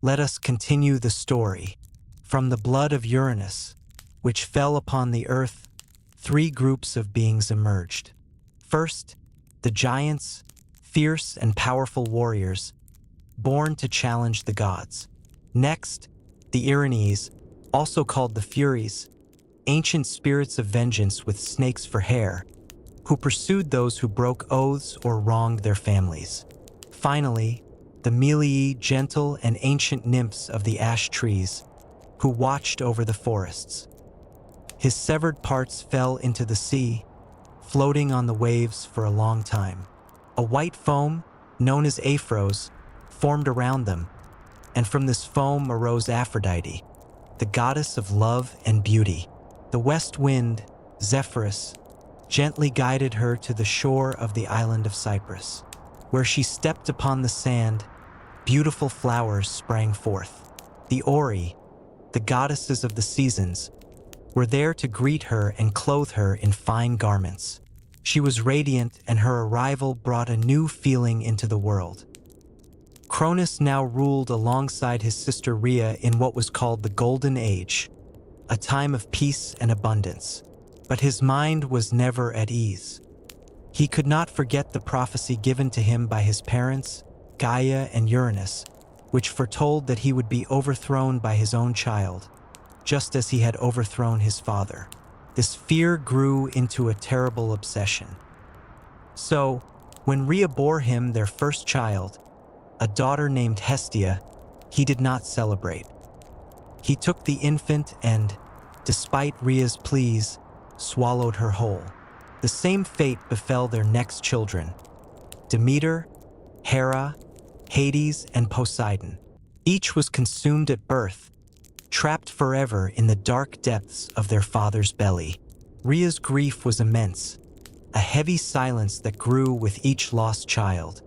Let us continue the story. From the blood of Uranus, which fell upon the earth, three groups of beings emerged. First, the giants, fierce and powerful warriors, born to challenge the gods. Next, the Erinyes, also called the Furies, ancient spirits of vengeance with snakes for hair, who pursued those who broke oaths or wronged their families. Finally, the Melii, gentle and ancient nymphs of the ash trees, who watched over the forests. His severed parts fell into the sea, floating on the waves for a long time. A white foam, known as Aphros, formed around them, and from this foam arose Aphrodite, the goddess of love and beauty. The west wind, Zephyrus, gently guided her to the shore of the island of Cyprus. Where she stepped upon the sand, beautiful flowers sprang forth. The Ori, the goddesses of the seasons, were there to greet her and clothe her in fine garments. She was radiant, and her arrival brought a new feeling into the world. Cronus now ruled alongside his sister Rhea in what was called the Golden Age, a time of peace and abundance. But his mind was never at ease. He could not forget the prophecy given to him by his parents, Gaia and Uranus, which foretold that he would be overthrown by his own child, just as he had overthrown his father. This fear grew into a terrible obsession. So, when Rhea bore him their first child, a daughter named Hestia, he did not celebrate. He took the infant and, despite Rhea's pleas, swallowed her whole. The same fate befell their next children, Demeter, Hera, Hades, and Poseidon. Each was consumed at birth, trapped forever in the dark depths of their father's belly. Rhea's grief was immense, a heavy silence that grew with each lost child.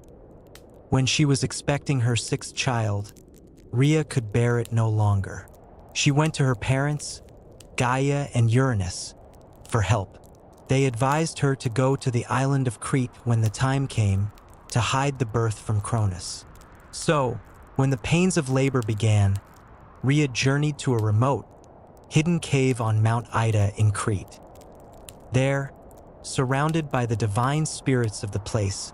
When she was expecting her sixth child, Rhea could bear it no longer. She went to her parents, Gaia and Uranus, for help. They advised her to go to the island of Crete when the time came to hide the birth from Cronus. So, when the pains of labor began, Rhea journeyed to a remote, hidden cave on Mount Ida in Crete. There, surrounded by the divine spirits of the place,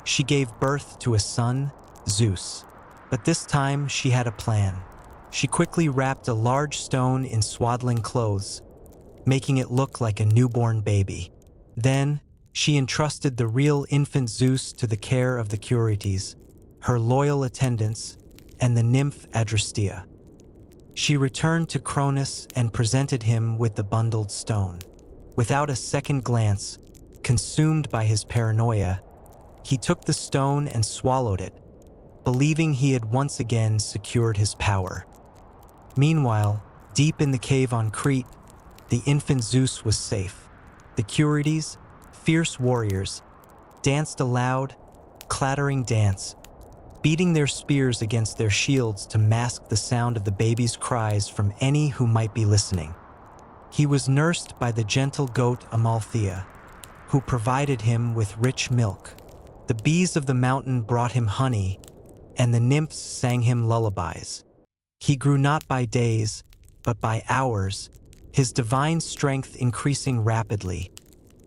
she gave birth to a son, Zeus. But this time she had a plan. She quickly wrapped a large stone in swaddling clothes, making it look like a newborn baby. Then, she entrusted the real infant Zeus to the care of the Curetes, her loyal attendants, and the nymph Adrastea. She returned to Cronus and presented him with the bundled stone. Without a second glance, consumed by his paranoia, he took the stone and swallowed it, believing he had once again secured his power. Meanwhile, deep in the cave on Crete, the infant Zeus was safe. The Curetes, fierce warriors, danced a loud, clattering dance, beating their spears against their shields to mask the sound of the baby's cries from any who might be listening. He was nursed by the gentle goat Amalthea, who provided him with rich milk. The bees of the mountain brought him honey, and the nymphs sang him lullabies. He grew not by days, but by hours, his divine strength increasing rapidly,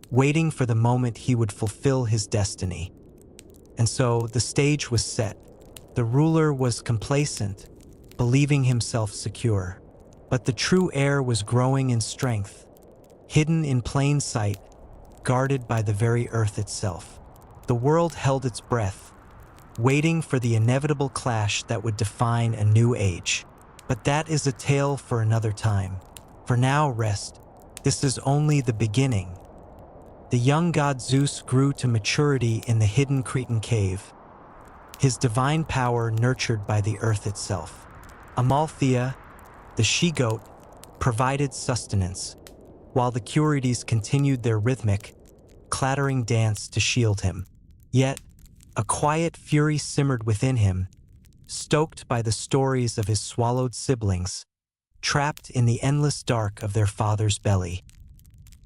waiting for the moment he would fulfill his destiny. And so the stage was set. The ruler was complacent, believing himself secure. But the true heir was growing in strength, hidden in plain sight, guarded by the very earth itself. The world held its breath, waiting for the inevitable clash that would define a new age. But that is a tale for another time. For now, rest. This is only the beginning. The young god Zeus grew to maturity in the hidden Cretan cave, his divine power nurtured by the earth itself. Amalthea, the she-goat, provided sustenance, while the Curetes continued their rhythmic, clattering dance to shield him. Yet, a quiet fury simmered within him, stoked by the stories of his swallowed siblings, trapped in the endless dark of their father's belly.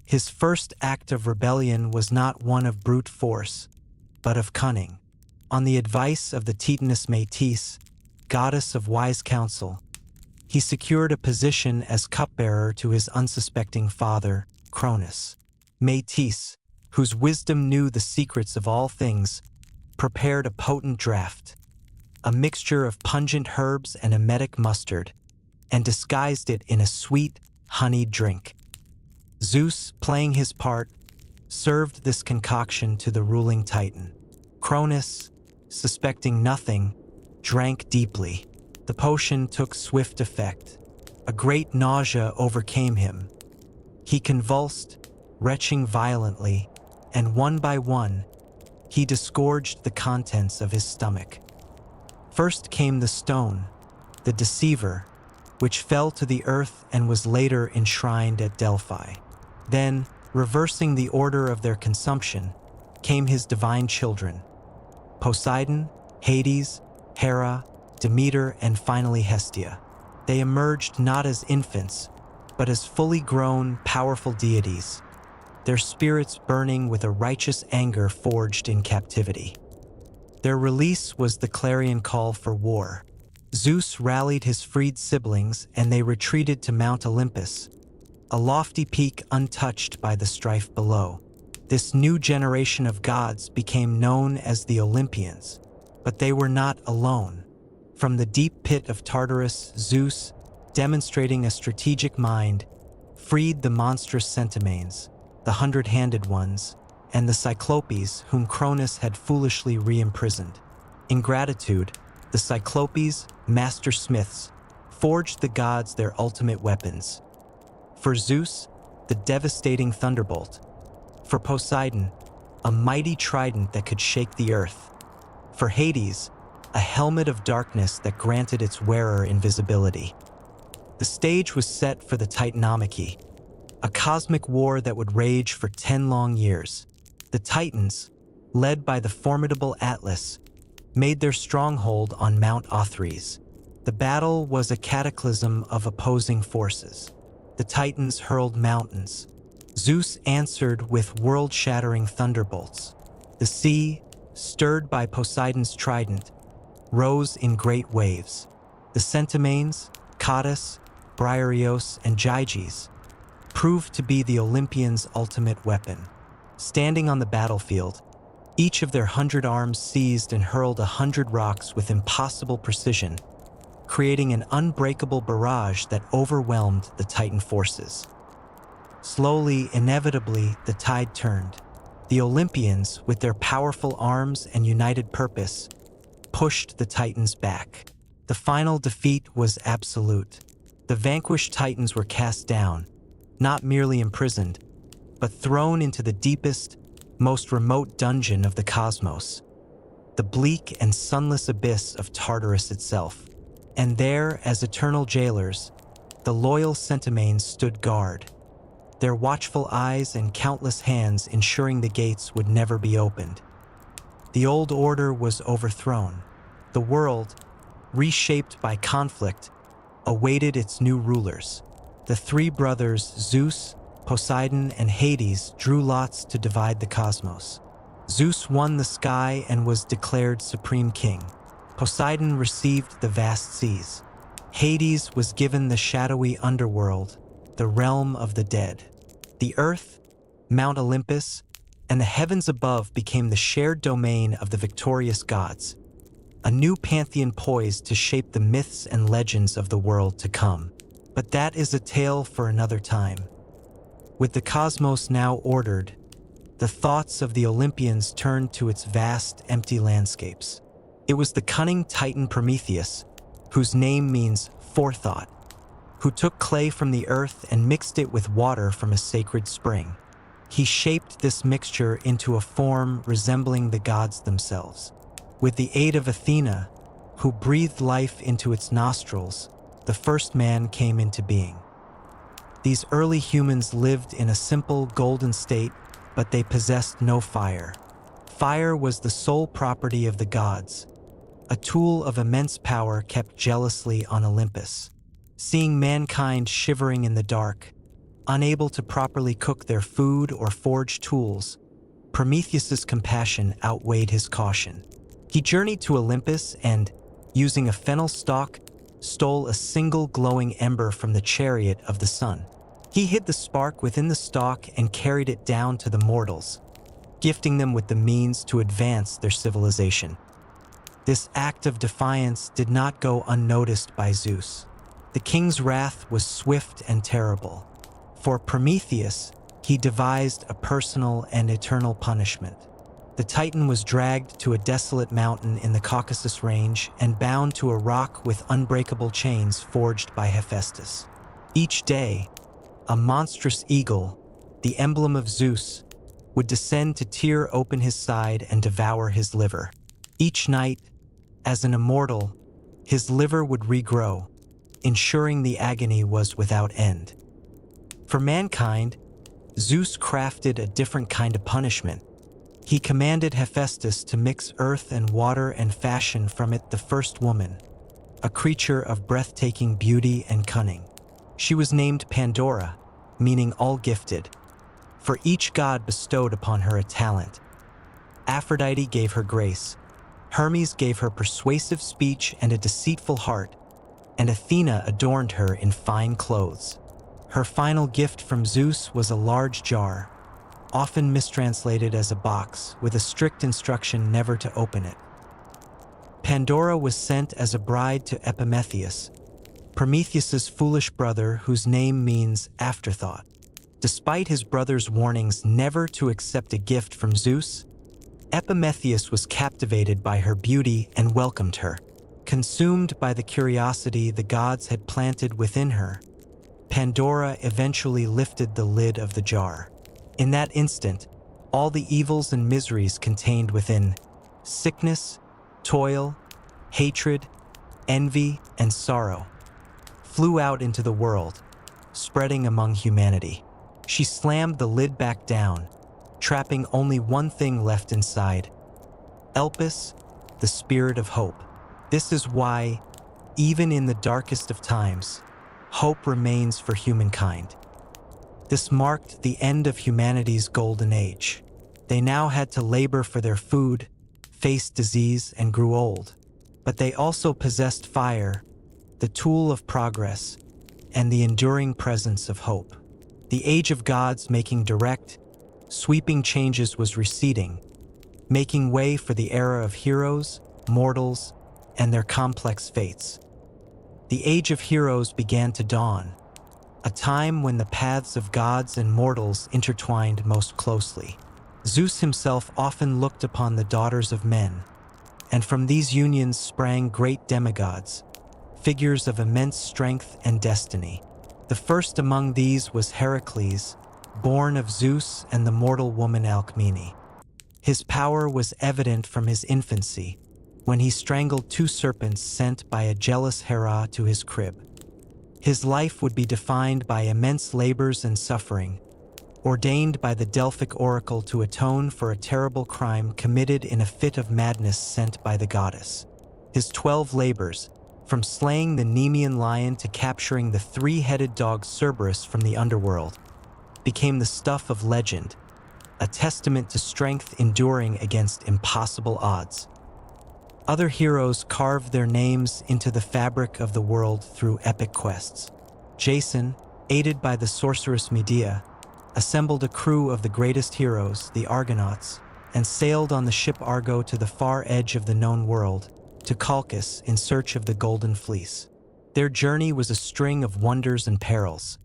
His first act of rebellion was not one of brute force, but of cunning. On the advice of the Titaness Métis, goddess of wise counsel, he secured a position as cupbearer to his unsuspecting father, Cronus. Métis, whose wisdom knew the secrets of all things, prepared a potent draught, a mixture of pungent herbs and emetic mustard, and disguised it in a sweet, honeyed drink. Zeus, playing his part, served this concoction to the ruling Titan. Cronus, suspecting nothing, drank deeply. The potion took swift effect. A great nausea overcame him. He convulsed, retching violently, and one by one, he disgorged the contents of his stomach. First came the stone, the deceiver, which fell to the earth and was later enshrined at Delphi. Then, reversing the order of their consumption, came his divine children: Poseidon, Hades, Hera, Demeter, and finally Hestia. They emerged not as infants, but as fully grown, powerful deities, their spirits burning with a righteous anger forged in captivity. Their release was the clarion call for war. Zeus rallied his freed siblings, and they retreated to Mount Olympus, a lofty peak untouched by the strife below. This new generation of gods became known as the Olympians, but they were not alone. From the deep pit of Tartarus, Zeus, demonstrating a strategic mind, freed the monstrous Centimanes, the hundred-handed ones, and the Cyclopes whom Cronus had foolishly re-imprisoned. In gratitude, the Cyclopes, master smiths, forged the gods their ultimate weapons. For Zeus, the devastating thunderbolt. For Poseidon, a mighty trident that could shake the earth. For Hades, a helmet of darkness that granted its wearer invisibility. The stage was set for the Titanomachy, a cosmic war that would rage for 10 long years. The Titans, led by the formidable Atlas, made their stronghold on Mount Othrys. The battle was a cataclysm of opposing forces. The Titans hurled mountains. Zeus answered with world-shattering thunderbolts. The sea, stirred by Poseidon's trident, rose in great waves. The Centimanes, Cottus, Briareos, and Gyges proved to be the Olympians' ultimate weapon. Standing on the battlefield, each of their 100 arms seized and hurled 100 rocks with impossible precision, creating an unbreakable barrage that overwhelmed the Titan forces. Slowly, inevitably, the tide turned. The Olympians, with their powerful arms and united purpose, pushed the Titans back. The final defeat was absolute. The vanquished Titans were cast down, not merely imprisoned, but thrown into the deepest, most remote dungeon of the cosmos, the bleak and sunless abyss of Tartarus itself. And there, as eternal jailers, the loyal Centimanes stood guard, their watchful eyes and countless hands ensuring the gates would never be opened. The old order was overthrown. The world, reshaped by conflict, awaited its new rulers. The three brothers, Zeus, Poseidon, and Hades, drew lots to divide the cosmos. Zeus won the sky and was declared supreme king. Poseidon received the vast seas. Hades was given the shadowy underworld, the realm of the dead. The earth, Mount Olympus, and the heavens above became the shared domain of the victorious gods, a new pantheon poised to shape the myths and legends of the world to come. But that is a tale for another time. With the cosmos now ordered, the thoughts of the Olympians turned to its vast, empty landscapes. It was the cunning Titan Prometheus, whose name means forethought, who took clay from the earth and mixed it with water from a sacred spring. He shaped this mixture into a form resembling the gods themselves. With the aid of Athena, who breathed life into its nostrils, the first man came into being. These early humans lived in a simple golden state, but they possessed no fire. Fire was the sole property of the gods, a tool of immense power kept jealously on Olympus. Seeing mankind shivering in the dark, unable to properly cook their food or forge tools, Prometheus's compassion outweighed his caution. He journeyed to Olympus and, using a fennel stalk, stole a single glowing ember from the chariot of the sun. He hid the spark within the stalk and carried it down to the mortals, gifting them with the means to advance their civilization. This act of defiance did not go unnoticed by Zeus. The king's wrath was swift and terrible. For Prometheus, he devised a personal and eternal punishment. The Titan was dragged to a desolate mountain in the Caucasus Range and bound to a rock with unbreakable chains forged by Hephaestus. Each day, a monstrous eagle, the emblem of Zeus, would descend to tear open his side and devour his liver. Each night, as an immortal, his liver would regrow, ensuring the agony was without end. For mankind, Zeus crafted a different kind of punishment. He commanded Hephaestus to mix earth and water and fashion from it the first woman, a creature of breathtaking beauty and cunning. She was named Pandora, meaning all-gifted, for each god bestowed upon her a talent. Aphrodite gave her grace, Hermes gave her persuasive speech and a deceitful heart, and Athena adorned her in fine clothes. Her final gift from Zeus was a large jar, often mistranslated as a box, with a strict instruction never to open it. Pandora was sent as a bride to Epimetheus, Prometheus's foolish brother whose name means afterthought. Despite his brother's warnings never to accept a gift from Zeus, Epimetheus was captivated by her beauty and welcomed her. Consumed by the curiosity the gods had planted within her, Pandora eventually lifted the lid of the jar. In that instant, all the evils and miseries contained within sickness, toil, hatred, envy, and sorrow flew out into the world, spreading among humanity. She slammed the lid back down, trapping only one thing left inside: Elpis, the spirit of hope. This is why, even in the darkest of times, hope remains for humankind. This marked the end of humanity's golden age. They now had to labor for their food, faced disease, and grew old. But they also possessed fire, the tool of progress, and the enduring presence of hope. The age of gods making direct, sweeping changes was receding, making way for the era of heroes, mortals, and their complex fates. The age of heroes began to dawn, a time when the paths of gods and mortals intertwined most closely. Zeus himself often looked upon the daughters of men, and from these unions sprang great demigods, figures of immense strength and destiny. The first among these was Heracles, born of Zeus and the mortal woman Alcmene. His power was evident from his infancy, when he strangled two serpents sent by a jealous Hera to his crib. His life would be defined by immense labors and suffering, ordained by the Delphic oracle to atone for a terrible crime committed in a fit of madness sent by the goddess. His 12 labors, from slaying the Nemean lion to capturing the three-headed dog Cerberus from the underworld, became the stuff of legend, a testament to strength enduring against impossible odds. Other heroes carved their names into the fabric of the world through epic quests. Jason, aided by the sorceress Medea, assembled a crew of the greatest heroes, the Argonauts, and sailed on the ship Argo to the far edge of the known world, to Colchis in search of the Golden Fleece. Their journey was a string of wonders and perils: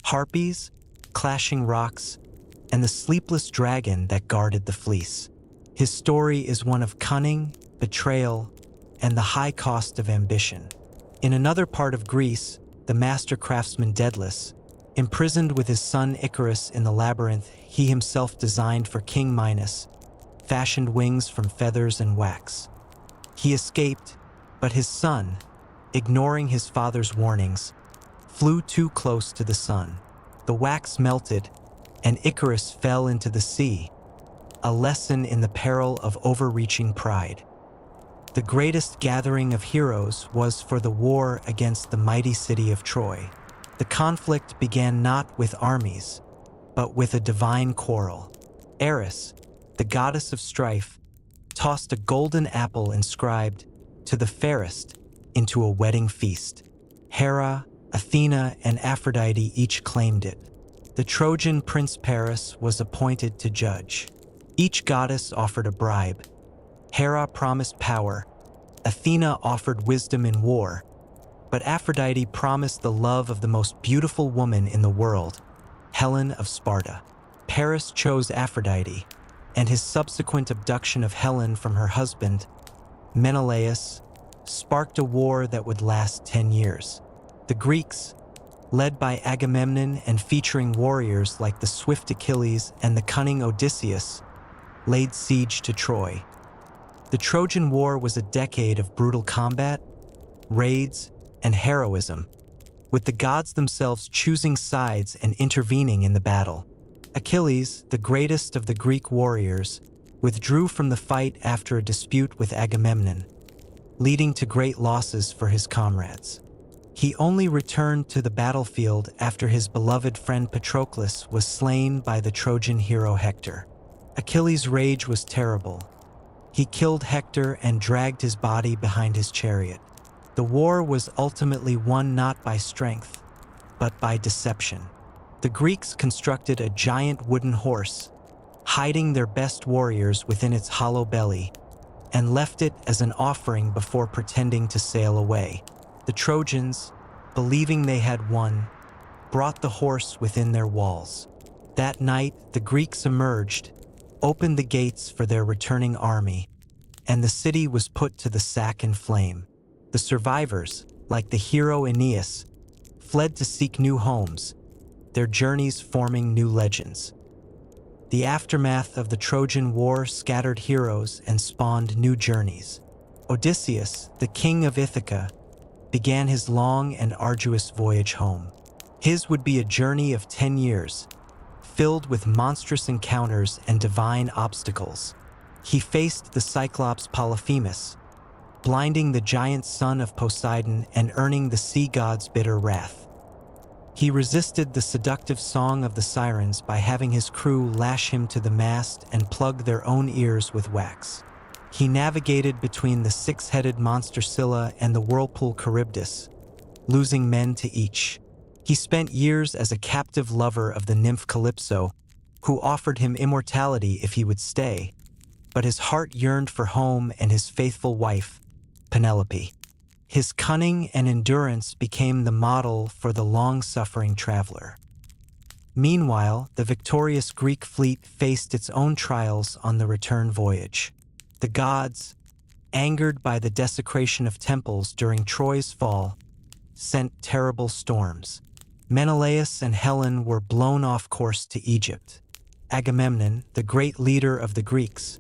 harpies, clashing rocks, and the sleepless dragon that guarded the fleece. His story is one of cunning, betrayal, and the high cost of ambition. In another part of Greece, the master craftsman Daedalus, imprisoned with his son Icarus in the labyrinth he himself designed for King Minos, fashioned wings from feathers and wax. He escaped, but his son, ignoring his father's warnings, flew too close to the sun. The wax melted, and Icarus fell into the sea, a lesson in the peril of overreaching pride. The greatest gathering of heroes was for the war against the mighty city of Troy. The conflict began not with armies, but with a divine quarrel. Eris, the goddess of strife, tossed a golden apple inscribed, to the fairest into a wedding feast. Hera, Athena, and Aphrodite each claimed it. The Trojan prince Paris was appointed to judge. Each goddess offered a bribe. Hera promised power, Athena offered wisdom in war, but Aphrodite promised the love of the most beautiful woman in the world, Helen of Sparta. Paris chose Aphrodite, and his subsequent abduction of Helen from her husband, Menelaus, sparked a war that would last 10 years. The Greeks, led by Agamemnon and featuring warriors like the swift Achilles and the cunning Odysseus, laid siege to Troy. The Trojan War was a decade of brutal combat, raids, and heroism, with the gods themselves choosing sides and intervening in the battle. Achilles, the greatest of the Greek warriors, withdrew from the fight after a dispute with Agamemnon, leading to great losses for his comrades. He only returned to the battlefield after his beloved friend Patroclus was slain by the Trojan hero Hector. Achilles' rage was terrible. He killed Hector and dragged his body behind his chariot. The war was ultimately won not by strength, but by deception. The Greeks constructed a giant wooden horse, hiding their best warriors within its hollow belly, and left it as an offering before pretending to sail away. The Trojans, believing they had won, brought the horse within their walls. That night, the Greeks emerged, opened the gates for their returning army, and the city was put to the sack and flame. The survivors, like the hero Aeneas, fled to seek new homes, their journeys forming new legends. The aftermath of the Trojan War scattered heroes and spawned new journeys. Odysseus, the king of Ithaca, began his long and arduous voyage home. His would be a journey of 10 years, filled with monstrous encounters and divine obstacles. He faced the Cyclops Polyphemus, blinding the giant son of Poseidon and earning the sea god's bitter wrath. He resisted the seductive song of the sirens by having his crew lash him to the mast and plug their own ears with wax. He navigated between the six-headed monster Scylla and the whirlpool Charybdis, losing men to each. He spent years as a captive lover of the nymph Calypso, who offered him immortality if he would stay, but his heart yearned for home and his faithful wife, Penelope. His cunning and endurance became the model for the long-suffering traveler. Meanwhile, the victorious Greek fleet faced its own trials on the return voyage. The gods, angered by the desecration of temples during Troy's fall, sent terrible storms. Menelaus and Helen were blown off course to Egypt. Agamemnon, the great leader of the Greeks,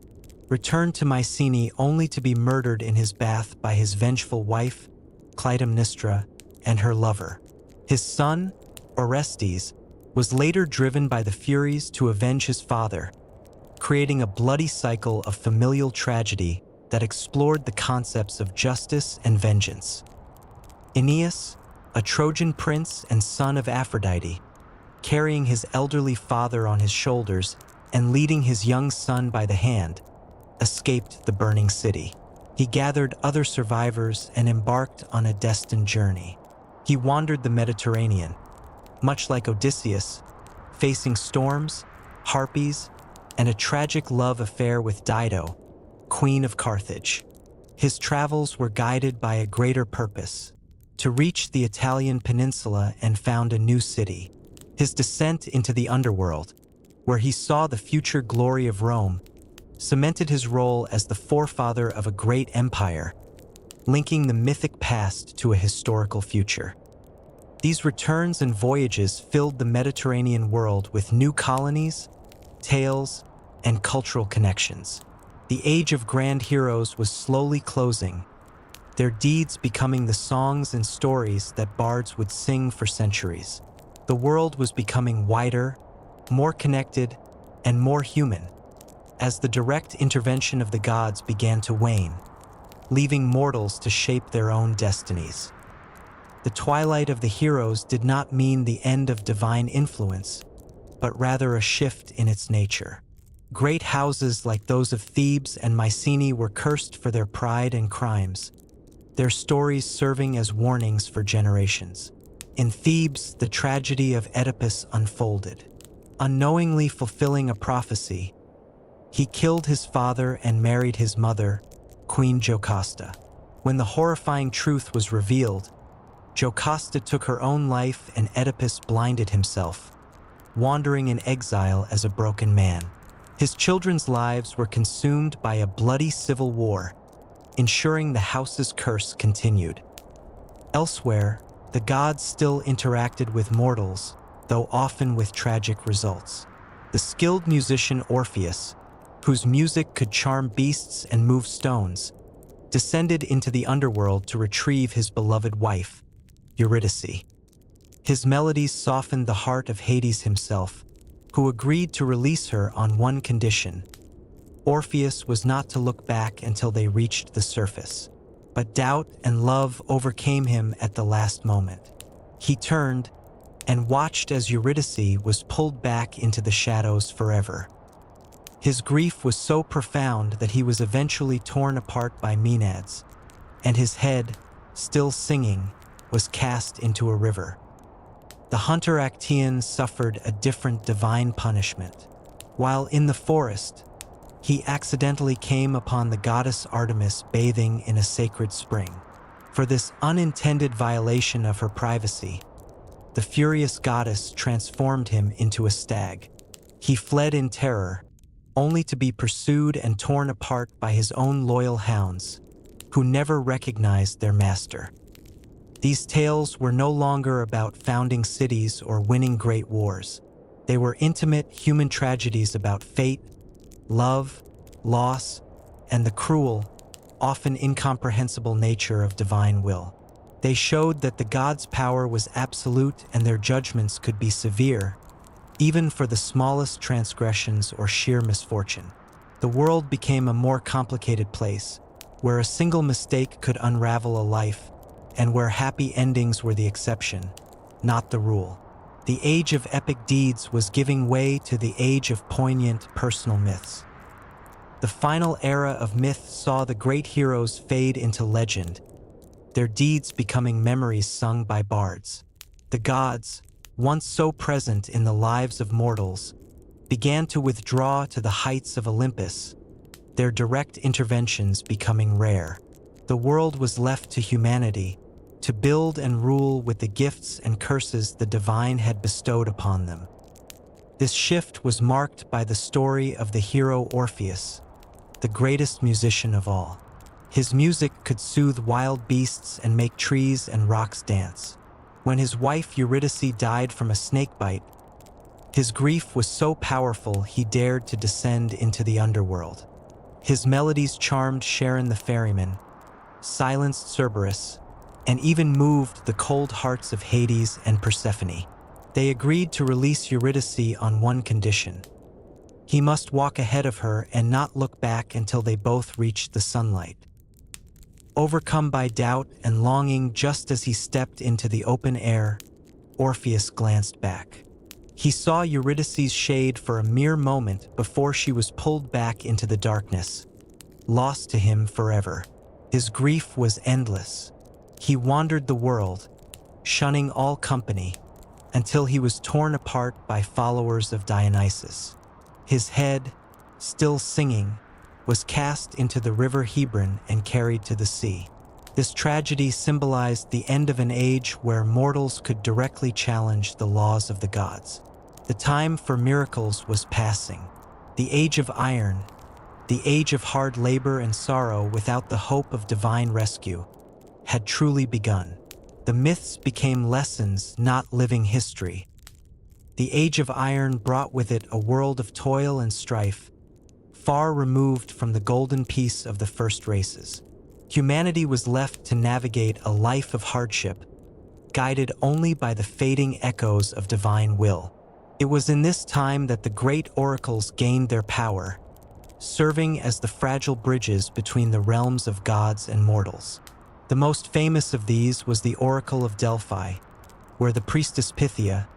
returned to Mycenae only to be murdered in his bath by his vengeful wife, Clytemnestra, and her lover. His son, Orestes, was later driven by the Furies to avenge his father, creating a bloody cycle of familial tragedy that explored the concepts of justice and vengeance. Aeneas, a Trojan prince and son of Aphrodite, carrying his elderly father on his shoulders and leading his young son by the hand, escaped the burning city. He gathered other survivors and embarked on a destined journey. He wandered the Mediterranean, much like Odysseus, facing storms, harpies, and a tragic love affair with Dido, Queen of Carthage. His travels were guided by a greater purpose: to reach the Italian peninsula and found a new city. His descent into the underworld, where he saw the future glory of Rome, cemented his role as the forefather of a great empire, linking the mythic past to a historical future. These returns and voyages filled the Mediterranean world with new colonies, tales, and cultural connections. The age of grand heroes was slowly closing, their deeds becoming the songs and stories that bards would sing for centuries. The world was becoming wider, more connected, and more human, as the direct intervention of the gods began to wane, leaving mortals to shape their own destinies. The twilight of the heroes did not mean the end of divine influence, but rather a shift in its nature. Great houses like those of Thebes and Mycenae were cursed for their pride and crimes, their stories serving as warnings for generations. In Thebes, the tragedy of Oedipus unfolded. Unknowingly fulfilling a prophecy, he killed his father and married his mother, Queen Jocasta. When the horrifying truth was revealed, Jocasta took her own life and Oedipus blinded himself, wandering in exile as a broken man. His children's lives were consumed by a bloody civil war, ensuring the house's curse continued. Elsewhere, the gods still interacted with mortals, though often with tragic results. The skilled musician Orpheus, whose music could charm beasts and move stones, descended into the underworld to retrieve his beloved wife, Eurydice. His melodies softened the heart of Hades himself, who agreed to release her on one condition. Orpheus was not to look back until they reached the surface. But doubt and love overcame him at the last moment. He turned and watched as Eurydice was pulled back into the shadows forever. His grief was so profound that he was eventually torn apart by Maenads, and his head, still singing, was cast into a river. The hunter Actaeon suffered a different divine punishment. While in the forest, he accidentally came upon the goddess Artemis bathing in a sacred spring. For this unintended violation of her privacy, the furious goddess transformed him into a stag. He fled in terror, only to be pursued and torn apart by his own loyal hounds, who never recognized their master. These tales were no longer about founding cities or winning great wars. They were intimate human tragedies about fate, love, loss, and the cruel, often incomprehensible nature of divine will. They showed that the gods' power was absolute and their judgments could be severe, even for the smallest transgressions or sheer misfortune. The world became a more complicated place, where a single mistake could unravel a life, and where happy endings were the exception, not the rule. The age of epic deeds was giving way to the age of poignant personal myths. The final era of myth saw the great heroes fade into legend, their deeds becoming memories sung by bards. The gods, once so present in the lives of mortals, began to withdraw to the heights of Olympus, their direct interventions becoming rare. The world was left to humanity, to build and rule with the gifts and curses the divine had bestowed upon them. This shift was marked by the story of the hero Orpheus, the greatest musician of all. His music could soothe wild beasts and make trees and rocks dance. When his wife Eurydice died from a snakebite, his grief was so powerful he dared to descend into the underworld. His melodies charmed Charon the ferryman, silenced Cerberus, and even moved the cold hearts of Hades and Persephone. They agreed to release Eurydice on one condition. He must walk ahead of her and not look back until they both reached the sunlight. Overcome by doubt and longing just as he stepped into the open air, Orpheus glanced back. He saw Eurydice's shade for a mere moment before she was pulled back into the darkness, lost to him forever. His grief was endless. He wandered the world, shunning all company, until he was torn apart by followers of Dionysus. His head, still singing, was cast into the river Hebron and carried to the sea. This tragedy symbolized the end of an age where mortals could directly challenge the laws of the gods. The time for miracles was passing. The age of iron, the age of hard labor and sorrow without the hope of divine rescue, had truly begun. The myths became lessons, not living history. The age of iron brought with it a world of toil and strife, far removed from the golden peace of the first races. Humanity was left to navigate a life of hardship, guided only by the fading echoes of divine will. It was in this time that the great oracles gained their power, serving as the fragile bridges between the realms of gods and mortals. The most famous of these was the Oracle of Delphi, where the priestess Pythia,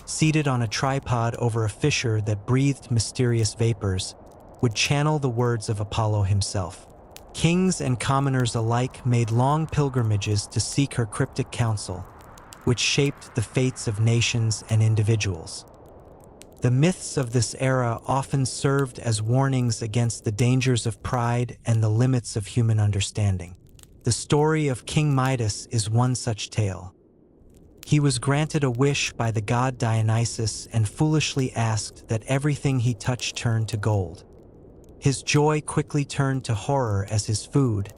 seated on a tripod over a fissure that breathed mysterious vapors, would channel the words of Apollo himself. Kings and commoners alike made long pilgrimages to seek her cryptic counsel, which shaped the fates of nations and individuals. The myths of this era often served as warnings against the dangers of pride and the limits of human understanding. The story of King Midas is one such tale. He was granted a wish by the god Dionysus and foolishly asked that everything he touched turn to gold. His joy quickly turned to horror as his food,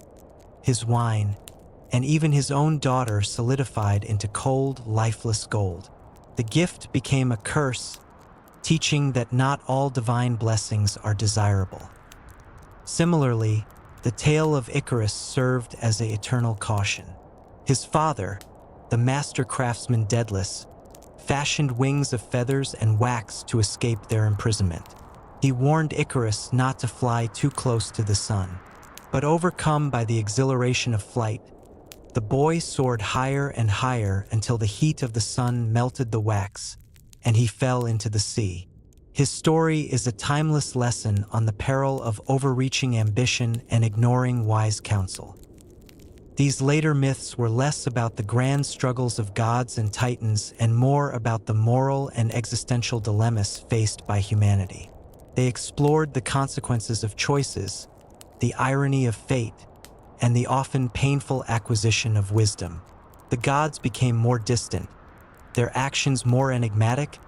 his wine, and even his own daughter solidified into cold, lifeless gold. The gift became a curse, teaching that not all divine blessings are desirable. Similarly, the tale of Icarus served as an eternal caution. His father, the master craftsman Daedalus, fashioned wings of feathers and wax to escape their imprisonment. He warned Icarus not to fly too close to the sun, but overcome by the exhilaration of flight, the boy soared higher and higher until the heat of the sun melted the wax, and he fell into the sea. His story is a timeless lesson on the peril of overreaching ambition and ignoring wise counsel. These later myths were less about the grand struggles of gods and titans and more about the moral and existential dilemmas faced by humanity. They explored the consequences of choices, the irony of fate, and the often painful acquisition of wisdom. The gods became more distant, their actions more enigmatic,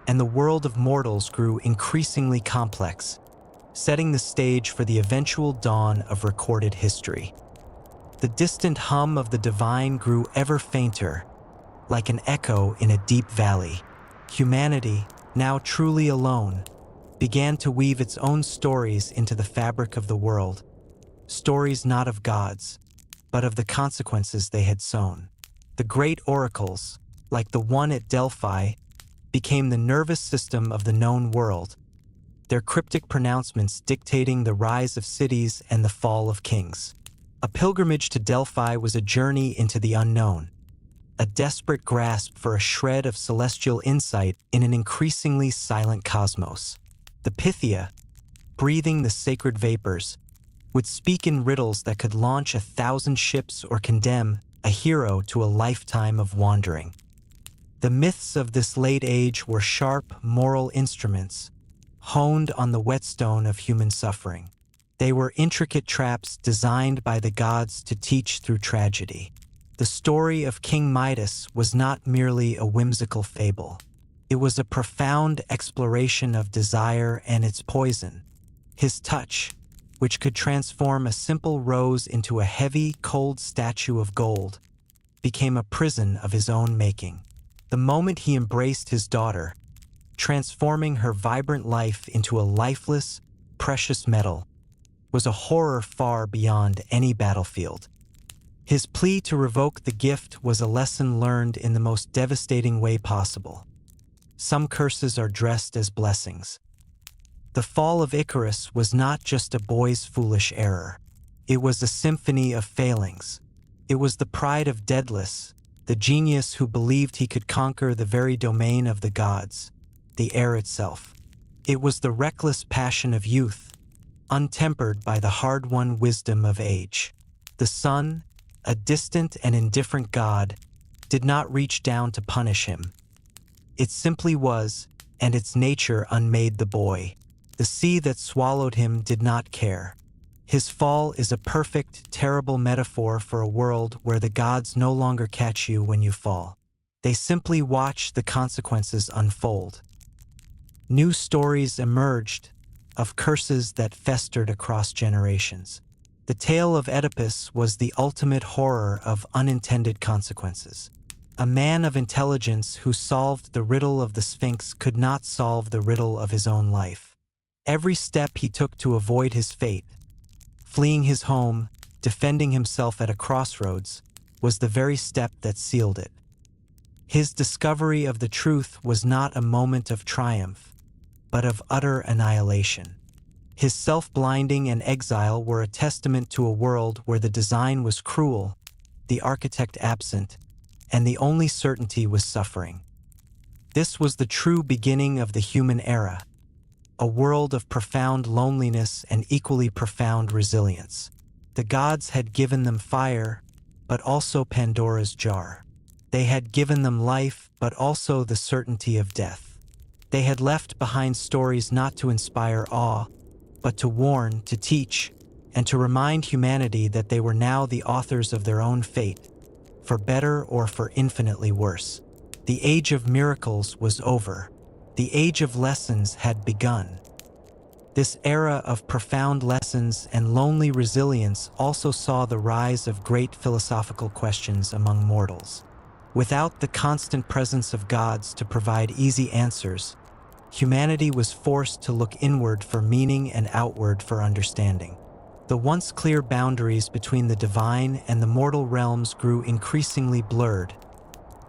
and the world of mortals grew increasingly complex, setting the stage for the eventual dawn of recorded history. The distant hum of the divine grew ever fainter, like an echo in a deep valley. Humanity, now truly alone, began to weave its own stories into the fabric of the world, stories not of gods, but of the consequences they had sown. The great oracles, like the one at Delphi, became the nervous system of the known world, their cryptic pronouncements dictating the rise of cities and the fall of kings. A pilgrimage to Delphi was a journey into the unknown, a desperate grasp for a shred of celestial insight in an increasingly silent cosmos. The Pythia, breathing the sacred vapors, would speak in riddles that could launch 1,000 ships or condemn a hero to a lifetime of wandering. The myths of this late age were sharp moral instruments, honed on the whetstone of human suffering. They were intricate traps designed by the gods to teach through tragedy. The story of King Midas was not merely a whimsical fable. It was a profound exploration of desire and its poison. His touch, which could transform a simple rose into a heavy, cold statue of gold, became a prison of his own making. The moment he embraced his daughter, transforming her vibrant life into a lifeless, precious metal, was a horror far beyond any battlefield. His plea to revoke the gift was a lesson learned in the most devastating way possible. Some curses are dressed as blessings. The fall of Icarus was not just a boy's foolish error. It was a symphony of failings. It was the pride of Daedalus, the genius who believed he could conquer the very domain of the gods, the air itself. It was the reckless passion of youth, untempered by the hard-won wisdom of age. The sun, a distant and indifferent god, did not reach down to punish him. It simply was, and its nature unmade the boy. The sea that swallowed him did not care. His fall is a perfect, terrible metaphor for a world where the gods no longer catch you when you fall. They simply watch the consequences unfold. New stories emerged of curses that festered across generations. The tale of Oedipus was the ultimate horror of unintended consequences. A man of intelligence who solved the riddle of the Sphinx could not solve the riddle of his own life. Every step he took to avoid his fate, fleeing his home, defending himself at a crossroads, was the very step that sealed it. His discovery of the truth was not a moment of triumph, but of utter annihilation. His self-blinding and exile were a testament to a world where the design was cruel, the architect absent, and the only certainty was suffering. This was the true beginning of the human era, a world of profound loneliness and equally profound resilience. The gods had given them fire, but also Pandora's jar. They had given them life, but also the certainty of death. They had left behind stories not to inspire awe, but to warn, to teach, and to remind humanity that they were now the authors of their own fate, for better or for infinitely worse. The age of miracles was over. The age of lessons had begun. This era of profound lessons and lonely resilience also saw the rise of great philosophical questions among mortals. Without the constant presence of gods to provide easy answers, humanity was forced to look inward for meaning and outward for understanding. The once clear boundaries between the divine and the mortal realms grew increasingly blurred,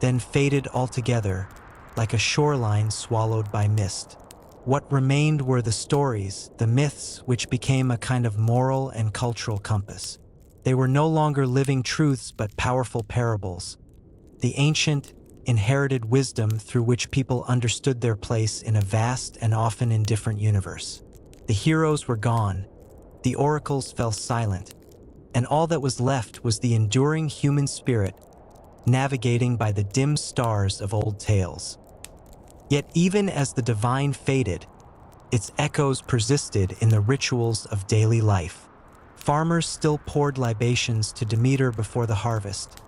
then faded altogether, like a shoreline swallowed by mist. What remained were the stories, the myths, which became a kind of moral and cultural compass. They were no longer living truths but powerful parables, the ancient, inherited wisdom through which people understood their place in a vast and often indifferent universe. The heroes were gone, the oracles fell silent, and all that was left was the enduring human spirit, navigating by the dim stars of old tales. Yet even as the divine faded, its echoes persisted in the rituals of daily life. Farmers still poured libations to Demeter before the harvest,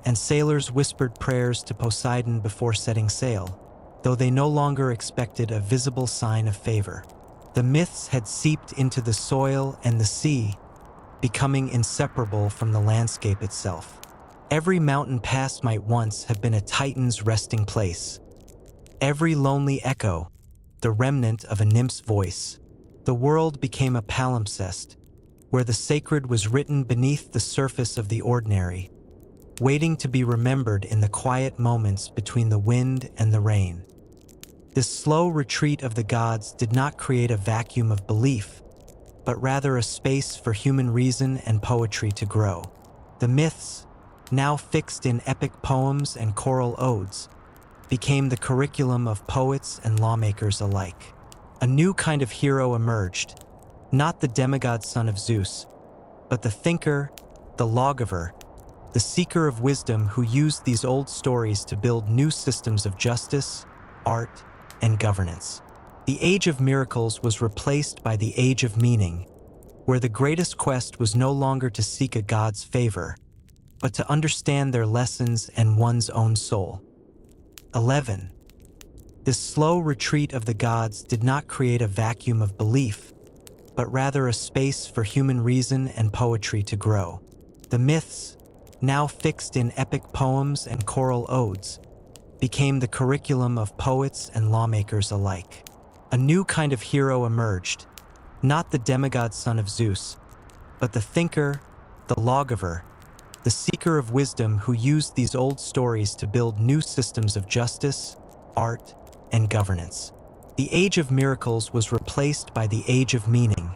and sailors whispered prayers to Poseidon before setting sail, though they no longer expected a visible sign of favor. The myths had seeped into the soil and the sea, becoming inseparable from the landscape itself. Every mountain pass might once have been a titan's resting place. Every lonely echo, the remnant of a nymph's voice. The world became a palimpsest, where the sacred was written beneath the surface of the ordinary, waiting to be remembered in the quiet moments between the wind and the rain. This slow retreat of the gods did not create a vacuum of belief, but rather a space for human reason and poetry to grow. The myths, now fixed in epic poems and choral odes, became the curriculum of poets and lawmakers alike. A new kind of hero emerged, not the demigod son of Zeus, but the thinker, the lawgiver, the seeker of wisdom who used these old stories to build new systems of justice, art, and governance. The age of miracles was replaced by the age of meaning, where the greatest quest was no longer to seek a god's favor, but to understand their lessons and one's own soul. 11. This slow retreat of the gods did not create a vacuum of belief, but rather a space for human reason and poetry to grow. The myths, now fixed in epic poems and choral odes, became the curriculum of poets and lawmakers alike. A new kind of hero emerged, not the demigod son of Zeus, but the thinker, the lawgiver, the seeker of wisdom who used these old stories to build new systems of justice, art, and governance. The age of miracles was replaced by the age of meaning,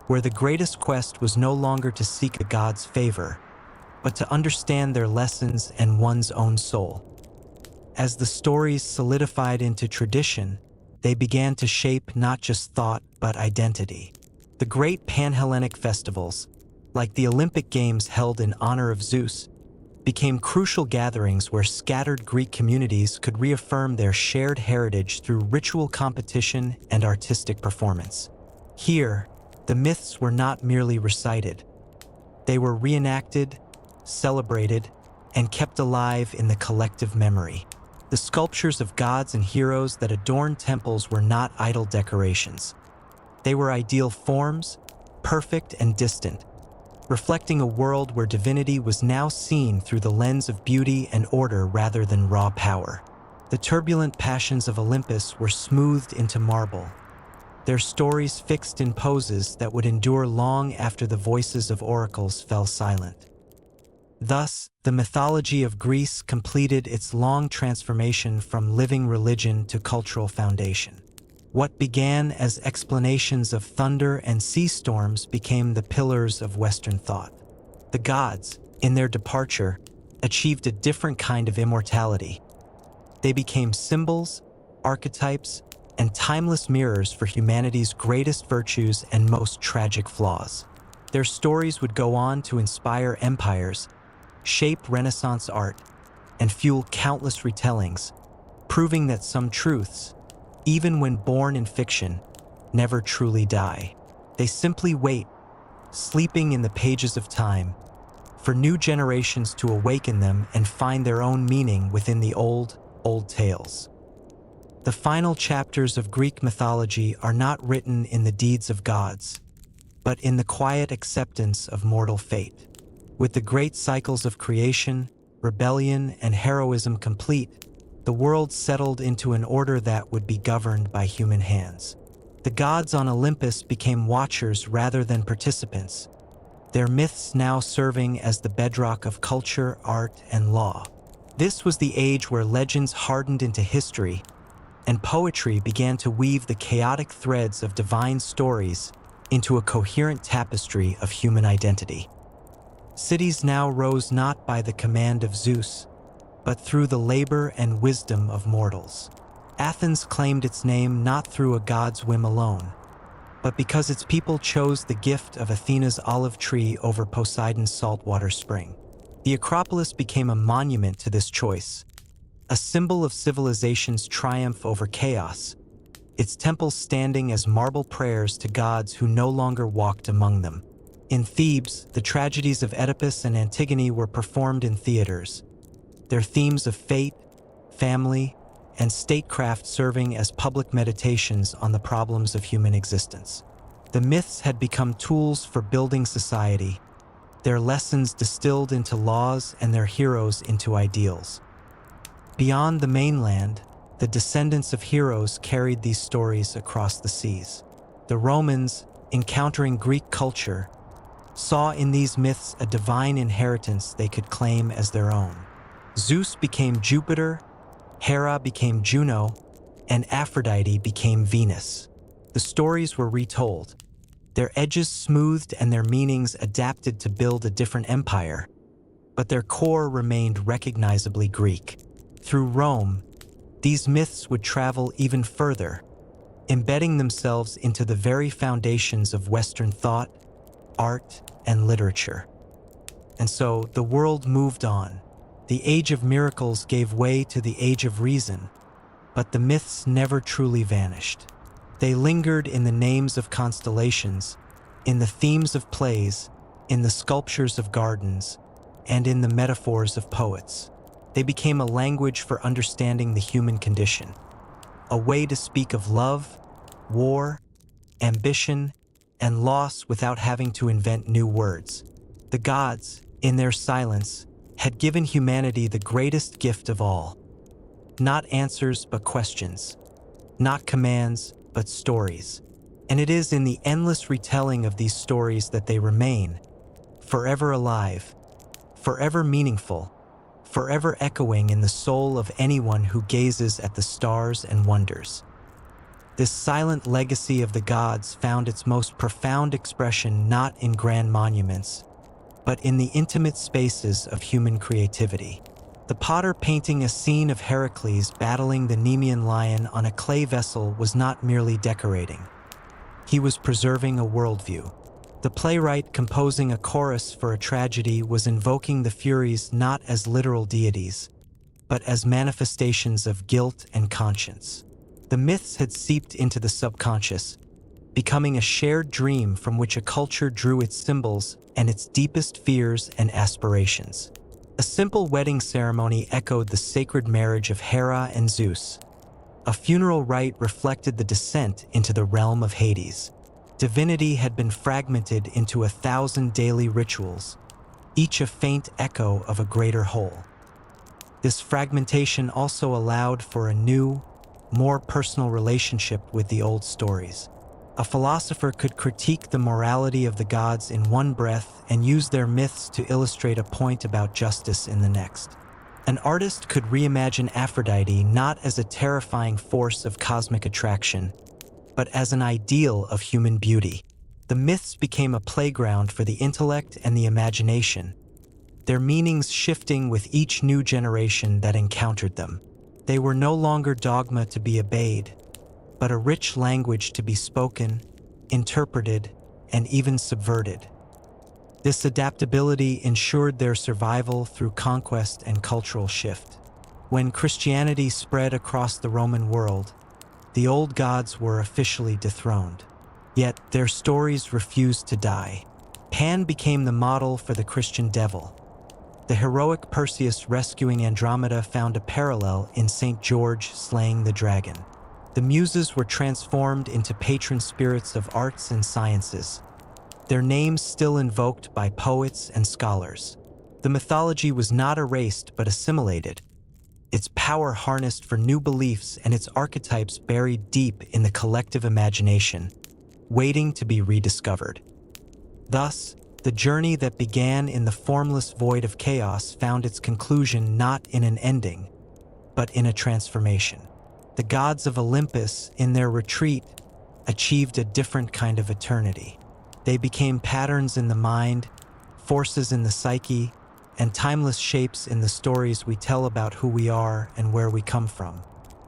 where the greatest quest was no longer to seek a god's favor, but to understand their lessons and one's own soul. As the stories solidified into tradition, they began to shape not just thought but identity. The great Pan-Hellenic festivals, like the Olympic Games held in honor of Zeus, became crucial gatherings where scattered Greek communities could reaffirm their shared heritage through ritual competition and artistic performance. Here, the myths were not merely recited. They were reenacted, celebrated, and kept alive in the collective memory. The sculptures of gods and heroes that adorned temples were not idle decorations. They were ideal forms, perfect and distant, reflecting a world where divinity was now seen through the lens of beauty and order rather than raw power. The turbulent passions of Olympus were smoothed into marble, their stories fixed in poses that would endure long after the voices of oracles fell silent. Thus, the mythology of Greece completed its long transformation from living religion to cultural foundation. What began as explanations of thunder and sea storms became the pillars of Western thought. The gods, in their departure, achieved a different kind of immortality. They became symbols, archetypes, and timeless mirrors for humanity's greatest virtues and most tragic flaws. Their stories would go on to inspire empires, shape Renaissance art, and fuel countless retellings, proving that some truths, even when born in fiction, never truly die. They simply wait, sleeping in the pages of time, for new generations to awaken them and find their own meaning within the old tales. The final chapters of Greek mythology are not written in the deeds of gods, but in the quiet acceptance of mortal fate. With the great cycles of creation, rebellion, and heroism complete, the world settled into an order that would be governed by human hands. The gods on Olympus became watchers rather than participants, their myths now serving as the bedrock of culture, art, and law. This was the age where legends hardened into history, and poetry began to weave the chaotic threads of divine stories into a coherent tapestry of human identity. Cities now rose not by the command of Zeus, but through the labor and wisdom of mortals. Athens claimed its name not through a god's whim alone, but because its people chose the gift of Athena's olive tree over Poseidon's saltwater spring. The Acropolis became a monument to this choice, a symbol of civilization's triumph over chaos, its temples standing as marble prayers to gods who no longer walked among them. In Thebes, the tragedies of Oedipus and Antigone were performed in theaters, their themes of fate, family, and statecraft serving as public meditations on the problems of human existence. The myths had become tools for building society, their lessons distilled into laws and their heroes into ideals. Beyond the mainland, the descendants of heroes carried these stories across the seas. The Romans, encountering Greek culture, saw in these myths a divine inheritance they could claim as their own. Zeus became Jupiter, Hera became Juno, and Aphrodite became Venus. The stories were retold, their edges smoothed and their meanings adapted to build a different empire, but their core remained recognizably Greek. Through Rome, these myths would travel even further, embedding themselves into the very foundations of Western thought, art, and literature. And so the world moved on. The age of miracles gave way to the age of reason, but the myths never truly vanished. They lingered in the names of constellations, in the themes of plays, in the sculptures of gardens, and in the metaphors of poets. They became a language for understanding the human condition, a way to speak of love, war, ambition, and loss without having to invent new words. The gods, in their silence, had given humanity the greatest gift of all. Not answers, but questions. Not commands, but stories. And it is in the endless retelling of these stories that they remain, forever alive, forever meaningful, forever echoing in the soul of anyone who gazes at the stars and wonders. This silent legacy of the gods found its most profound expression not in grand monuments, but in the intimate spaces of human creativity. The potter painting a scene of Heracles battling the Nemean lion on a clay vessel was not merely decorating. He was preserving a worldview. The playwright composing a chorus for a tragedy was invoking the Furies not as literal deities, but as manifestations of guilt and conscience. The myths had seeped into the subconscious, becoming a shared dream from which a culture drew its symbols and its deepest fears and aspirations. A simple wedding ceremony echoed the sacred marriage of Hera and Zeus. A funeral rite reflected the descent into the realm of Hades. Divinity had been fragmented into 1,000 daily rituals, each a faint echo of a greater whole. This fragmentation also allowed for a new, more personal relationship with the old stories. A philosopher could critique the morality of the gods in one breath and use their myths to illustrate a point about justice in the next. An artist could reimagine Aphrodite not as a terrifying force of cosmic attraction, but as an ideal of human beauty. The myths became a playground for the intellect and the imagination, their meanings shifting with each new generation that encountered them. They were no longer dogma to be obeyed, but a rich language to be spoken, interpreted, and even subverted. This adaptability ensured their survival through conquest and cultural shift. When Christianity spread across the Roman world, the old gods were officially dethroned. Yet their stories refused to die. Pan became the model for the Christian devil. The heroic Perseus rescuing Andromeda found a parallel in St. George slaying the dragon. The Muses were transformed into patron spirits of arts and sciences, their names still invoked by poets and scholars. The mythology was not erased but assimilated, its power harnessed for new beliefs and its archetypes buried deep in the collective imagination, waiting to be rediscovered. Thus, the journey that began in the formless void of chaos found its conclusion not in an ending, but in a transformation. The gods of Olympus, in their retreat, achieved a different kind of eternity. They became patterns in the mind, forces in the psyche, and timeless shapes in the stories we tell about who we are and where we come from.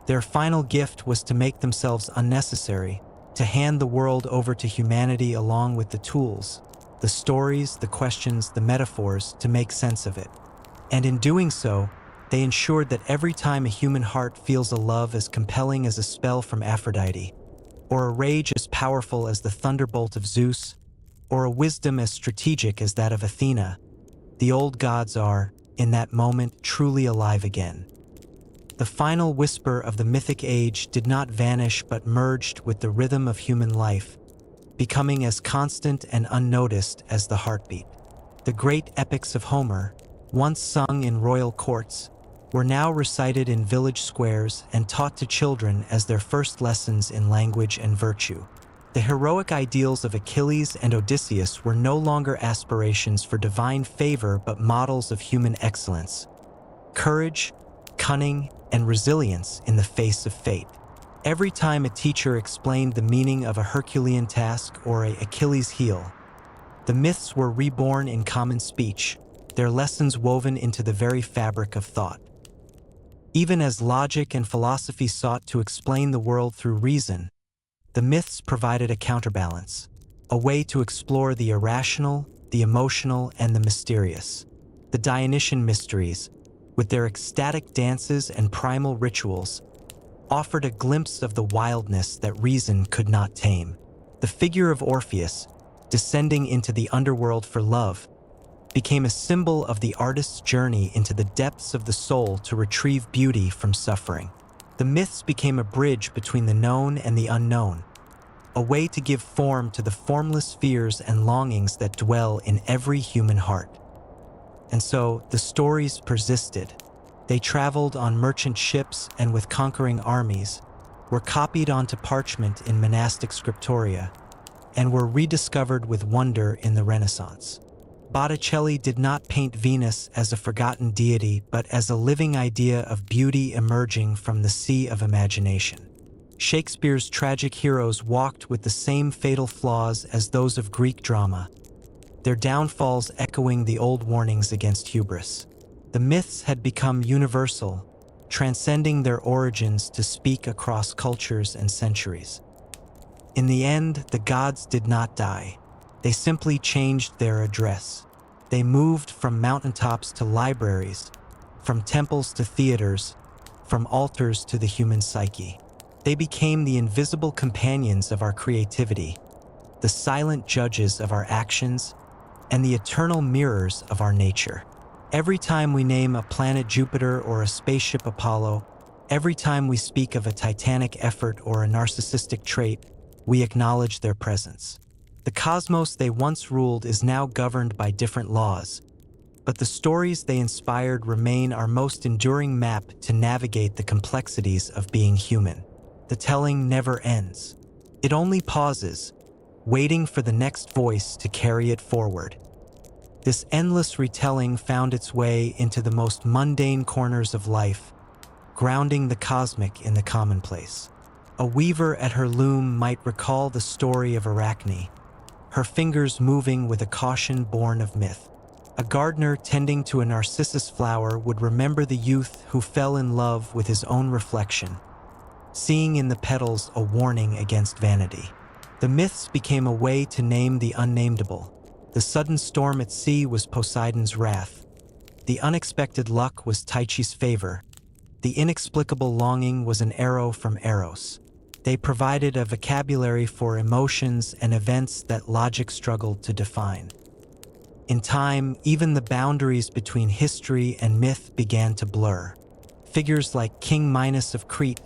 Their final gift was to make themselves unnecessary, to hand the world over to humanity along with the tools, the stories, the questions, the metaphors to make sense of it. And in doing so, they ensured that every time a human heart feels a love as compelling as a spell from Aphrodite, or a rage as powerful as the thunderbolt of Zeus, or a wisdom as strategic as that of Athena, the old gods are, in that moment, truly alive again. The final whisper of the mythic age did not vanish but merged with the rhythm of human life, becoming as constant and unnoticed as the heartbeat. The great epics of Homer, once sung in royal courts, were now recited in village squares and taught to children as their first lessons in language and virtue. The heroic ideals of Achilles and Odysseus were no longer aspirations for divine favor but models of human excellence, courage, cunning, and resilience in the face of fate. Every time a teacher explained the meaning of a Herculean task or a Achilles heel, the myths were reborn in common speech, their lessons woven into the very fabric of thought. Even as logic and philosophy sought to explain the world through reason, the myths provided a counterbalance, a way to explore the irrational, the emotional, and the mysterious. The Dionysian mysteries, with their ecstatic dances and primal rituals, offered a glimpse of the wildness that reason could not tame. The figure of Orpheus, descending into the underworld for love, became a symbol of the artist's journey into the depths of the soul to retrieve beauty from suffering. The myths became a bridge between the known and the unknown, a way to give form to the formless fears and longings that dwell in every human heart. And so the stories persisted. They traveled on merchant ships and with conquering armies, were copied onto parchment in monastic scriptoria, and were rediscovered with wonder in the Renaissance. Botticelli did not paint Venus as a forgotten deity, but as a living idea of beauty emerging from the sea of imagination. Shakespeare's tragic heroes walked with the same fatal flaws as those of Greek drama, their downfalls echoing the old warnings against hubris. The myths had become universal, transcending their origins to speak across cultures and centuries. In the end, the gods did not die. They simply changed their address. They moved from mountaintops to libraries, from temples to theaters, from altars to the human psyche. They became the invisible companions of our creativity, the silent judges of our actions, and the eternal mirrors of our nature. Every time we name a planet Jupiter or a spaceship Apollo, every time we speak of a titanic effort or a narcissistic trait, we acknowledge their presence. The cosmos they once ruled is now governed by different laws, but the stories they inspired remain our most enduring map to navigate the complexities of being human. The telling never ends. It only pauses, waiting for the next voice to carry it forward. This endless retelling found its way into the most mundane corners of life, grounding the cosmic in the commonplace. A weaver at her loom might recall the story of Arachne, her fingers moving with a caution born of myth. A gardener tending to a narcissus flower would remember the youth who fell in love with his own reflection, seeing in the petals a warning against vanity. The myths became a way to name the unnameable, The sudden storm at sea was Poseidon's wrath. The unexpected luck was Tyche's favor. The inexplicable longing was an arrow from Eros. They provided a vocabulary for emotions and events that logic struggled to define. In time, even the boundaries between history and myth began to blur. Figures like King Minos of Crete,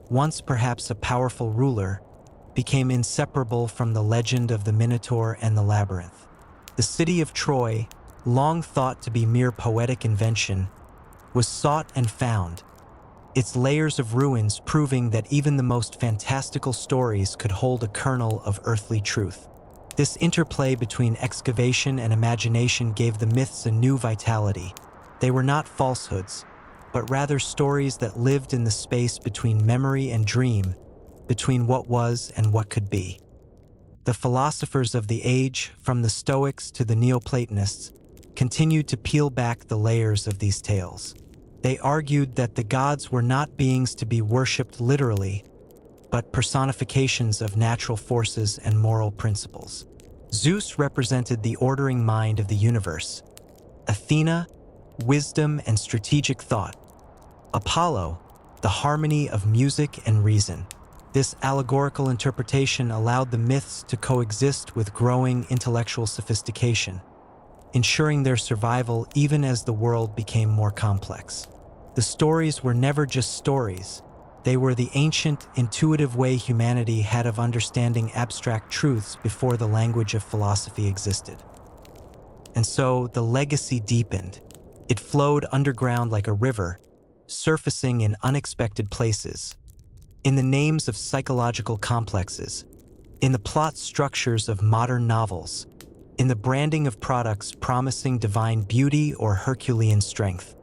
once perhaps a powerful ruler, became inseparable from the legend of the Minotaur and the Labyrinth. The city of Troy, long thought to be mere poetic invention, was sought and found, its layers of ruins proving that even the most fantastical stories could hold a kernel of earthly truth. This interplay between excavation and imagination gave the myths a new vitality. They were not falsehoods, but rather stories that lived in the space between memory and dream, between what was and what could be. The philosophers of the age, from the Stoics to the Neoplatonists, continued to peel back the layers of these tales. They argued that the gods were not beings to be worshipped literally, but personifications of natural forces and moral principles. Zeus represented the ordering mind of the universe. Athena, wisdom and strategic thought. Apollo, the harmony of music and reason. This allegorical interpretation allowed the myths to coexist with growing intellectual sophistication, ensuring their survival even as the world became more complex. The stories were never just stories. They were the ancient, intuitive way humanity had of understanding abstract truths before the language of philosophy existed. And so the legacy deepened. It flowed underground like a river, surfacing in unexpected places, in the names of psychological complexes, in the plot structures of modern novels, in the branding of products promising divine beauty or Herculean strength.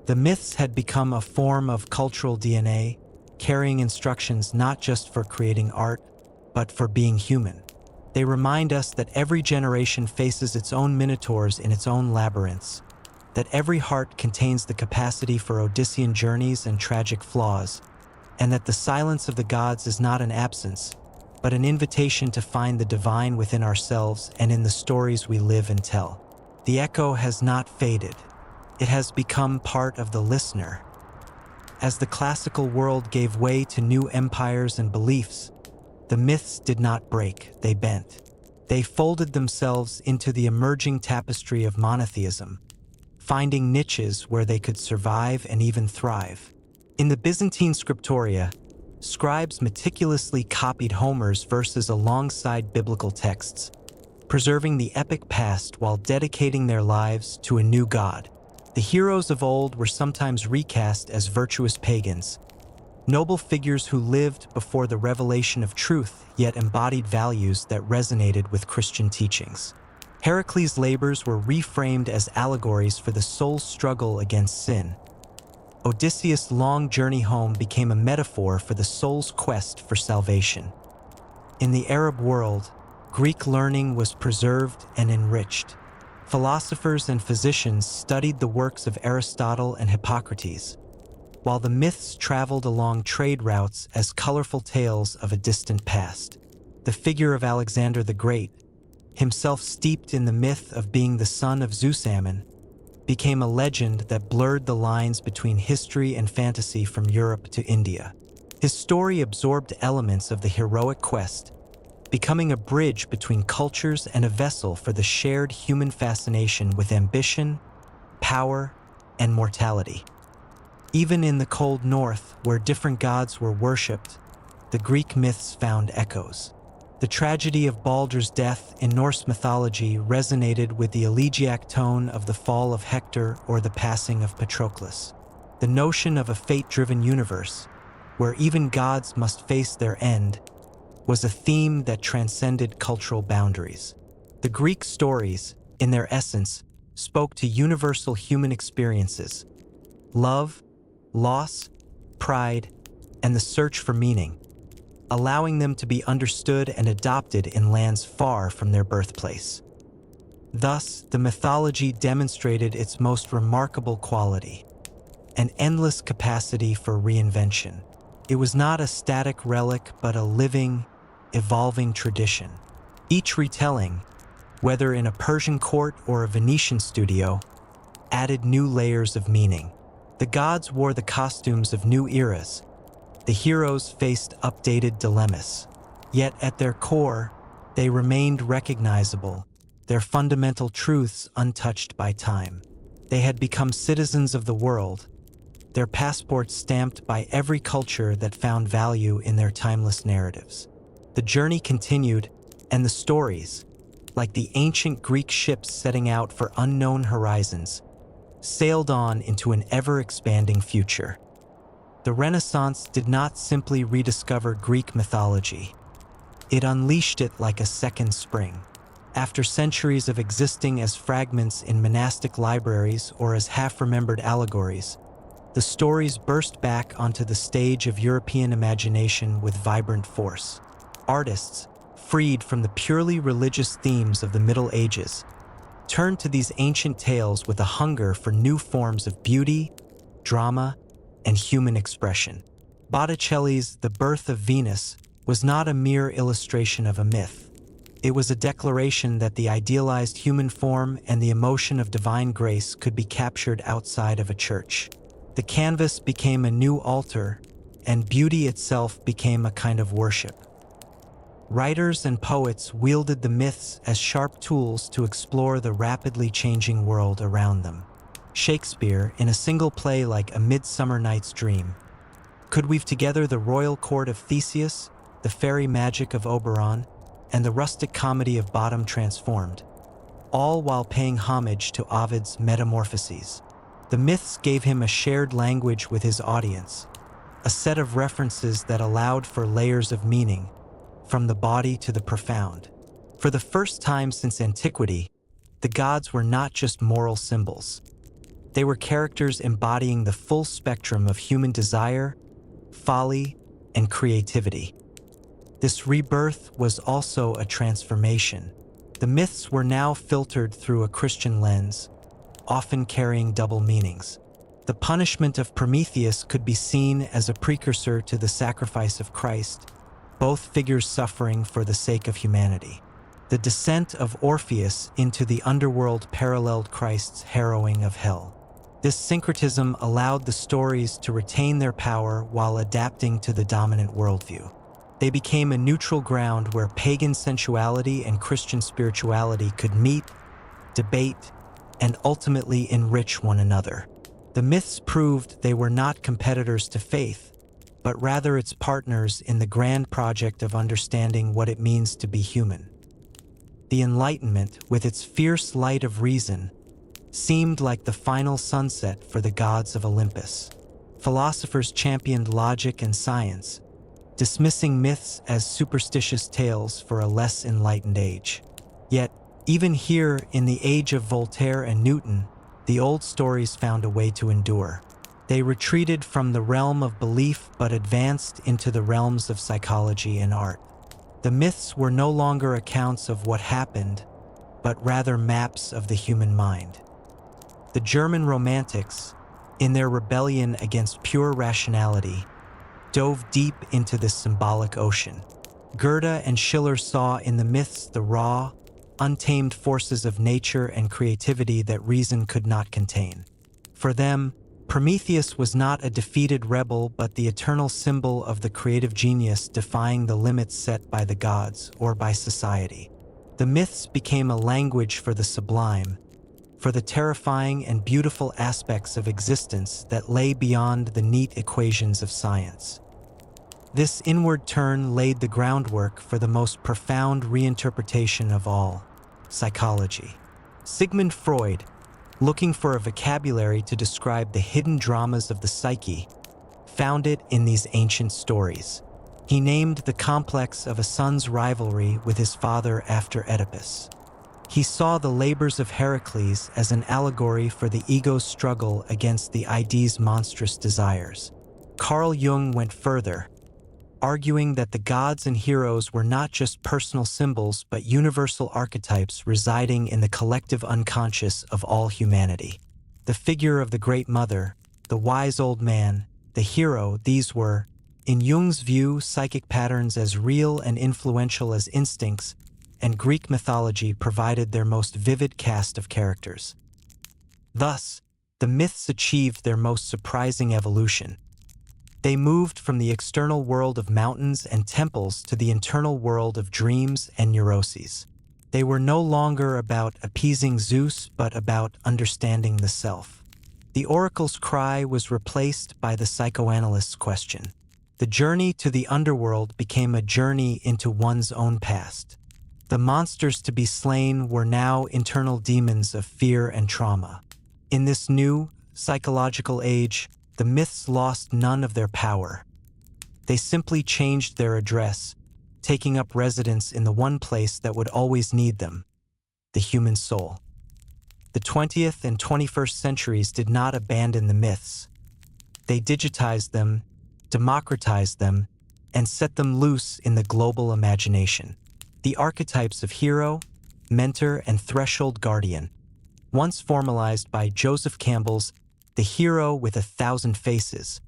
The myths had become a form of cultural DNA, carrying instructions not just for creating art, but for being human. They remind us that every generation faces its own minotaurs in its own labyrinths, that every heart contains the capacity for Odyssean journeys and tragic flaws, and that the silence of the gods is not an absence, but an invitation to find the divine within ourselves and in the stories we live and tell. The echo has not faded. It has become part of the listener. As the classical world gave way to new empires and beliefs, the myths did not break, they bent. They folded themselves into the emerging tapestry of monotheism, finding niches where they could survive and even thrive. In the Byzantine scriptoria, scribes meticulously copied Homer's verses alongside biblical texts, preserving the epic past while dedicating their lives to a new god. The heroes of old were sometimes recast as virtuous pagans, noble figures who lived before the revelation of truth yet embodied values that resonated with Christian teachings. Heracles' labors were reframed as allegories for the soul's struggle against sin. Odysseus' long journey home became a metaphor for the soul's quest for salvation. In the Arab world, Greek learning was preserved and enriched. Philosophers and physicians studied the works of Aristotle and Hippocrates, while the myths traveled along trade routes as colorful tales of a distant past. The figure of Alexander the Great, himself steeped in the myth of being the son of Zeus-Ammon, became a legend that blurred the lines between history and fantasy from Europe to India. His story absorbed elements of the heroic quest, becoming a bridge between cultures and a vessel for the shared human fascination with ambition, power, and mortality. Even in the cold north, where different gods were worshipped, the Greek myths found echoes. The tragedy of Baldur's death in Norse mythology resonated with the elegiac tone of the fall of Hector or the passing of Patroclus. The notion of a fate-driven universe, where even gods must face their end, was a theme that transcended cultural boundaries. The Greek stories, in their essence, spoke to universal human experiences: love, loss, pride, and the search for meaning, allowing them to be understood and adopted in lands far from their birthplace. Thus, the mythology demonstrated its most remarkable quality: an endless capacity for reinvention. It was not a static relic, but a living, evolving tradition. Each retelling, whether in a Persian court or a Venetian studio, added new layers of meaning. The gods wore the costumes of new eras. The heroes faced updated dilemmas. Yet at their core, they remained recognizable, their fundamental truths untouched by time. They had become citizens of the world, their passports stamped by every culture that found value in their timeless narratives. The journey continued, and the stories, like the ancient Greek ships setting out for unknown horizons, sailed on into an ever-expanding future. The Renaissance did not simply rediscover Greek mythology. It unleashed it like a second spring. After centuries of existing as fragments in monastic libraries or as half-remembered allegories, the stories burst back onto the stage of European imagination with vibrant force. Artists, freed from the purely religious themes of the Middle Ages, turned to these ancient tales with a hunger for new forms of beauty, drama, and human expression. Botticelli's The Birth of Venus was not a mere illustration of a myth. It was a declaration that the idealized human form and the emotion of divine grace could be captured outside of a church. The canvas became a new altar, and beauty itself became a kind of worship. Writers and poets wielded the myths as sharp tools to explore the rapidly changing world around them. Shakespeare, in a single play like A Midsummer Night's Dream, could weave together the royal court of Theseus, the fairy magic of Oberon, and the rustic comedy of Bottom Transformed, all while paying homage to Ovid's Metamorphoses. The myths gave him a shared language with his audience, a set of references that allowed for layers of meaning, from the body to the profound. For the first time since antiquity, the gods were not just moral symbols. They were characters embodying the full spectrum of human desire, folly, and creativity. This rebirth was also a transformation. The myths were now filtered through a Christian lens, often carrying double meanings. The punishment of Prometheus could be seen as a precursor to the sacrifice of Christ, both figures suffering for the sake of humanity. The descent of Orpheus into the underworld paralleled Christ's harrowing of hell. This syncretism allowed the stories to retain their power while adapting to the dominant worldview. They became a neutral ground where pagan sensuality and Christian spirituality could meet, debate, and ultimately enrich one another. The myths proved they were not competitors to faith, but rather its partners in the grand project of understanding what it means to be human. The Enlightenment, with its fierce light of reason, seemed like the final sunset for the gods of Olympus. Philosophers championed logic and science, dismissing myths as superstitious tales for a less enlightened age. Yet, even here in the age of Voltaire and Newton, the old stories found a way to endure. They retreated from the realm of belief but advanced into the realms of psychology and art. The myths were no longer accounts of what happened, but rather maps of the human mind. The German Romantics, in their rebellion against pure rationality, dove deep into this symbolic ocean. Goethe and Schiller saw in the myths the raw, untamed forces of nature and creativity that reason could not contain. For them, Prometheus was not a defeated rebel but the eternal symbol of the creative genius defying the limits set by the gods or by society. The myths became a language for the sublime, for the terrifying and beautiful aspects of existence that lay beyond the neat equations of science. This inward turn laid the groundwork for the most profound reinterpretation of all: psychology. Sigmund Freud, looking for a vocabulary to describe the hidden dramas of the psyche, found it in these ancient stories. He named the complex of a son's rivalry with his father after Oedipus. He saw the labors of Heracles as an allegory for the ego's struggle against the idea's monstrous desires. Carl Jung went further, arguing that the gods and heroes were not just personal symbols but universal archetypes residing in the collective unconscious of all humanity. The figure of the Great Mother, the wise old man, the hero, these were, in Jung's view, psychic patterns as real and influential as instincts, and Greek mythology provided their most vivid cast of characters. Thus, the myths achieved their most surprising evolution. They moved from the external world of mountains and temples to the internal world of dreams and neuroses. They were no longer about appeasing Zeus, but about understanding the self. The oracle's cry was replaced by the psychoanalyst's question. The journey to the underworld became a journey into one's own past. The monsters to be slain were now internal demons of fear and trauma. In this new, psychological age, the myths lost none of their power. They simply changed their address, taking up residence in the one place that would always need them, the human soul. The 20th and 21st centuries did not abandon the myths. They digitized them, democratized them, and set them loose in the global imagination. The archetypes of hero, mentor, and threshold guardian, once formalized by Joseph Campbell's The Hero with 1,000 Faces,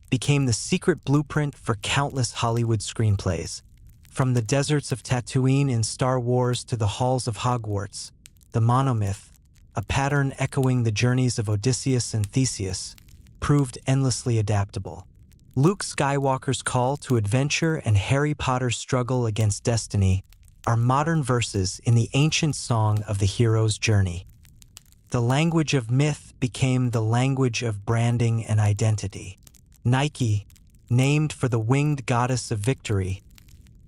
became the secret blueprint for countless Hollywood screenplays. From the deserts of Tatooine in Star Wars to the halls of Hogwarts, the monomyth, a pattern echoing the journeys of Odysseus and Theseus, proved endlessly adaptable. Luke Skywalker's call to adventure and Harry Potter's struggle against destiny are modern verses in the ancient song of the hero's journey. The language of myth became the language of branding and identity. Nike, named for the winged goddess of victory,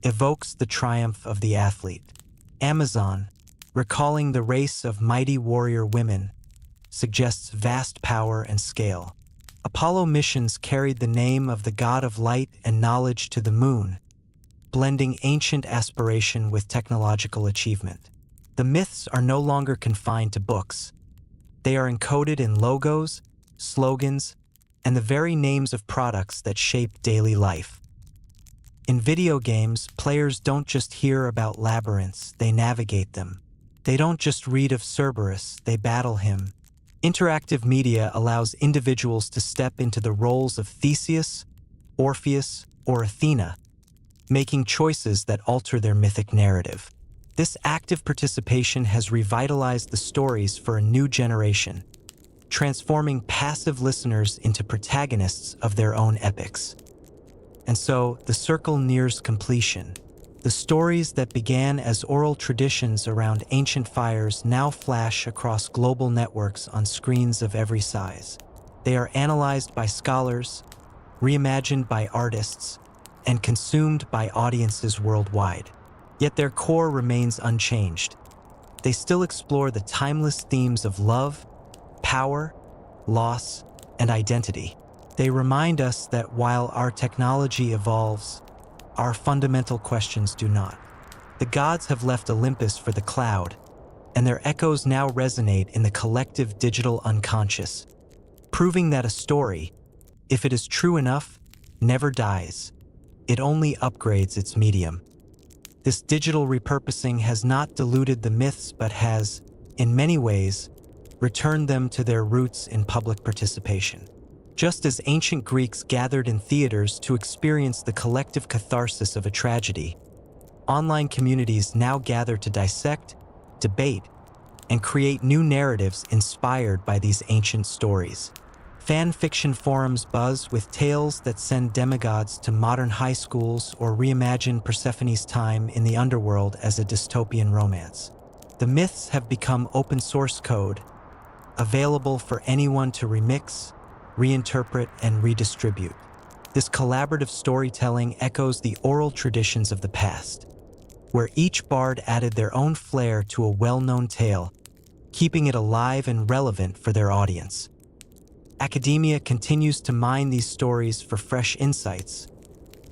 evokes the triumph of the athlete. Amazon, recalling the race of mighty warrior women, suggests vast power and scale. Apollo missions carried the name of the god of light and knowledge to the moon, blending ancient aspiration with technological achievement. The myths are no longer confined to books. They are encoded in logos, slogans, and the very names of products that shape daily life. In video games, players don't just hear about labyrinths, they navigate them. They don't just read of Cerberus, they battle him. Interactive media allows individuals to step into the roles of Theseus, Orpheus, or Athena, making choices that alter their mythic narrative. This active participation has revitalized the stories for a new generation, transforming passive listeners into protagonists of their own epics. And so, the circle nears completion. The stories that began as oral traditions around ancient fires now flash across global networks on screens of every size. They are analyzed by scholars, reimagined by artists, and consumed by audiences worldwide. Yet their core remains unchanged. They still explore the timeless themes of love, power, loss, and identity. They remind us that while our technology evolves, our fundamental questions do not. The gods have left Olympus for the cloud, and their echoes now resonate in the collective digital unconscious, proving that a story, if it is true enough, never dies. It only upgrades its medium. This digital repurposing has not diluted the myths but has, in many ways, returned them to their roots in public participation. Just as ancient Greeks gathered in theaters to experience the collective catharsis of a tragedy, online communities now gather to dissect, debate, and create new narratives inspired by these ancient stories. Fan fiction forums buzz with tales that send demigods to modern high schools or reimagine Persephone's time in the underworld as a dystopian romance. The myths have become open source code, available for anyone to remix, reinterpret, and redistribute. This collaborative storytelling echoes the oral traditions of the past, where each bard added their own flair to a well-known tale, keeping it alive and relevant for their audience. Academia continues to mine these stories for fresh insights,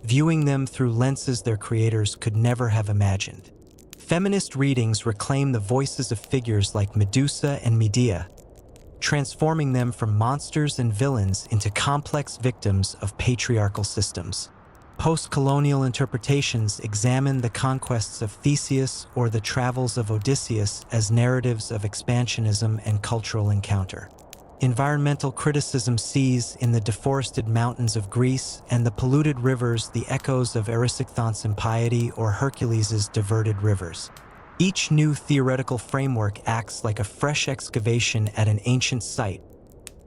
viewing them through lenses their creators could never have imagined. Feminist readings reclaim the voices of figures like Medusa and Medea, transforming them from monsters and villains into complex victims of patriarchal systems. Post-colonial interpretations examine the conquests of Theseus or the travels of Odysseus as narratives of expansionism and cultural encounter. Environmental criticism sees in the deforested mountains of Greece and the polluted rivers the echoes of Erysichthon's impiety or Hercules' diverted rivers. Each new theoretical framework acts like a fresh excavation at an ancient site,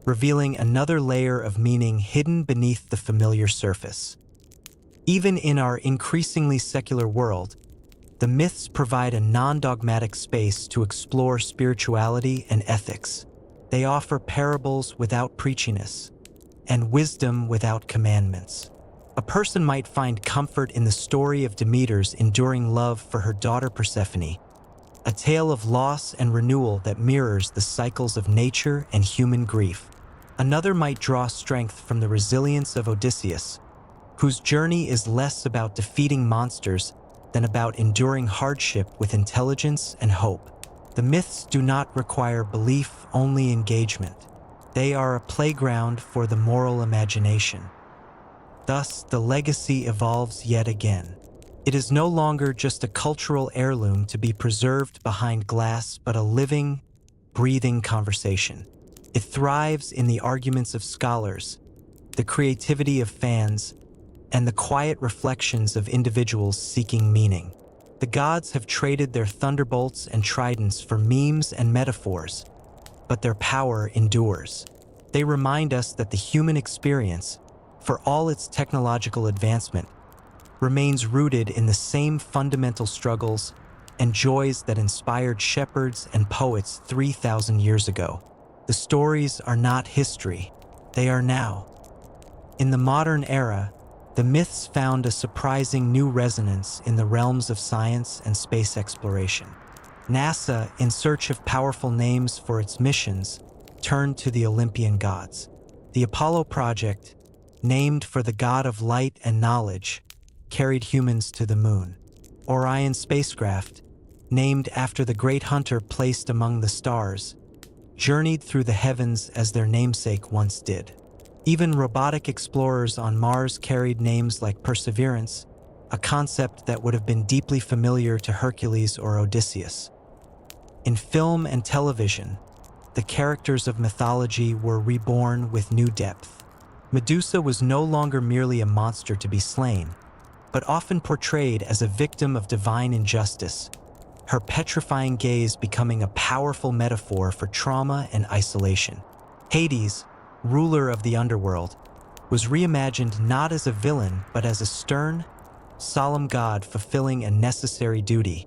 revealing another layer of meaning hidden beneath the familiar surface. Even in our increasingly secular world, the myths provide a non-dogmatic space to explore spirituality and ethics. They offer parables without preachiness, and wisdom without commandments. A person might find comfort in the story of Demeter's enduring love for her daughter Persephone, a tale of loss and renewal that mirrors the cycles of nature and human grief. Another might draw strength from the resilience of Odysseus, whose journey is less about defeating monsters than about enduring hardship with intelligence and hope. The myths do not require belief, only engagement. They are a playground for the moral imagination. Thus, the legacy evolves yet again. It is no longer just a cultural heirloom to be preserved behind glass, but a living, breathing conversation. It thrives in the arguments of scholars, the creativity of fans, and the quiet reflections of individuals seeking meaning. The gods have traded their thunderbolts and tridents for memes and metaphors, but their power endures. They remind us that the human experience, for all its technological advancement, remains rooted in the same fundamental struggles and joys that inspired shepherds and poets 3,000 years ago. The stories are not history, they are now. In the modern era, the myths found a surprising new resonance in the realms of science and space exploration. NASA, in search of powerful names for its missions, turned to the Olympian gods. The Apollo project, named for the god of light and knowledge, carried humans to the moon. Orion spacecraft, named after the great hunter placed among the stars, journeyed through the heavens as their namesake once did. Even robotic explorers on Mars carried names like Perseverance, a concept that would have been deeply familiar to Hercules or Odysseus. In film and television, the characters of mythology were reborn with new depth. Medusa was no longer merely a monster to be slain, but often portrayed as a victim of divine injustice, her petrifying gaze becoming a powerful metaphor for trauma and isolation. Hades, ruler of the underworld, was reimagined not as a villain but as a stern, solemn god fulfilling a necessary duty,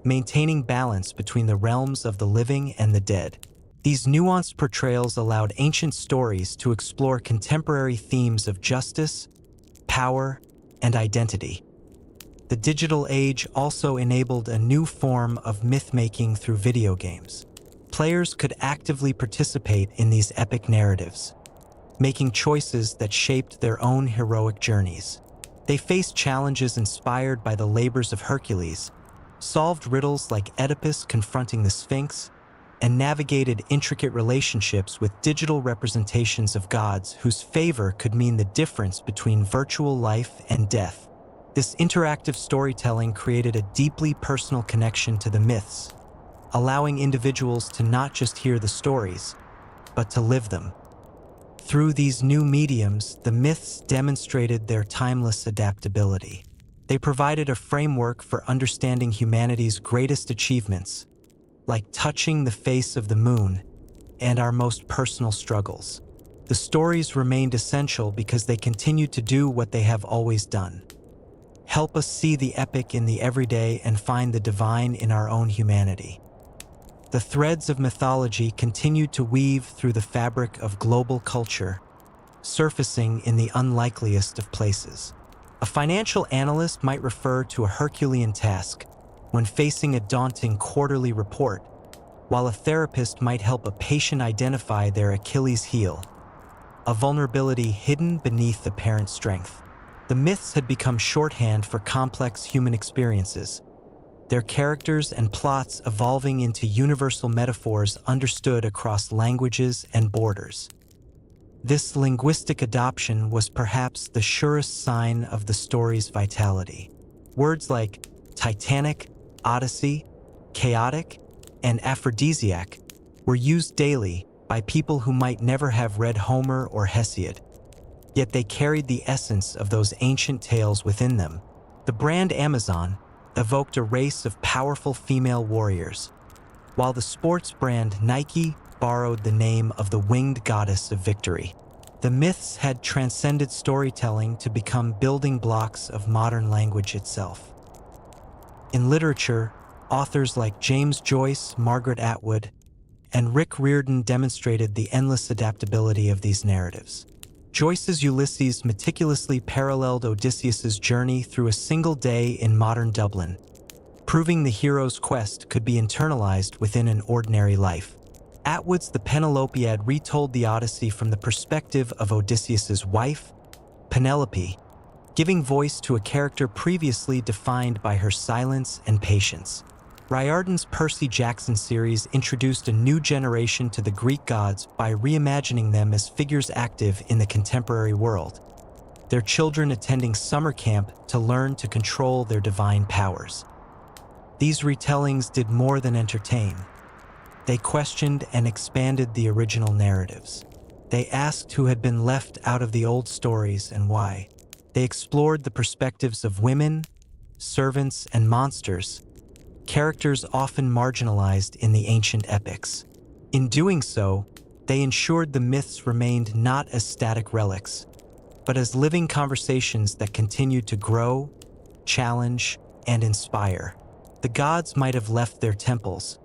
maintaining balance between the realms of the living and the dead. These nuanced portrayals allowed ancient stories to explore contemporary themes of justice, power, and identity. The digital age also enabled a new form of myth-making through video games. Players could actively participate in these epic narratives, making choices that shaped their own heroic journeys. They faced challenges inspired by the labors of Hercules, solved riddles like Oedipus confronting the Sphinx, and navigated intricate relationships with digital representations of gods whose favor could mean the difference between virtual life and death. This interactive storytelling created a deeply personal connection to the myths, allowing individuals to not just hear the stories, but to live them. Through these new mediums, the myths demonstrated their timeless adaptability. They provided a framework for understanding humanity's greatest achievements, like touching the face of the moon and our most personal struggles. The stories remained essential because they continued to do what they have always done: help us see the epic in the everyday and find the divine in our own humanity. The threads of mythology continued to weave through the fabric of global culture, surfacing in the unlikeliest of places. A financial analyst might refer to a Herculean task when facing a daunting quarterly report, while a therapist might help a patient identify their Achilles heel, a vulnerability hidden beneath apparent strength. The myths had become shorthand for complex human experiences, their characters and plots evolving into universal metaphors understood across languages and borders. This linguistic adoption was perhaps the surest sign of the story's vitality. Words like Titanic, Odyssey, chaotic, and aphrodisiac were used daily by people who might never have read Homer or Hesiod, yet they carried the essence of those ancient tales within them. The brand Amazon, evoked a race of powerful female warriors, while the sports brand Nike borrowed the name of the winged goddess of victory. The myths had transcended storytelling to become building blocks of modern language itself. In literature, authors like James Joyce, Margaret Atwood, and Rick Riordan demonstrated the endless adaptability of these narratives. Joyce's Ulysses meticulously paralleled Odysseus's journey through a single day in modern Dublin, proving the hero's quest could be internalized within an ordinary life. Atwood's The Penelopiad retold the Odyssey from the perspective of Odysseus's wife, Penelope, giving voice to a character previously defined by her silence and patience. Riordan's Percy Jackson series introduced a new generation to the Greek gods by reimagining them as figures active in the contemporary world, their children attending summer camp to learn to control their divine powers. These retellings did more than entertain. They questioned and expanded the original narratives. They asked who had been left out of the old stories and why. They explored the perspectives of women, servants, and monsters, characters often marginalized in the ancient epics. In doing so, they ensured the myths remained not as static relics, but as living conversations that continued to grow, challenge, and inspire. The gods might have left their temples,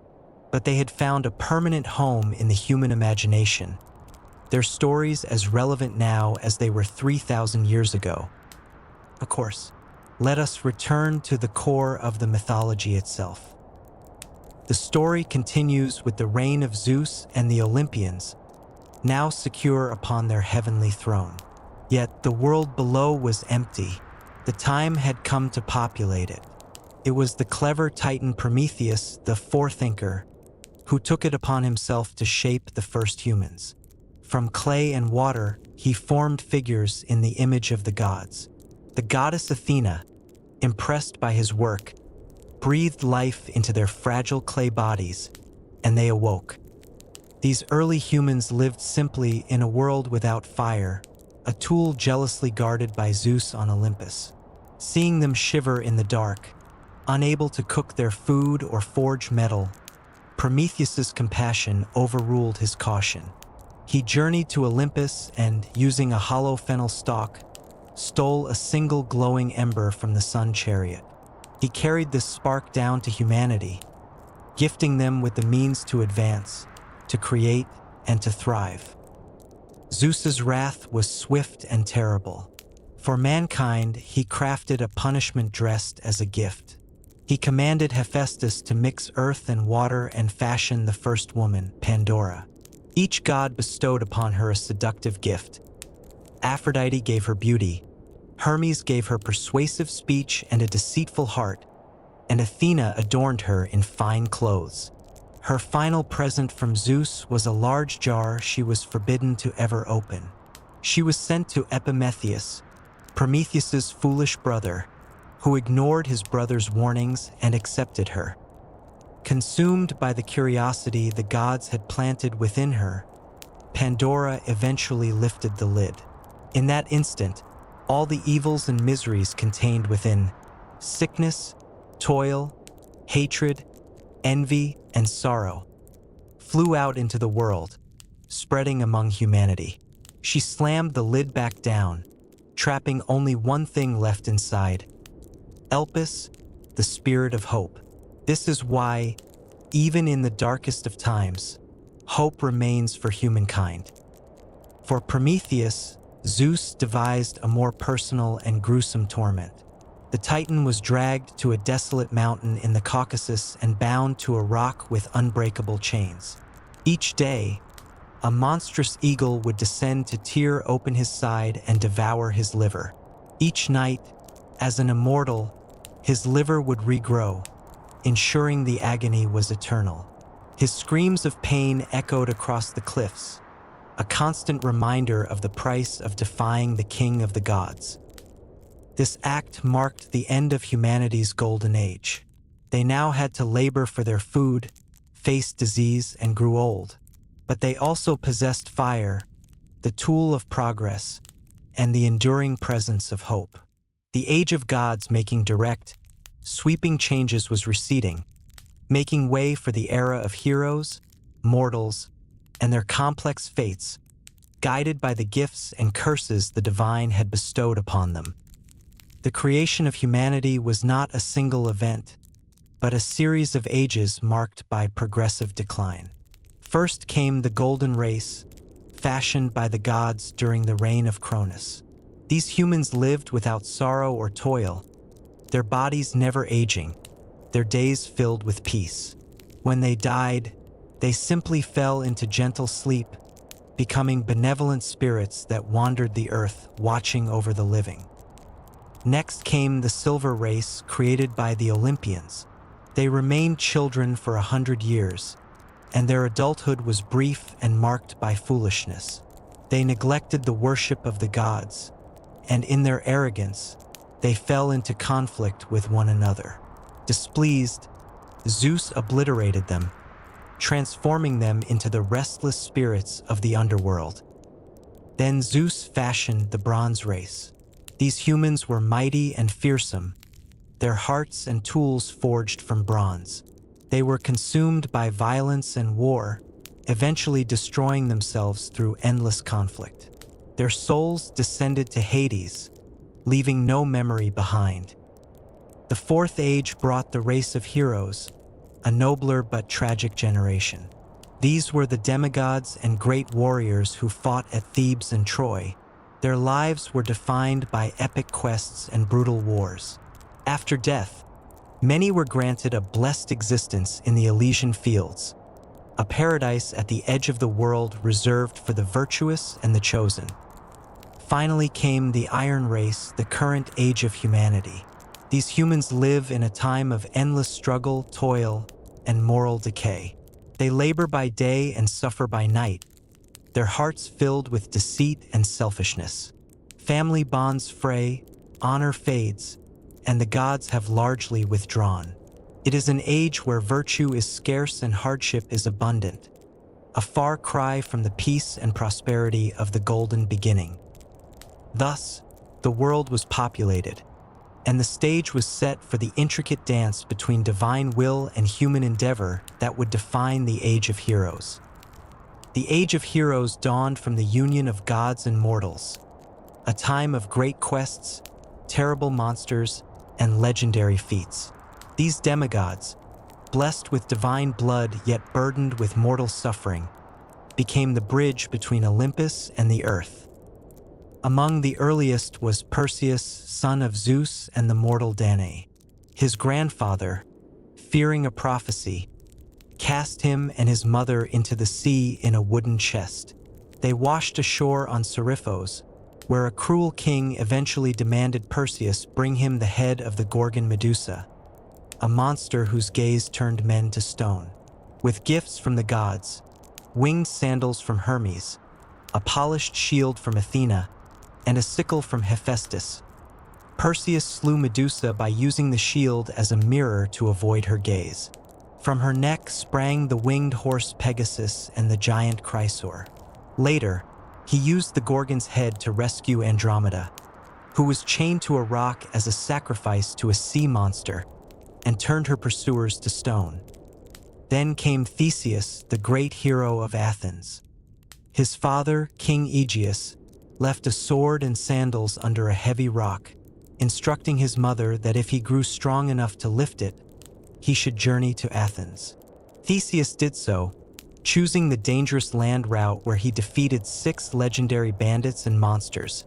but they had found a permanent home in the human imagination, their stories as relevant now as they were 3,000 years ago. Of course, let us return to the core of the mythology itself. The story continues with the reign of Zeus and the Olympians, now secure upon their heavenly throne. Yet the world below was empty. The time had come to populate it. It was the clever Titan Prometheus, the forethinker, who took it upon himself to shape the first humans. From clay and water, he formed figures in the image of the gods. The goddess Athena, impressed by his work, breathed life into their fragile clay bodies, and they awoke. These early humans lived simply in a world without fire, a tool jealously guarded by Zeus on Olympus. Seeing them shiver in the dark, unable to cook their food or forge metal, Prometheus's compassion overruled his caution. He journeyed to Olympus and, using a hollow fennel stalk, stole a single glowing ember from the sun chariot. He carried this spark down to humanity, gifting them with the means to advance, to create, and to thrive. Zeus's wrath was swift and terrible. For mankind, he crafted a punishment dressed as a gift. He commanded Hephaestus to mix earth and water and fashion the first woman, Pandora. Each god bestowed upon her a seductive gift. Aphrodite gave her beauty, Hermes gave her persuasive speech and a deceitful heart, and Athena adorned her in fine clothes. Her final present from Zeus was a large jar she was forbidden to ever open. She was sent to Epimetheus, Prometheus's foolish brother, who ignored his brother's warnings and accepted her. Consumed by the curiosity the gods had planted within her, Pandora eventually lifted the lid. In that instant, all the evils and miseries contained within sickness, toil, hatred, envy, and sorrow flew out into the world, spreading among humanity. She slammed the lid back down, trapping only one thing left inside: Elpis, the spirit of hope. This is why, even in the darkest of times, hope remains for humankind. For Prometheus, Zeus devised a more personal and gruesome torment. The Titan was dragged to a desolate mountain in the Caucasus and bound to a rock with unbreakable chains. Each day, a monstrous eagle would descend to tear open his side and devour his liver. Each night, as an immortal, his liver would regrow, ensuring the agony was eternal. His screams of pain echoed across the cliffs, a constant reminder of the price of defying the king of the gods. This act marked the end of humanity's golden age. They now had to labor for their food, faced disease, and grew old. But they also possessed fire, the tool of progress, and the enduring presence of hope. The age of gods making direct, sweeping changes was receding, making way for the era of heroes, mortals, and their complex fates, guided by the gifts and curses the divine had bestowed upon them. The creation of humanity was not a single event, but a series of ages marked by progressive decline. First came the golden race, fashioned by the gods during the reign of Cronus. These humans lived without sorrow or toil, their bodies never aging, their days filled with peace. When they died, they simply fell into gentle sleep, becoming benevolent spirits that wandered the earth, watching over the living. Next came the silver race created by the Olympians. They remained children for 100 years, and their adulthood was brief and marked by foolishness. They neglected the worship of the gods, and in their arrogance, they fell into conflict with one another. Displeased, Zeus obliterated them, transforming them into the restless spirits of the underworld. Then Zeus fashioned the bronze race. These humans were mighty and fearsome, their hearts and tools forged from bronze. They were consumed by violence and war, eventually destroying themselves through endless conflict. Their souls descended to Hades, leaving no memory behind. The fourth age brought the race of heroes, a nobler but tragic generation. These were the demigods and great warriors who fought at Thebes and Troy. Their lives were defined by epic quests and brutal wars. After death, many were granted a blessed existence in the Elysian fields, a paradise at the edge of the world reserved for the virtuous and the chosen. Finally came the Iron Race, the current age of humanity. These humans live in a time of endless struggle, toil, and moral decay. They labor by day and suffer by night, their hearts filled with deceit and selfishness. Family bonds fray, honor fades, and the gods have largely withdrawn. It is an age where virtue is scarce and hardship is abundant, a far cry from the peace and prosperity of the golden beginning. Thus, the world was populated, and the stage was set for the intricate dance between divine will and human endeavor that would define the Age of Heroes. The Age of Heroes dawned from the union of gods and mortals, a time of great quests, terrible monsters, and legendary feats. These demigods, blessed with divine blood yet burdened with mortal suffering, became the bridge between Olympus and the earth. Among the earliest was Perseus, son of Zeus and the mortal Danae. His grandfather, fearing a prophecy, cast him and his mother into the sea in a wooden chest. They washed ashore on Seriphos, where a cruel king eventually demanded Perseus bring him the head of the Gorgon Medusa, a monster whose gaze turned men to stone. With gifts from the gods, winged sandals from Hermes, a polished shield from Athena, and a sickle from Hephaestus, Perseus slew Medusa by using the shield as a mirror to avoid her gaze. From her neck sprang the winged horse Pegasus and the giant Chrysaor. Later, he used the Gorgon's head to rescue Andromeda, who was chained to a rock as a sacrifice to a sea monster, and turned her pursuers to stone. Then came Theseus, the great hero of Athens. His father, King Aegeus, left a sword and sandals under a heavy rock, instructing his mother that if he grew strong enough to lift it, he should journey to Athens. Theseus did so, choosing the dangerous land route where he defeated 6 legendary bandits and monsters,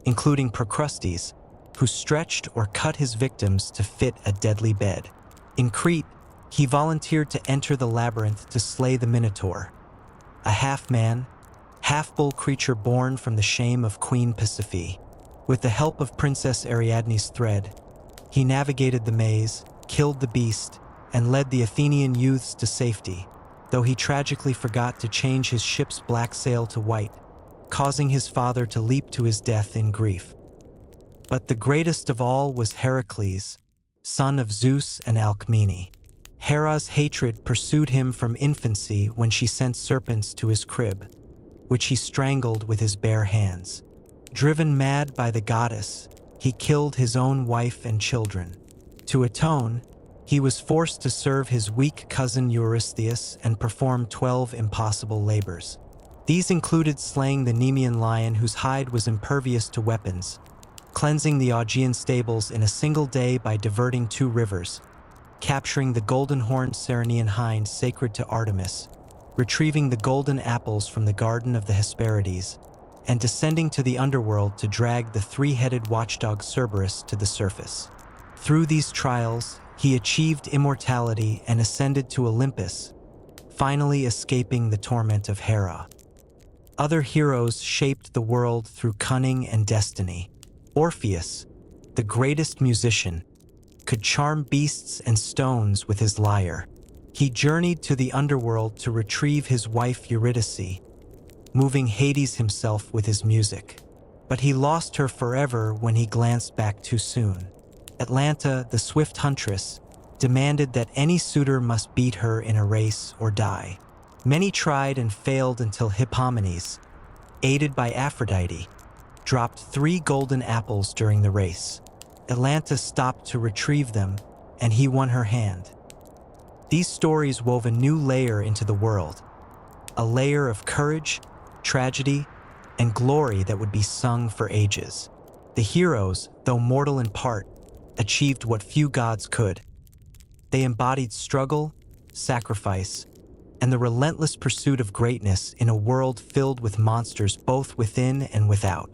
including Procrustes, who stretched or cut his victims to fit a deadly bed. In Crete, he volunteered to enter the labyrinth to slay the Minotaur, a half-man, half-bull creature born from the shame of Queen Pasiphae. With the help of Princess Ariadne's thread, he navigated the maze, killed the beast, and led the Athenian youths to safety, though he tragically forgot to change his ship's black sail to white, causing his father to leap to his death in grief. But the greatest of all was Heracles, son of Zeus and Alcmene. Hera's hatred pursued him from infancy when she sent serpents to his crib, which he strangled with his bare hands. Driven mad by the goddess, he killed his own wife and children. To atone, he was forced to serve his weak cousin Eurystheus and perform 12 impossible labors. These included slaying the Nemean lion whose hide was impervious to weapons, cleansing the Augean stables in a single day by diverting 2 rivers, capturing the golden-horned Ceryneian hind sacred to Artemis, retrieving the golden apples from the garden of the Hesperides, and descending to the underworld to drag the 3-headed watchdog Cerberus to the surface. Through these trials, he achieved immortality and ascended to Olympus, finally escaping the torment of Hera. Other heroes shaped the world through cunning and destiny. Orpheus, the greatest musician, could charm beasts and stones with his lyre. He journeyed to the underworld to retrieve his wife Eurydice, moving Hades himself with his music. But he lost her forever when he glanced back too soon. Atalanta, the swift huntress, demanded that any suitor must beat her in a race or die. Many tried and failed until Hippomenes, aided by Aphrodite, dropped 3 golden apples during the race. Atalanta stopped to retrieve them, and he won her hand. These stories wove a new layer into the world, a layer of courage, tragedy, and glory that would be sung for ages. The heroes, though mortal in part, achieved what few gods could. They embodied struggle, sacrifice, and the relentless pursuit of greatness in a world filled with monsters both within and without.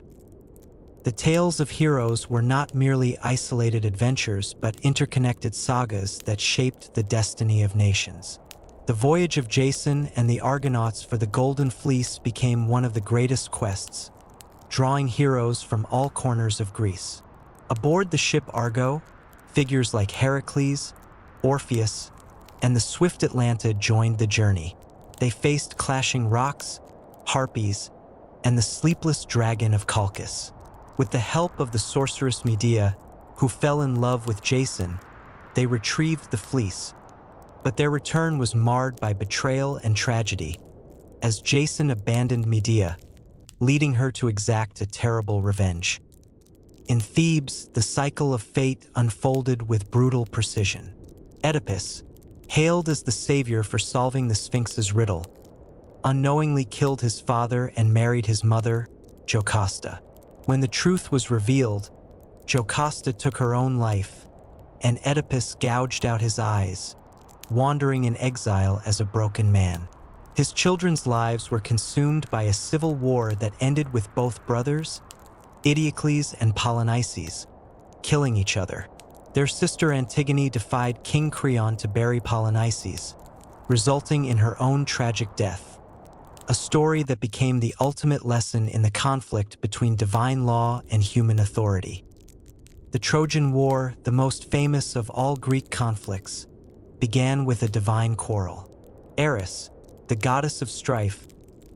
The tales of heroes were not merely isolated adventures, but interconnected sagas that shaped the destiny of nations. The voyage of Jason and the Argonauts for the Golden Fleece became one of the greatest quests, drawing heroes from all corners of Greece. Aboard the ship Argo, figures like Heracles, Orpheus, and the swift Atalanta joined the journey. They faced clashing rocks, harpies, and the sleepless dragon of Colchis. With the help of the sorceress Medea, who fell in love with Jason, they retrieved the fleece. But their return was marred by betrayal and tragedy, as Jason abandoned Medea, leading her to exact a terrible revenge. In Thebes, the cycle of fate unfolded with brutal precision. Oedipus, hailed as the savior for solving the Sphinx's riddle, unknowingly killed his father and married his mother, Jocasta. When the truth was revealed, Jocasta took her own life, and Oedipus gouged out his eyes, wandering in exile as a broken man. His children's lives were consumed by a civil war that ended with both brothers, Eteocles and Polynices, killing each other. Their sister Antigone defied King Creon to bury Polynices, resulting in her own tragic death. A story that became the ultimate lesson in the conflict between divine law and human authority. The Trojan War, the most famous of all Greek conflicts, began with a divine quarrel. Eris, the goddess of strife,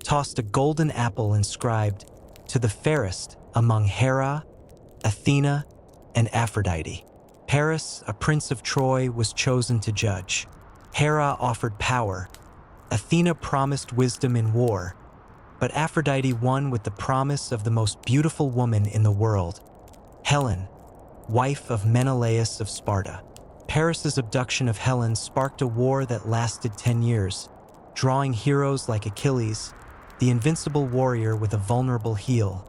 tossed a golden apple inscribed, "To the fairest among Hera, Athena, and Aphrodite." Paris, a prince of Troy, was chosen to judge. Hera offered power. Athena promised wisdom in war, but Aphrodite won with the promise of the most beautiful woman in the world, Helen, wife of Menelaus of Sparta. Paris's abduction of Helen sparked a war that lasted 10 years, drawing heroes like Achilles, the invincible warrior with a vulnerable heel,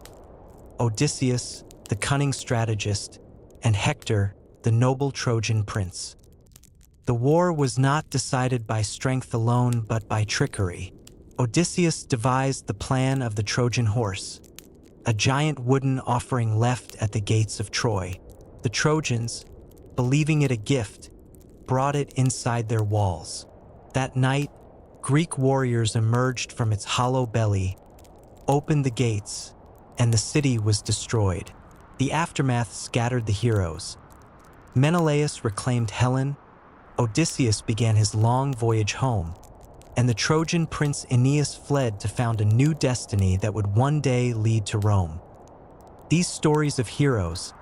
Odysseus, the cunning strategist, and Hector, the noble Trojan prince. The war was not decided by strength alone, but by trickery. Odysseus devised the plan of the Trojan horse, a giant wooden offering left at the gates of Troy. The Trojans, believing it a gift, brought it inside their walls. That night, Greek warriors emerged from its hollow belly, opened the gates, and the city was destroyed. The aftermath scattered the heroes. Menelaus reclaimed Helen, Odysseus began his long voyage home, and the Trojan prince Aeneas fled to found a new destiny that would one day lead to Rome. These stories of heroes,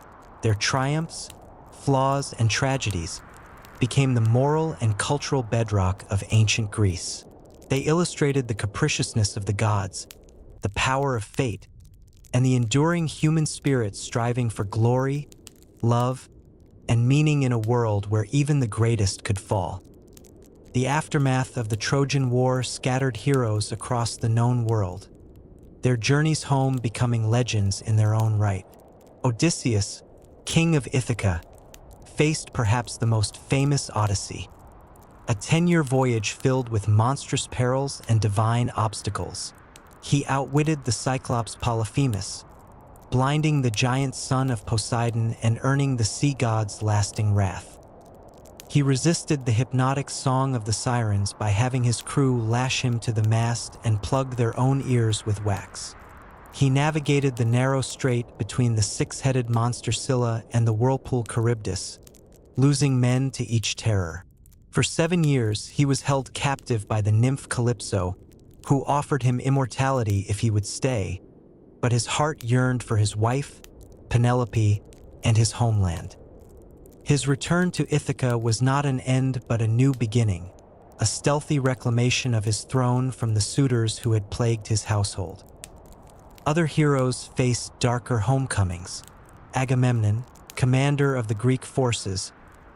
their triumphs, flaws, and tragedies, became the moral and cultural bedrock of ancient Greece. They illustrated the capriciousness of the gods, the power of fate, and the enduring human spirit striving for glory, love, and meaning in a world where even the greatest could fall. The aftermath of the Trojan War scattered heroes across the known world, their journeys home becoming legends in their own right. Odysseus, king of Ithaca, faced perhaps the most famous odyssey, a 10-year voyage filled with monstrous perils and divine obstacles. He outwitted the Cyclops Polyphemus, blinding the giant son of Poseidon and earning the sea god's lasting wrath. He resisted the hypnotic song of the sirens by having his crew lash him to the mast and plug their own ears with wax. He navigated the narrow strait between the six-headed monster Scylla and the whirlpool Charybdis, losing men to each terror. For 7 years, he was held captive by the nymph Calypso, who offered him immortality if he would stay, but his heart yearned for his wife, Penelope, and his homeland. His return to Ithaca was not an end but a new beginning, a stealthy reclamation of his throne from the suitors who had plagued his household. Other heroes faced darker homecomings. Agamemnon, commander of the Greek forces,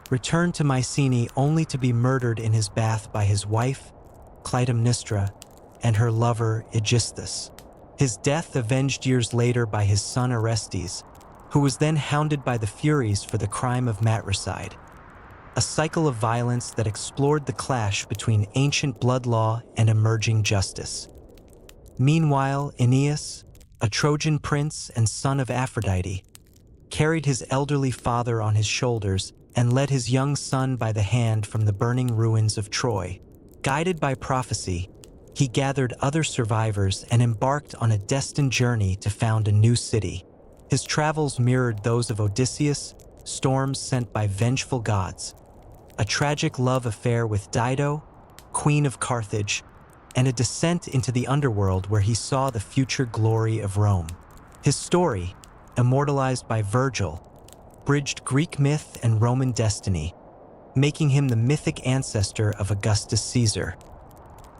returned to Mycenae only to be murdered in his bath by his wife, Clytemnestra, and her lover, Aegisthus. His death avenged years later by his son Orestes, who was then hounded by the Furies for the crime of matricide, a cycle of violence that explored the clash between ancient blood law and emerging justice. Meanwhile, Aeneas, a Trojan prince and son of Aphrodite, carried his elderly father on his shoulders and led his young son by the hand from the burning ruins of Troy. Guided by prophecy, he gathered other survivors and embarked on a destined journey to found a new city. His travels mirrored those of Odysseus, storms sent by vengeful gods, a tragic love affair with Dido, queen of Carthage, and a descent into the underworld where he saw the future glory of Rome. His story, immortalized by Virgil, bridged Greek myth and Roman destiny, making him the mythic ancestor of Augustus Caesar.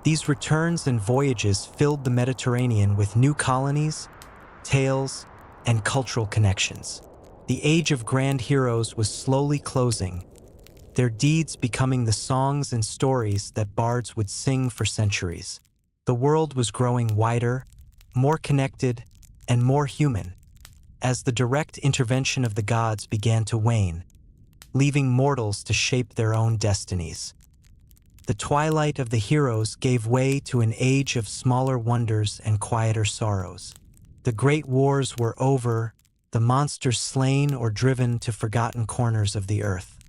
These returns and voyages filled the Mediterranean with new colonies, tales, and cultural connections. The age of grand heroes was slowly closing, their deeds becoming the songs and stories that bards would sing for centuries. The world was growing wider, more connected, and more human, as the direct intervention of the gods began to wane, leaving mortals to shape their own destinies. The twilight of the heroes gave way to an age of smaller wonders and quieter sorrows. The great wars were over, the monsters slain or driven to forgotten corners of the earth.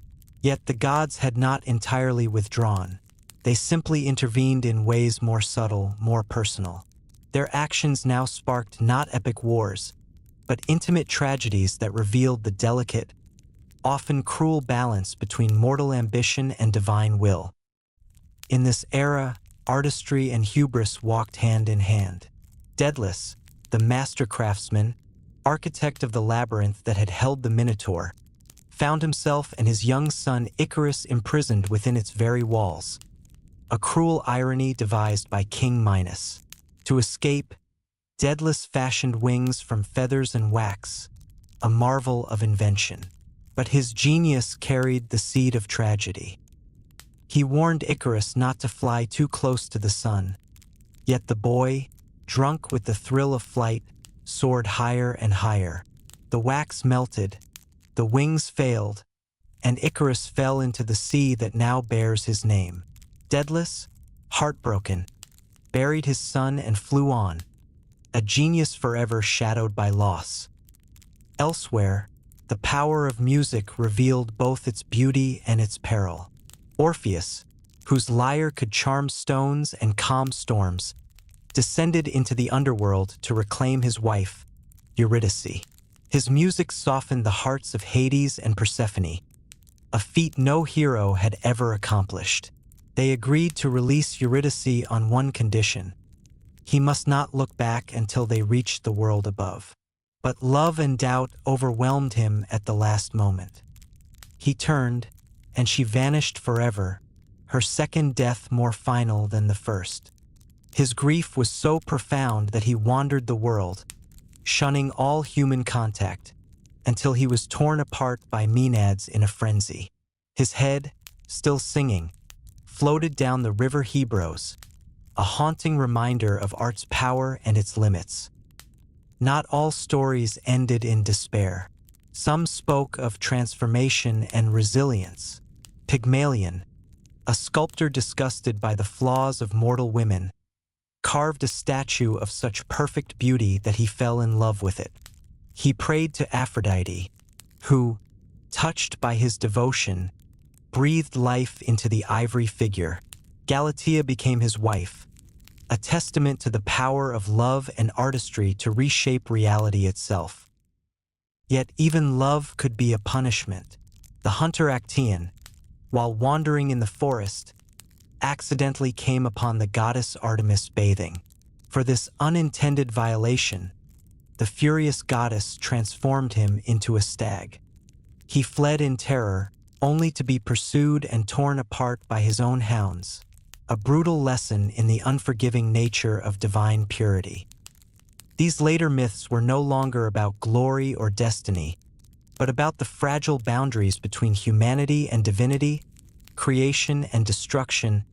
Yet the gods had not entirely withdrawn. They simply intervened in ways more subtle, more personal. Their actions now sparked not epic wars, but intimate tragedies that revealed the delicate, often cruel balance between mortal ambition and divine will. In this era, artistry and hubris walked hand in hand. Daedalus, the master craftsman, architect of the labyrinth that had held the Minotaur, found himself and his young son Icarus imprisoned within its very walls, a cruel irony devised by King Minos. To escape, Daedalus fashioned wings from feathers and wax, a marvel of invention. But his genius carried the seed of tragedy. He warned Icarus not to fly too close to the sun, yet the boy, drunk with the thrill of flight, soared higher and higher. The wax melted, the wings failed, and Icarus fell into the sea that now bears his name. Daedalus, heartbroken, buried his son and flew on, a genius forever shadowed by loss. Elsewhere, the power of music revealed both its beauty and its peril. Orpheus, whose lyre could charm stones and calm storms, descended into the underworld to reclaim his wife, Eurydice. His music softened the hearts of Hades and Persephone, a feat no hero had ever accomplished. They agreed to release Eurydice on one condition: he must not look back until they reached the world above. But love and doubt overwhelmed him at the last moment. He turned, and she vanished forever, her second death more final than the first. His grief was so profound that he wandered the world, shunning all human contact, until he was torn apart by Maenads in a frenzy. His head, still singing, floated down the river Hebros, a haunting reminder of art's power and its limits. Not all stories ended in despair. Some spoke of transformation and resilience. Pygmalion, a sculptor disgusted by the flaws of mortal women, carved a statue of such perfect beauty that he fell in love with it. He prayed to Aphrodite, who, touched by his devotion, breathed life into the ivory figure. Galatea became his wife, a testament to the power of love and artistry to reshape reality itself. Yet even love could be a punishment. The hunter Actaeon, while wandering in the forest, accidentally came upon the goddess Artemis bathing. For this unintended violation, the furious goddess transformed him into a stag. He fled in terror, only to be pursued and torn apart by his own hounds, a brutal lesson in the unforgiving nature of divine purity. These later myths were no longer about glory or destiny, but about the fragile boundaries between humanity and divinity, creation and destruction,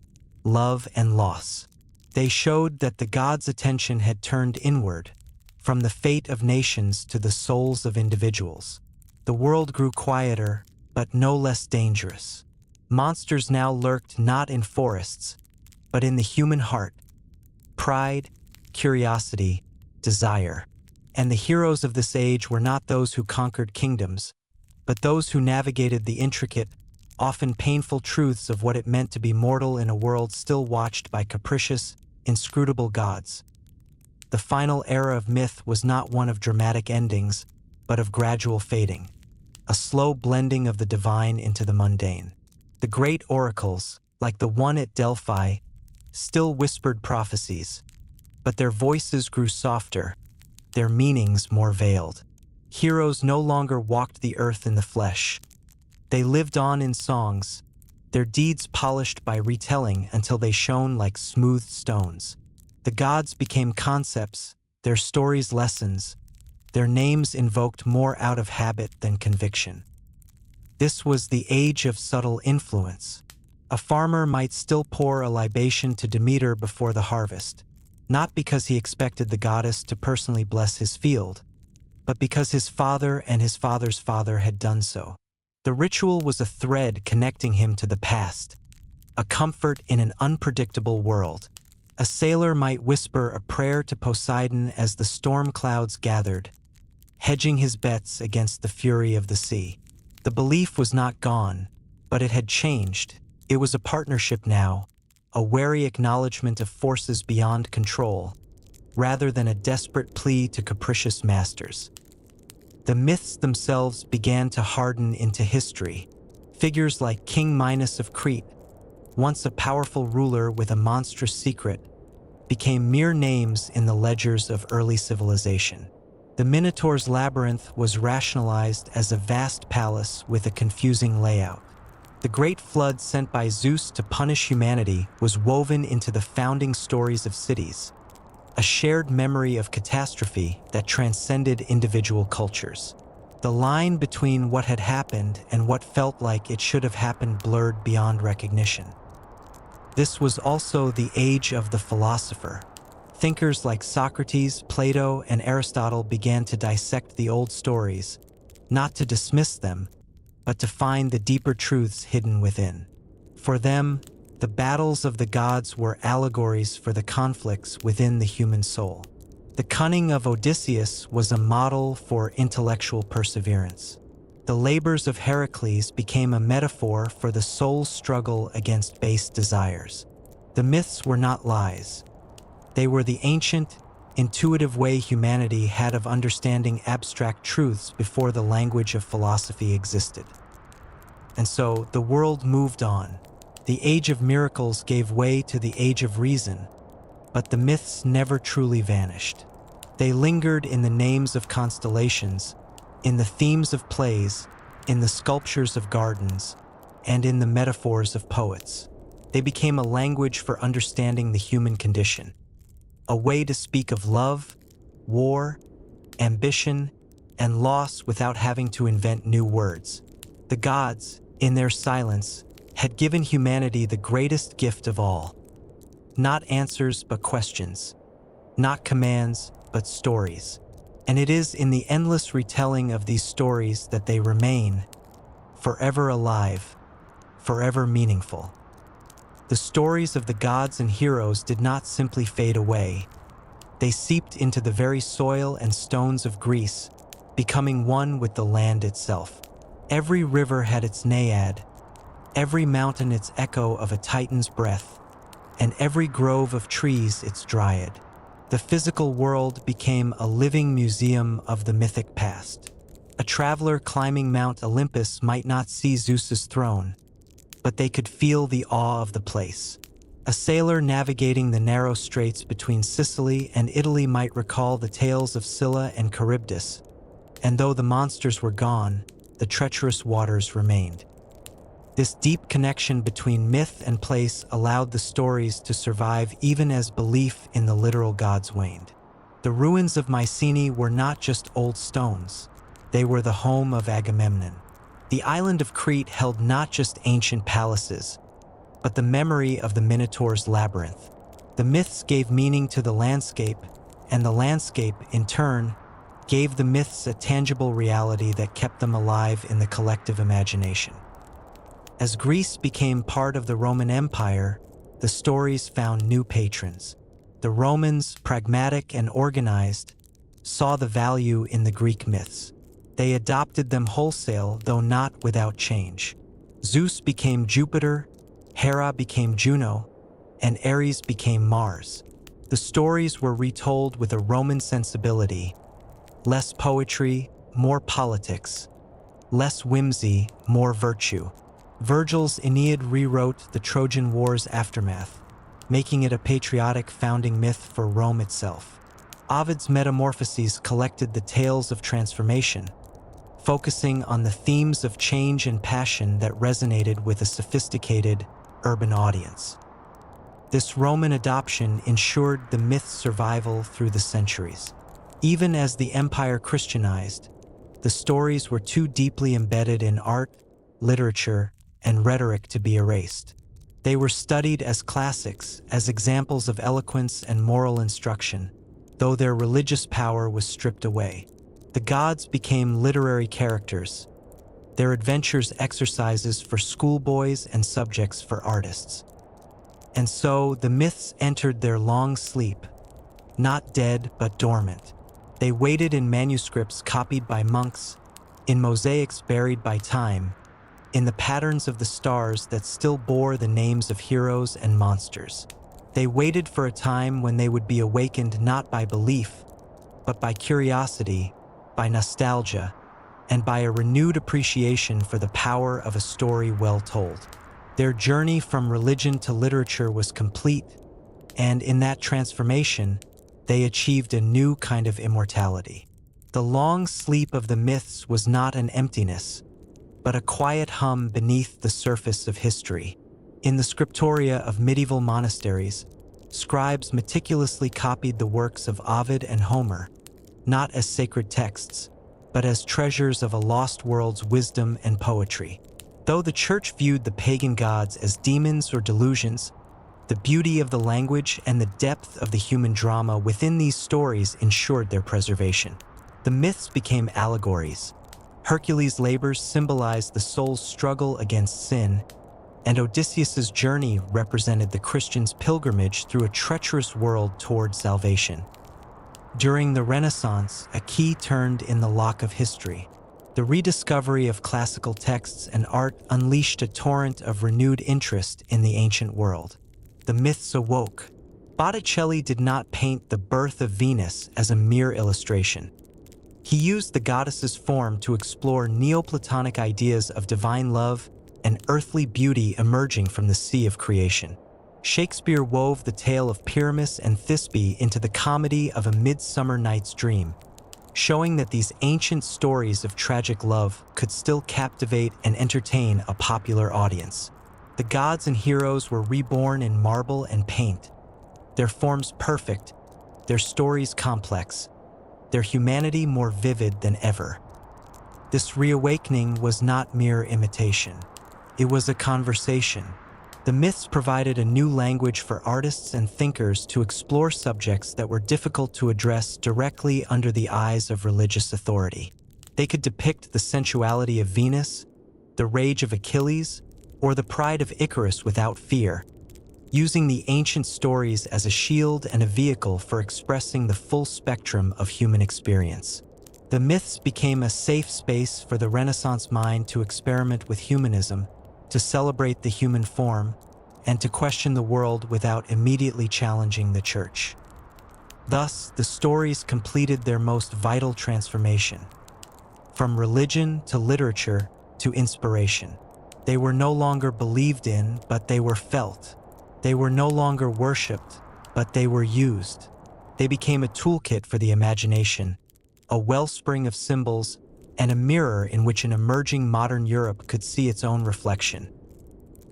love and loss. They showed that the gods' attention had turned inward, from the fate of nations to the souls of individuals. The world grew quieter, but no less dangerous. Monsters now lurked not in forests, but in the human heart. Pride, curiosity, desire. And the heroes of this age were not those who conquered kingdoms, but those who navigated the intricate, often painful truths of what it meant to be mortal in a world still watched by capricious, inscrutable gods. The final era of myth was not one of dramatic endings, but of gradual fading, a slow blending of the divine into the mundane. The great oracles, like the one at Delphi, still whispered prophecies, but their voices grew softer, their meanings more veiled. Heroes no longer walked the earth in the flesh. They lived on in songs, their deeds polished by retelling until they shone like smooth stones. The gods became concepts, their stories lessons, their names invoked more out of habit than conviction. This was the age of subtle influence. A farmer might still pour a libation to Demeter before the harvest, not because he expected the goddess to personally bless his field, but because his father and his father's father had done so. The ritual was a thread connecting him to the past, a comfort in an unpredictable world. A sailor might whisper a prayer to Poseidon as the storm clouds gathered, hedging his bets against the fury of the sea. The belief was not gone, but it had changed. It was a partnership now, a wary acknowledgement of forces beyond control, rather than a desperate plea to capricious masters. The myths themselves began to harden into history. Figures like King Minos of Crete, once a powerful ruler with a monstrous secret, became mere names in the ledgers of early civilization. The Minotaur's labyrinth was rationalized as a vast palace with a confusing layout. The great flood sent by Zeus to punish humanity was woven into the founding stories of cities, a shared memory of catastrophe that transcended individual cultures. The line between what had happened and what felt like it should have happened blurred beyond recognition. This was also the age of the philosopher. Thinkers like Socrates, Plato, and Aristotle began to dissect the old stories, not to dismiss them, but to find the deeper truths hidden within. For them, the battles of the gods were allegories for the conflicts within the human soul. The cunning of Odysseus was a model for intellectual perseverance. The labors of Heracles became a metaphor for the soul's struggle against base desires. The myths were not lies. They were the ancient, intuitive way humanity had of understanding abstract truths before the language of philosophy existed. And so the world moved on. The age of miracles gave way to the age of reason, but the myths never truly vanished. They lingered in the names of constellations, in the themes of plays, in the sculptures of gardens, and in the metaphors of poets. They became a language for understanding the human condition, a way to speak of love, war, ambition, and loss without having to invent new words. The gods, in their silence, had given humanity the greatest gift of all. Not answers, but questions. Not commands, but stories. And it is in the endless retelling of these stories that they remain, forever alive, forever meaningful. The stories of the gods and heroes did not simply fade away. They seeped into the very soil and stones of Greece, becoming one with the land itself. Every river had its naiad, every mountain its echo of a titan's breath, and every grove of trees its dryad. The physical world became a living museum of the mythic past. A traveler climbing Mount Olympus might not see Zeus's throne, but they could feel the awe of the place. A sailor navigating the narrow straits between Sicily and Italy might recall the tales of Scylla and Charybdis, and though the monsters were gone, the treacherous waters remained. This deep connection between myth and place allowed the stories to survive even as belief in the literal gods waned. The ruins of Mycenae were not just old stones, they were the home of Agamemnon. The island of Crete held not just ancient palaces, but the memory of the Minotaur's labyrinth. The myths gave meaning to the landscape, and the landscape, in turn, gave the myths a tangible reality that kept them alive in the collective imagination. As Greece became part of the Roman Empire, the stories found new patrons. The Romans, pragmatic and organized, saw the value in the Greek myths. They adopted them wholesale, though not without change. Zeus became Jupiter, Hera became Juno, and Ares became Mars. The stories were retold with a Roman sensibility: less poetry, more politics; less whimsy, more virtue. Virgil's Aeneid rewrote the Trojan War's aftermath, making it a patriotic founding myth for Rome itself. Ovid's Metamorphoses collected the tales of transformation, focusing on the themes of change and passion that resonated with a sophisticated, urban audience. This Roman adoption ensured the myth's survival through the centuries. Even as the empire Christianized, the stories were too deeply embedded in art, literature, and rhetoric to be erased. They were studied as classics, as examples of eloquence and moral instruction, though their religious power was stripped away. The gods became literary characters, their adventures exercises for schoolboys and subjects for artists. And so the myths entered their long sleep, not dead but dormant. They waited in manuscripts copied by monks, in mosaics buried by time, in the patterns of the stars that still bore the names of heroes and monsters. They waited for a time when they would be awakened not by belief, but by curiosity, by nostalgia, and by a renewed appreciation for the power of a story well told. Their journey from religion to literature was complete, and in that transformation, they achieved a new kind of immortality. The long sleep of the myths was not an emptiness, but a quiet hum beneath the surface of history. In the scriptoria of medieval monasteries, scribes meticulously copied the works of Ovid and Homer, not as sacred texts, but as treasures of a lost world's wisdom and poetry. Though the church viewed the pagan gods as demons or delusions, the beauty of the language and the depth of the human drama within these stories ensured their preservation. The myths became allegories. Hercules' labors symbolized the soul's struggle against sin, and Odysseus's journey represented the Christian's pilgrimage through a treacherous world toward salvation. During the Renaissance, a key turned in the lock of history. The rediscovery of classical texts and art unleashed a torrent of renewed interest in the ancient world. The myths awoke. Botticelli did not paint the birth of Venus as a mere illustration. He used the goddess's form to explore Neoplatonic ideas of divine love and earthly beauty emerging from the sea of creation. Shakespeare wove the tale of Pyramus and Thisbe into the comedy of A Midsummer Night's Dream, showing that these ancient stories of tragic love could still captivate and entertain a popular audience. The gods and heroes were reborn in marble and paint, their forms perfect, their stories complex, their humanity more vivid than ever. This reawakening was not mere imitation. It was a conversation. The myths provided a new language for artists and thinkers to explore subjects that were difficult to address directly under the eyes of religious authority. They could depict the sensuality of Venus, the rage of Achilles, or the pride of Icarus without fear, using the ancient stories as a shield and a vehicle for expressing the full spectrum of human experience. The myths became a safe space for the Renaissance mind to experiment with humanism, to celebrate the human form, and to question the world without immediately challenging the church. Thus, the stories completed their most vital transformation. From religion to literature to inspiration. They were no longer believed in, but they were felt. They were no longer worshipped, but they were used. They became a toolkit for the imagination, a wellspring of symbols, and a mirror in which an emerging modern Europe could see its own reflection.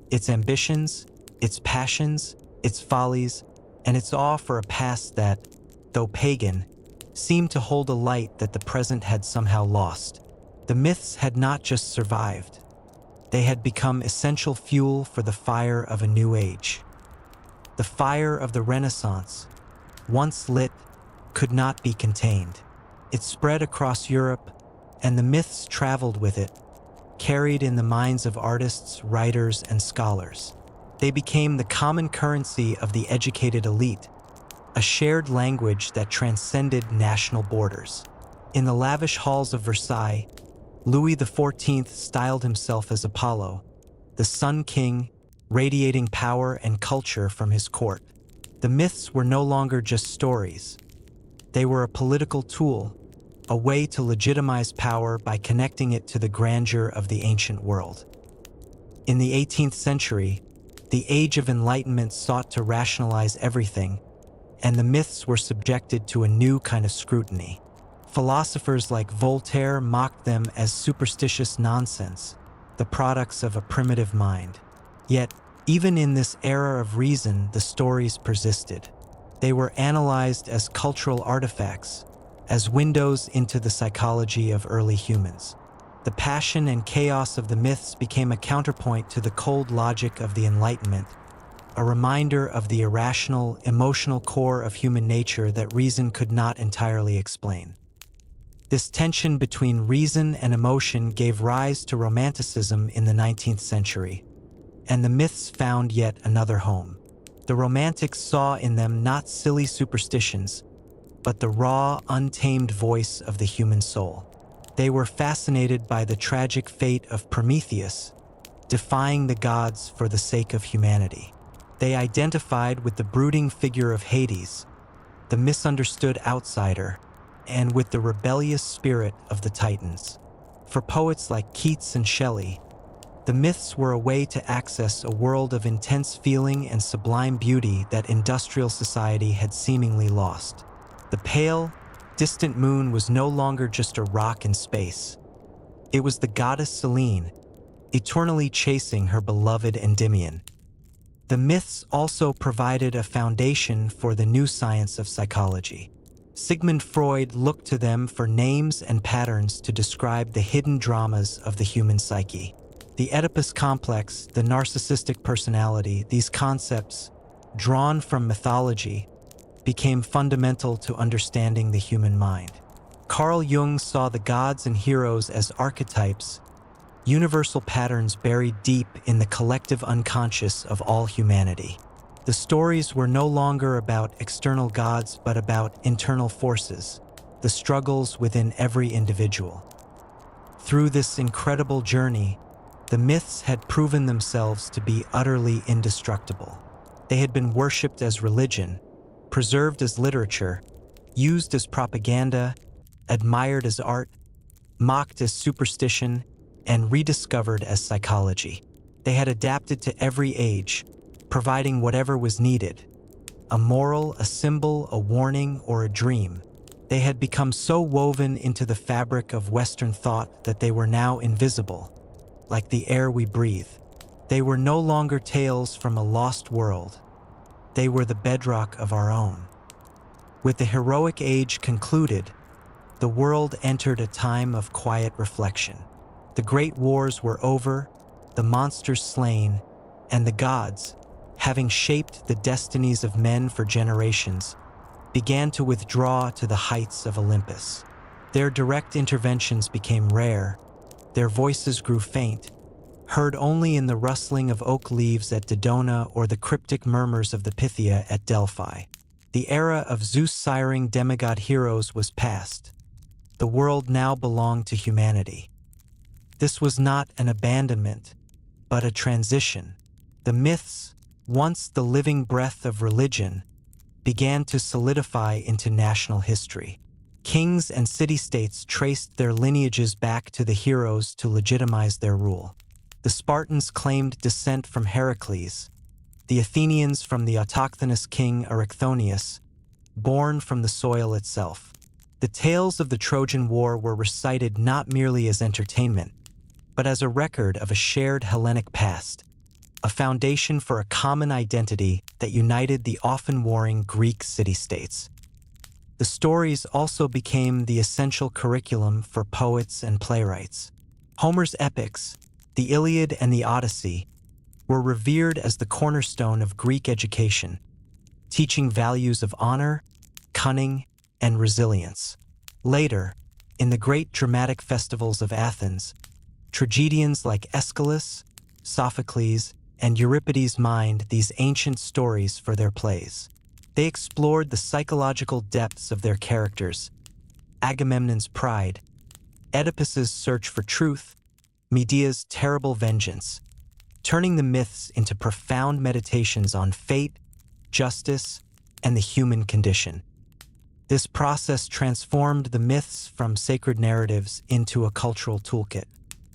Its ambitions, its passions, its follies, and its awe for a past that, though pagan, seemed to hold a light that the present had somehow lost. The myths had not just survived. They had become essential fuel for the fire of a new age. The fire of the Renaissance, once lit, could not be contained. It spread across Europe, and the myths traveled with it, carried in the minds of artists, writers, and scholars. They became the common currency of the educated elite, a shared language that transcended national borders. In the lavish halls of Versailles, Louis XIV styled himself as Apollo, the Sun King, radiating power and culture from his court. The myths were no longer just stories. They were a political tool, a way to legitimize power by connecting it to the grandeur of the ancient world. In the 18th century, the Age of Enlightenment sought to rationalize everything, and the myths were subjected to a new kind of scrutiny. Philosophers like Voltaire mocked them as superstitious nonsense, the products of a primitive mind. Yet, even in this era of reason, the stories persisted. They were analyzed as cultural artifacts, as windows into the psychology of early humans. The passion and chaos of the myths became a counterpoint to the cold logic of the Enlightenment, a reminder of the irrational, emotional core of human nature that reason could not entirely explain. This tension between reason and emotion gave rise to Romanticism in the 19th century, and the myths found yet another home. The Romantics saw in them not silly superstitions, but the raw, untamed voice of the human soul. They were fascinated by the tragic fate of Prometheus, defying the gods for the sake of humanity. They identified with the brooding figure of Hades, the misunderstood outsider, and with the rebellious spirit of the Titans. For poets like Keats and Shelley, the myths were a way to access a world of intense feeling and sublime beauty that industrial society had seemingly lost. The pale, distant moon was no longer just a rock in space. It was the goddess Selene, eternally chasing her beloved Endymion. The myths also provided a foundation for the new science of psychology. Sigmund Freud looked to them for names and patterns to describe the hidden dramas of the human psyche. The Oedipus complex, the narcissistic personality, these concepts, drawn from mythology, became fundamental to understanding the human mind. Carl Jung saw the gods and heroes as archetypes, universal patterns buried deep in the collective unconscious of all humanity. The stories were no longer about external gods, but about internal forces, the struggles within every individual. Through this incredible journey, the myths had proven themselves to be utterly indestructible. They had been worshipped as religion, preserved as literature, used as propaganda, admired as art, mocked as superstition, and rediscovered as psychology. They had adapted to every age, providing whatever was needed: a moral, a symbol, a warning, or a dream. They had become so woven into the fabric of Western thought that they were now invisible, like the air we breathe. They were no longer tales from a lost world. They were the bedrock of our own. With the heroic age concluded, the world entered a time of quiet reflection. The great wars were over, the monsters slain, and the gods, having shaped the destinies of men for generations, began to withdraw to the heights of Olympus. Their direct interventions became rare, their voices grew faint, heard only in the rustling of oak leaves at Dodona or the cryptic murmurs of the Pythia at Delphi. The era of Zeus-siring demigod heroes was past. The world now belonged to humanity. This was not an abandonment, but a transition. The myths, once the living breath of religion, began to solidify into national history. Kings and city-states traced their lineages back to the heroes to legitimize their rule. The Spartans claimed descent from Heracles, the Athenians from the autochthonous king Erycthonius, born from the soil itself. The tales of the Trojan War were recited not merely as entertainment, but as a record of a shared Hellenic past, a foundation for a common identity that united the often warring Greek city-states. The stories also became the essential curriculum for poets and playwrights. Homer's epics, the Iliad and the Odyssey, were revered as the cornerstone of Greek education, teaching values of honor, cunning, and resilience. Later, in the great dramatic festivals of Athens, tragedians like Aeschylus, Sophocles, and Euripides mined these ancient stories for their plays. They explored the psychological depths of their characters, Agamemnon's pride, Oedipus's search for truth, Medea's terrible vengeance, turning the myths into profound meditations on fate, justice, and the human condition. This process transformed the myths from sacred narratives into a cultural toolkit.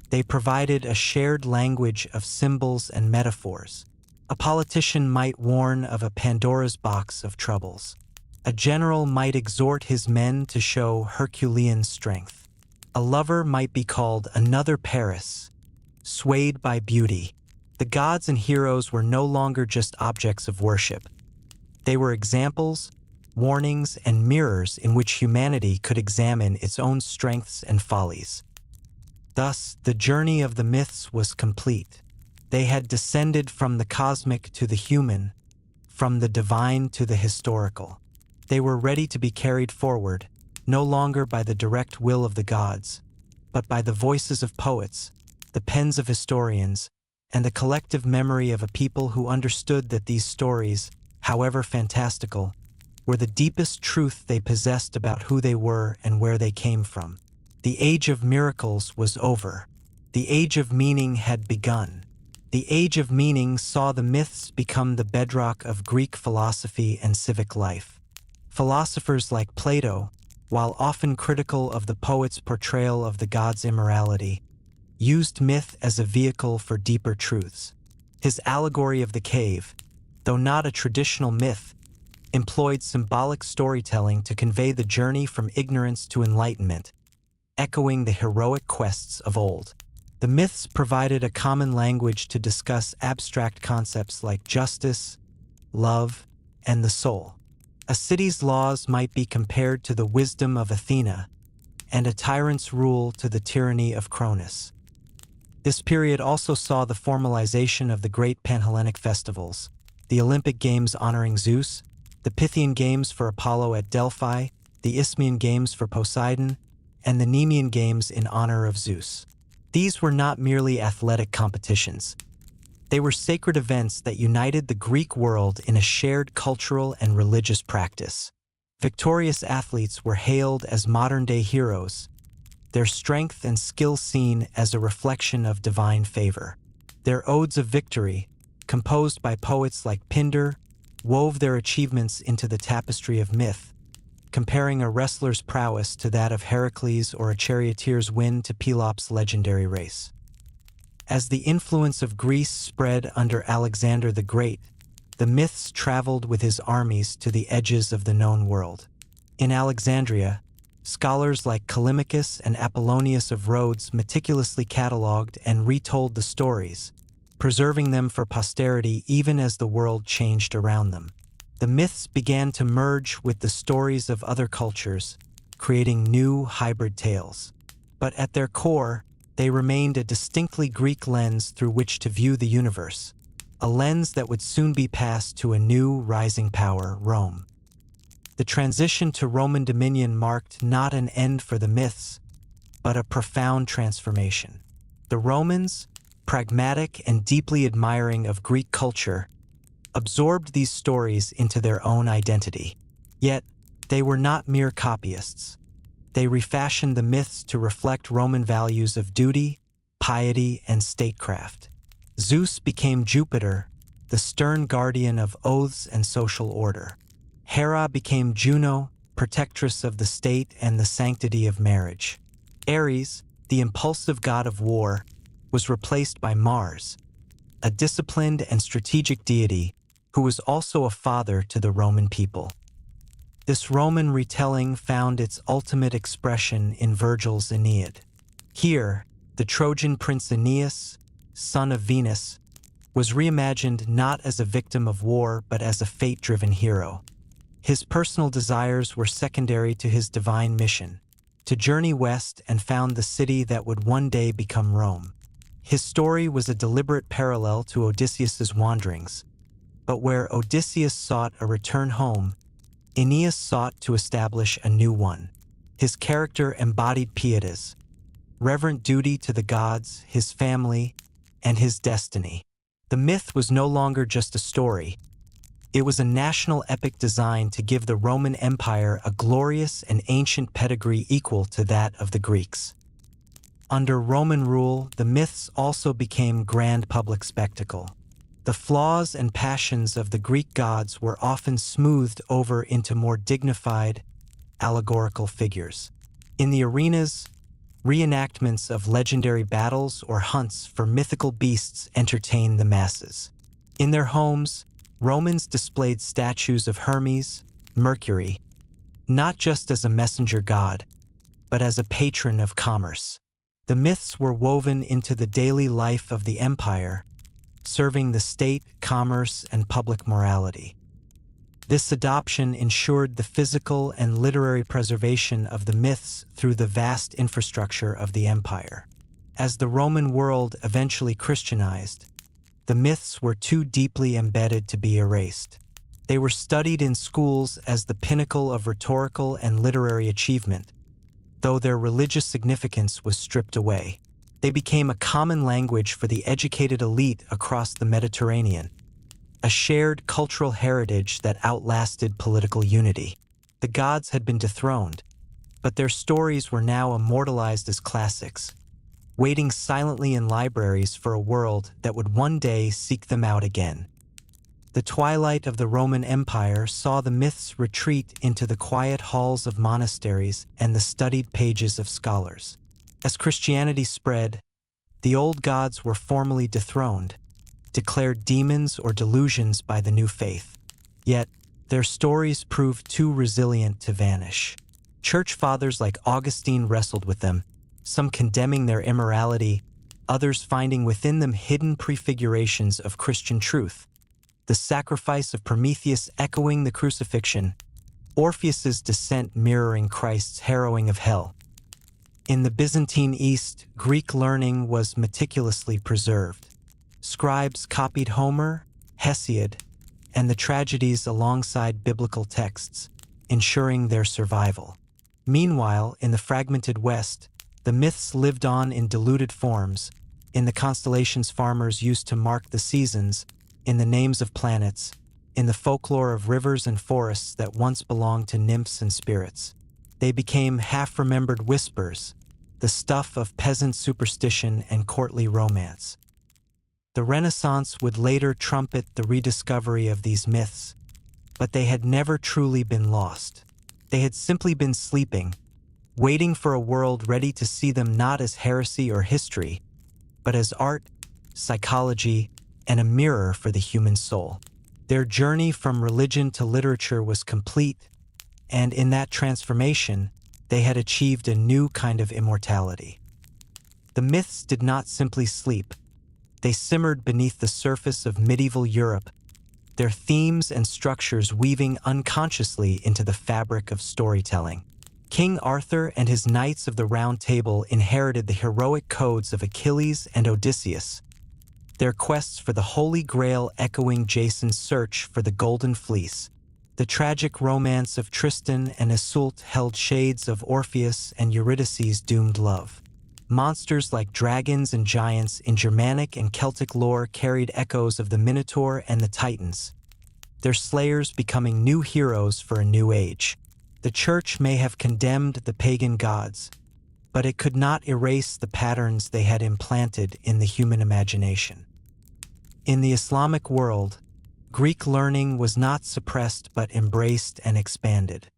They provided a shared language of symbols and metaphors. A politician might warn of a Pandora's box of troubles. A general might exhort his men to show Herculean strength. A lover might be called another Paris, swayed by beauty. The gods and heroes were no longer just objects of worship. They were examples, warnings, and mirrors in which humanity could examine its own strengths and follies. Thus, the journey of the myths was complete. They had descended from the cosmic to the human, from the divine to the historical. They were ready to be carried forward, no longer by the direct will of the gods, but by the voices of poets, the pens of historians, and the collective memory of a people who understood that these stories, however fantastical, were the deepest truth they possessed about who they were and where they came from. The age of miracles was over. The age of meaning had begun. The age of meaning saw the myths become the bedrock of Greek philosophy and civic life. Philosophers like Plato, while often critical of the poet's portrayal of the gods' immorality, used myth as a vehicle for deeper truths. His allegory of the cave, though not a traditional myth, employed symbolic storytelling to convey the journey from ignorance to enlightenment, echoing the heroic quests of old. The myths provided a common language to discuss abstract concepts like justice, love, and the soul. A city's laws might be compared to the wisdom of Athena, and a tyrant's rule to the tyranny of Cronus. This period also saw the formalization of the great Panhellenic festivals, the Olympic Games honoring Zeus, the Pythian Games for Apollo at Delphi, the Isthmian Games for Poseidon, and the Nemean Games in honor of Zeus. These were not merely athletic competitions. They were sacred events that united the Greek world in a shared cultural and religious practice. Victorious athletes were hailed as modern-day heroes, their strength and skill seen as a reflection of divine favor. Their odes of victory, composed by poets like Pindar, wove their achievements into the tapestry of myth, comparing a wrestler's prowess to that of Heracles or a charioteer's win to Pelops' legendary race. As the influence of Greece spread under Alexander the Great, the myths traveled with his armies to the edges of the known world. In Alexandria, scholars like Callimachus and Apollonius of Rhodes meticulously catalogued and retold the stories, preserving them for posterity even as the world changed around them. The myths began to merge with the stories of other cultures, creating new hybrid tales. But at their core, they remained a distinctly Greek lens through which to view the universe, a lens that would soon be passed to a new rising power, Rome. The transition to Roman dominion marked not an end for the myths, but a profound transformation. The Romans, pragmatic and deeply admiring of Greek culture, absorbed these stories into their own identity. Yet, they were not mere copyists. They refashioned the myths to reflect Roman values of duty, piety, and statecraft. Zeus became Jupiter, the stern guardian of oaths and social order. Hera became Juno, protectress of the state and the sanctity of marriage. Ares, the impulsive god of war, was replaced by Mars, a disciplined and strategic deity who was also a father to the Roman people. This Roman retelling found its ultimate expression in Virgil's Aeneid. Here, the Trojan prince Aeneas, son of Venus, was reimagined not as a victim of war but as a fate-driven hero. His personal desires were secondary to his divine mission, to journey west and found the city that would one day become Rome. His story was a deliberate parallel to Odysseus's wanderings, but where Odysseus sought a return home, Aeneas sought to establish a new one. His character embodied pietas, reverent duty to the gods, his family, and his destiny. The myth was no longer just a story. It was a national epic designed to give the Roman Empire a glorious and ancient pedigree equal to that of the Greeks. Under Roman rule, the myths also became grand public spectacle. The flaws and passions of the Greek gods were often smoothed over into more dignified, allegorical figures. In the arenas, reenactments of legendary battles or hunts for mythical beasts entertained the masses. In their homes, Romans displayed statues of Hermes, Mercury, not just as a messenger god, but as a patron of commerce. The myths were woven into the daily life of the empire, serving the state, commerce, and public morality. This adoption ensured the physical and literary preservation of the myths through the vast infrastructure of the empire. As the Roman world eventually Christianized, the myths were too deeply embedded to be erased. They were studied in schools as the pinnacle of rhetorical and literary achievement, though their religious significance was stripped away. They became a common language for the educated elite across the Mediterranean, a shared cultural heritage that outlasted political unity. The gods had been dethroned, but their stories were now immortalized as classics, waiting silently in libraries for a world that would one day seek them out again. The twilight of the Roman Empire saw the myths retreat into the quiet halls of monasteries and the studied pages of scholars. As Christianity spread, the old gods were formally dethroned, declared demons or delusions by the new faith. Yet, their stories proved too resilient to vanish. Church fathers like Augustine wrestled with them, some condemning their immorality, others finding within them hidden prefigurations of Christian truth. The sacrifice of Prometheus echoing the crucifixion, Orpheus's descent mirroring Christ's harrowing of hell. In the Byzantine East, Greek learning was meticulously preserved. Scribes copied Homer, Hesiod, and the tragedies alongside biblical texts, ensuring their survival. Meanwhile, in the fragmented West, the myths lived on in diluted forms, in the constellations farmers used to mark the seasons, in the names of planets, in the folklore of rivers and forests that once belonged to nymphs and spirits. They became half-remembered whispers, the stuff of peasant superstition and courtly romance. The Renaissance would later trumpet the rediscovery of these myths, but they had never truly been lost. They had simply been sleeping, waiting for a world ready to see them not as heresy or history, but as art, psychology, and a mirror for the human soul. Their journey from religion to literature was complete, and in that transformation, they had achieved a new kind of immortality. The myths did not simply sleep. They simmered beneath the surface of medieval Europe, their themes and structures weaving unconsciously into the fabric of storytelling. King Arthur and his Knights of the Round Table inherited the heroic codes of Achilles and Odysseus, their quests for the Holy Grail echoing Jason's search for the Golden Fleece. The tragic romance of Tristan and Iseult held shades of Orpheus and Eurydice's doomed love. Monsters like dragons and giants in Germanic and Celtic lore carried echoes of the Minotaur and the Titans, their slayers becoming new heroes for a new age. The Church may have condemned the pagan gods, but it could not erase the patterns they had implanted in the human imagination. In the Islamic world, Greek learning was not suppressed but embraced and expanded.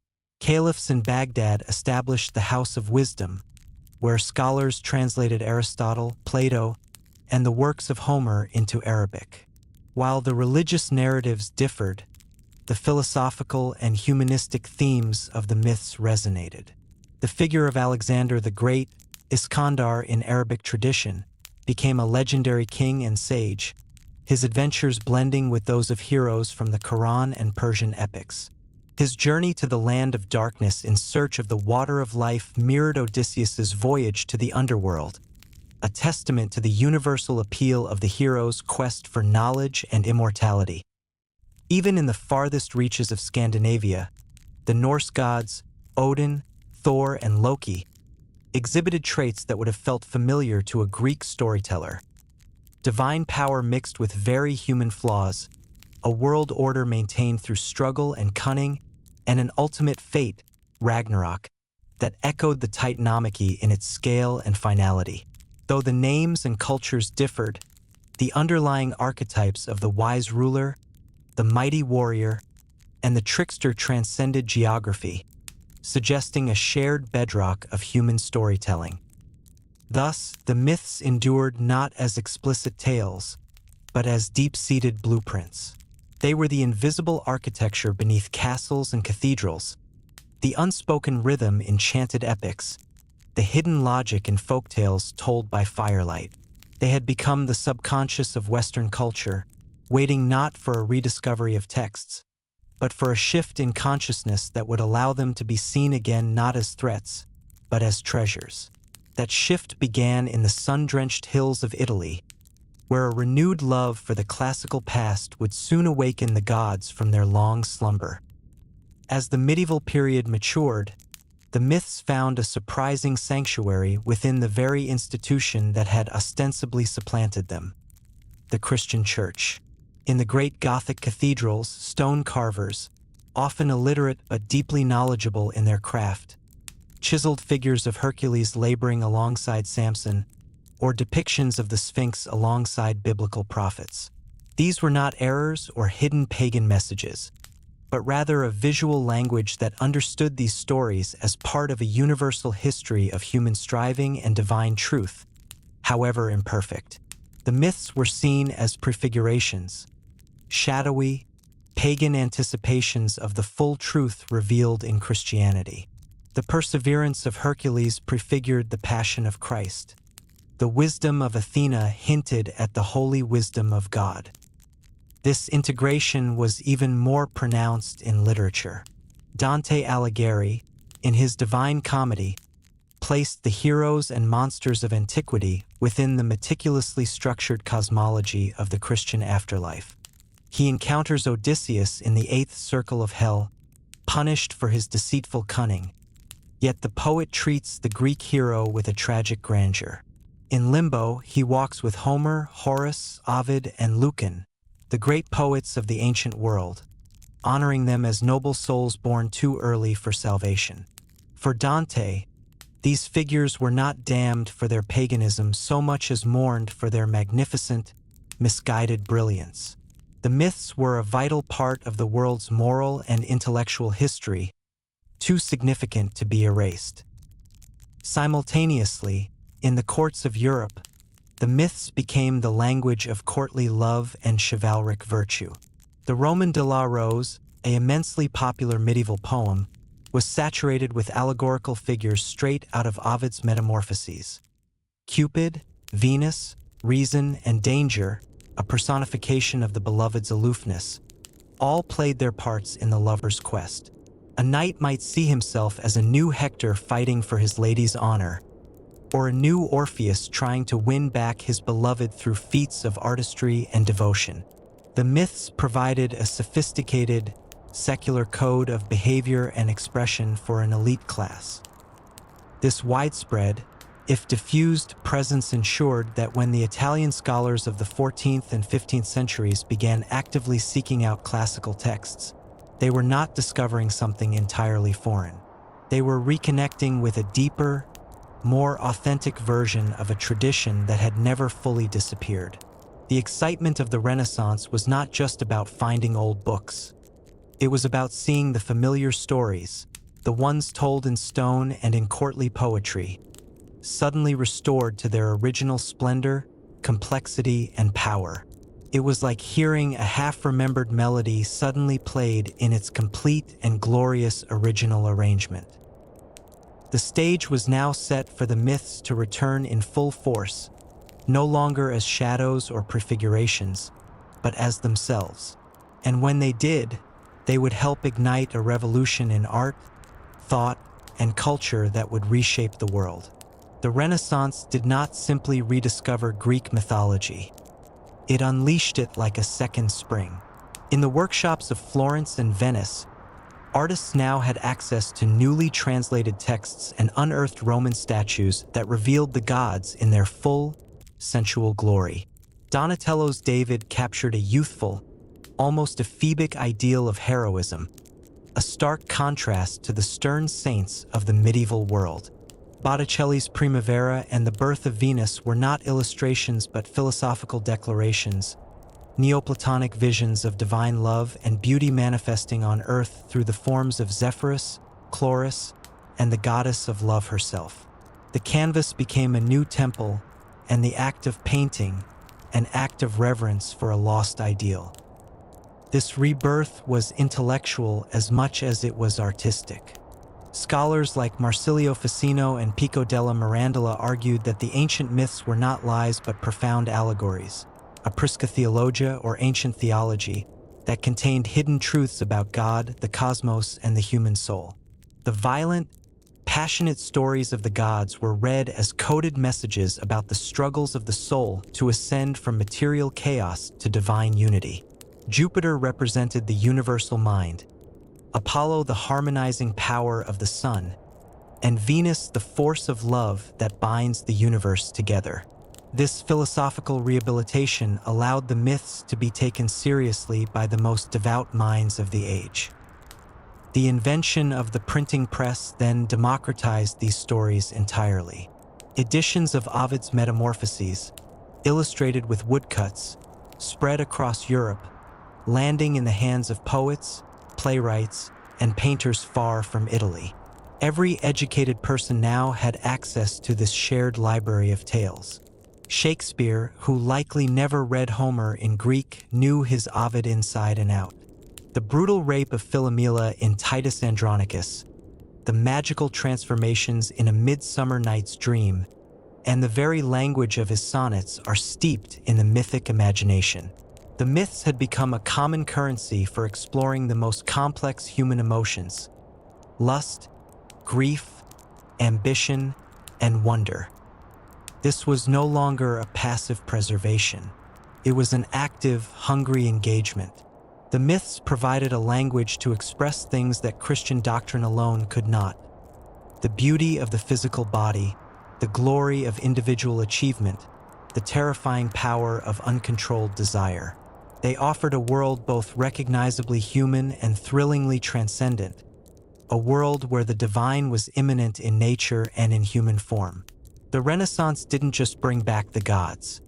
Caliphs in Baghdad established the House of Wisdom, where scholars translated Aristotle, Plato, and the works of Homer into Arabic. While the religious narratives differed, the philosophical and humanistic themes of the myths resonated. The figure of Alexander the Great, Iskandar in Arabic tradition, became a legendary king and sage, his adventures blending with those of heroes from the Quran and Persian epics. His journey to the land of darkness in search of the water of life mirrored Odysseus's voyage to the underworld, a testament to the universal appeal of the hero's quest for knowledge and immortality. Even in the farthest reaches of Scandinavia, the Norse gods, Odin, Thor, and Loki, exhibited traits that would have felt familiar to a Greek storyteller. Divine power mixed with very human flaws, a world order maintained through struggle and cunning, and an ultimate fate, Ragnarok, that echoed the Titanomachy in its scale and finality. Though the names and cultures differed, the underlying archetypes of the wise ruler, the mighty warrior, and the trickster transcended geography, suggesting a shared bedrock of human storytelling. Thus, the myths endured not as explicit tales, but as deep-seated blueprints. They were the invisible architecture beneath castles and cathedrals, the unspoken rhythm in chanted epics, the hidden logic in folktales told by firelight. They had become the subconscious of Western culture, waiting not for a rediscovery of texts, but for a shift in consciousness that would allow them to be seen again not as threats, but as treasures. That shift began in the sun-drenched hills of Italy, where a renewed love for the classical past would soon awaken the gods from their long slumber. As the medieval period matured, the myths found a surprising sanctuary within the very institution that had ostensibly supplanted them, the Christian Church. In the great Gothic cathedrals, stone carvers, often illiterate but deeply knowledgeable in their craft, chiseled figures of Hercules laboring alongside Samson, or depictions of the Sphinx alongside biblical prophets. These were not errors or hidden pagan messages, but rather a visual language that understood these stories as part of a universal history of human striving and divine truth, however imperfect. The myths were seen as prefigurations, shadowy, pagan anticipations of the full truth revealed in Christianity. The perseverance of Hercules prefigured the passion of Christ. The wisdom of Athena hinted at the holy wisdom of God. This integration was even more pronounced in literature. Dante Alighieri, in his Divine Comedy, placed the heroes and monsters of antiquity within the meticulously structured cosmology of the Christian afterlife. He encounters Odysseus in the eighth circle of hell, punished for his deceitful cunning. Yet the poet treats the Greek hero with a tragic grandeur. In Limbo, he walks with Homer, Horace, Ovid, and Lucan, the great poets of the ancient world, honoring them as noble souls born too early for salvation. For Dante, these figures were not damned for their paganism so much as mourned for their magnificent, misguided brilliance. The myths were a vital part of the world's moral and intellectual history, too significant to be erased. Simultaneously, in the courts of Europe, the myths became the language of courtly love and chivalric virtue. The Roman de la Rose, an immensely popular medieval poem, was saturated with allegorical figures straight out of Ovid's Metamorphoses. Cupid, Venus, Reason, and Danger, a personification of the beloved's aloofness, all played their parts in the lover's quest. A knight might see himself as a new Hector fighting for his lady's honor, or a new Orpheus trying to win back his beloved through feats of artistry and devotion. The myths provided a sophisticated, secular code of behavior and expression for an elite class. This widespread, if diffused, presence ensured that when the Italian scholars of the 14th and 15th centuries began actively seeking out classical texts, they were not discovering something entirely foreign. They were reconnecting with a deeper, more authentic version of a tradition that had never fully disappeared. The excitement of the Renaissance was not just about finding old books. It was about seeing the familiar stories, the ones told in stone and in courtly poetry, suddenly restored to their original splendor, complexity, and power. It was like hearing a half-remembered melody suddenly played in its complete and glorious original arrangement. The stage was now set for the myths to return in full force, no longer as shadows or prefigurations, but as themselves. And when they did, they would help ignite a revolution in art, thought, and culture that would reshape the world. The Renaissance did not simply rediscover Greek mythology. It unleashed it like a second spring. In the workshops of Florence and Venice, artists now had access to newly translated texts and unearthed Roman statues that revealed the gods in their full, sensual glory. Donatello's David captured a youthful, almost ephebic ideal of heroism, a stark contrast to the stern saints of the medieval world. Botticelli's Primavera and the Birth of Venus were not illustrations but philosophical declarations, Neoplatonic visions of divine love and beauty manifesting on earth through the forms of Zephyrus, Chloris, and the goddess of love herself. The canvas became a new temple, and the act of painting, an act of reverence for a lost ideal. This rebirth was intellectual as much as it was artistic. Scholars like Marsilio Ficino and Pico della Mirandola argued that the ancient myths were not lies but profound allegories, a Prisca theologia or ancient theology that contained hidden truths about God, the cosmos, and the human soul. The violent, passionate stories of the gods were read as coded messages about the struggles of the soul to ascend from material chaos to divine unity. Jupiter represented the universal mind, Apollo the harmonizing power of the sun, and Venus the force of love that binds the universe together. This philosophical rehabilitation allowed the myths to be taken seriously by the most devout minds of the age. The invention of the printing press then democratized these stories entirely. Editions of Ovid's Metamorphoses, illustrated with woodcuts, spread across Europe, landing in the hands of poets, playwrights, and painters far from Italy. Every educated person now had access to this shared library of tales. Shakespeare, who likely never read Homer in Greek, knew his Ovid inside and out. The brutal rape of Philomela in Titus Andronicus, the magical transformations in A Midsummer Night's Dream, and the very language of his sonnets are steeped in the mythic imagination. The myths had become a common currency for exploring the most complex human emotions: lust, grief, ambition, and wonder. This was no longer a passive preservation. It was an active, hungry engagement. The myths provided a language to express things that Christian doctrine alone could not: the beauty of the physical body, the glory of individual achievement, the terrifying power of uncontrolled desire. They offered a world both recognizably human and thrillingly transcendent, a world where the divine was immanent in nature and in human form. The Renaissance didn't just bring back the gods.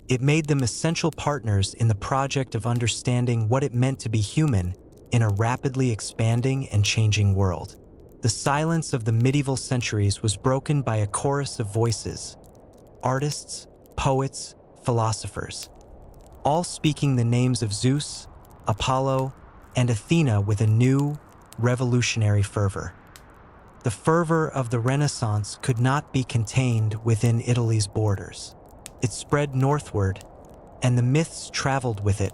It made them essential partners in the project of understanding what it meant to be human in a rapidly expanding and changing world. The silence of the medieval centuries was broken by a chorus of voices: artists, poets, philosophers, all speaking the names of Zeus, Apollo, and Athena with a new, revolutionary fervor. The fervor of the Renaissance could not be contained within Italy's borders. It spread northward, and the myths traveled with it,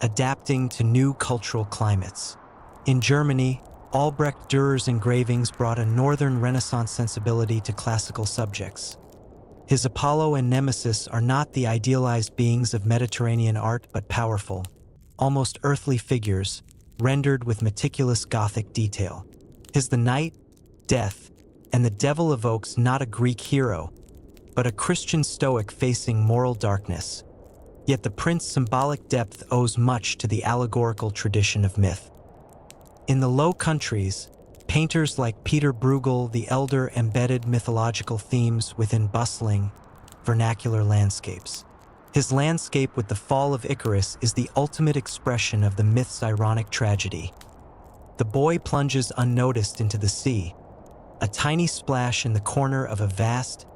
adapting to new cultural climates. In Germany, Albrecht Dürer's engravings brought a Northern Renaissance sensibility to classical subjects. His Apollo and Nemesis are not the idealized beings of Mediterranean art but powerful, almost earthly figures, rendered with meticulous Gothic detail. His The Night, Death, and the Devil evokes not a Greek hero, but a Christian Stoic facing moral darkness. Yet the prince's symbolic depth owes much to the allegorical tradition of myth. In the Low Countries, painters like Peter Bruegel the Elder embedded mythological themes within bustling, vernacular landscapes. His landscape with the Fall of Icarus is the ultimate expression of the myth's ironic tragedy. The boy plunges unnoticed into the sea, a tiny splash in the corner of a vast,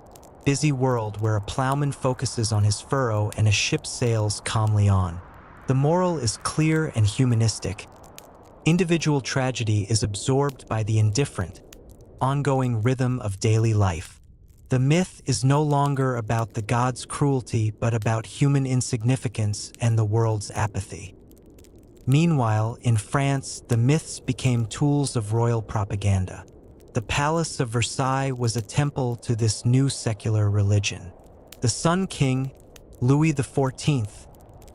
busy world where a plowman focuses on his furrow and a ship sails calmly on. The moral is clear and humanistic. Individual tragedy is absorbed by the indifferent, ongoing rhythm of daily life. The myth is no longer about the god's cruelty but about human insignificance and the world's apathy. Meanwhile, in France, the myths became tools of royal propaganda. The Palace of Versailles was a temple to this new secular religion. The Sun King, Louis XIV,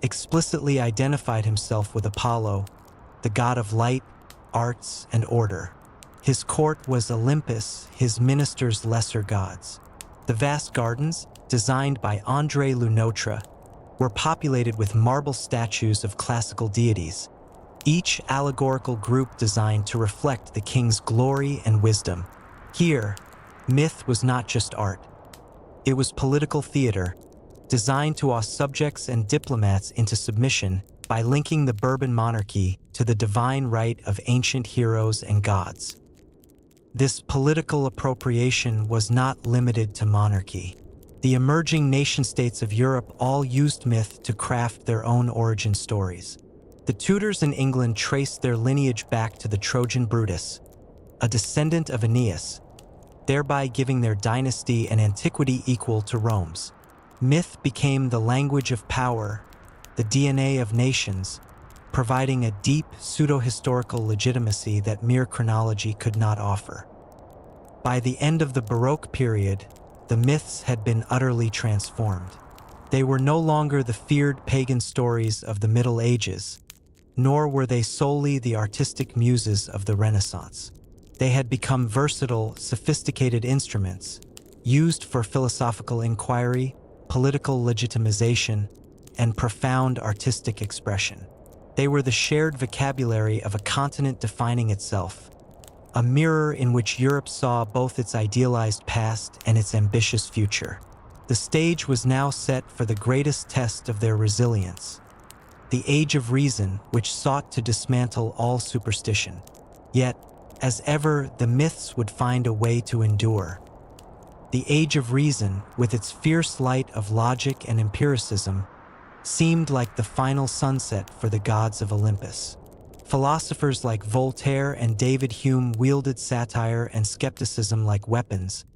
explicitly identified himself with Apollo, the god of light, arts, and order. His court was Olympus, his ministers lesser gods. The vast gardens, designed by André Le Nôtre, were populated with marble statues of classical deities, each allegorical group designed to reflect the king's glory and wisdom. Here, myth was not just art. It was political theater, designed to awe subjects and diplomats into submission by linking the Bourbon monarchy to the divine right of ancient heroes and gods. This political appropriation was not limited to monarchy. The emerging nation-states of Europe all used myth to craft their own origin stories. The Tudors in England traced their lineage back to the Trojan Brutus, a descendant of Aeneas, thereby giving their dynasty an antiquity equal to Rome's. Myth became the language of power, the DNA of nations, providing a deep, pseudo-historical legitimacy that mere chronology could not offer. By the end of the Baroque period, the myths had been utterly transformed. They were no longer the feared pagan stories of the Middle Ages, nor were they solely the artistic muses of the Renaissance. They had become versatile, sophisticated instruments, used for philosophical inquiry, political legitimization, and profound artistic expression. They were the shared vocabulary of a continent defining itself, a mirror in which Europe saw both its idealized past and its ambitious future. The stage was now set for the greatest test of their resilience, the Age of Reason, which sought to dismantle all superstition. Yet, as ever, the myths would find a way to endure. The Age of Reason, with its fierce light of logic and empiricism, seemed like the final sunset for the gods of Olympus. Philosophers like Voltaire and David Hume wielded satire and skepticism like weapons,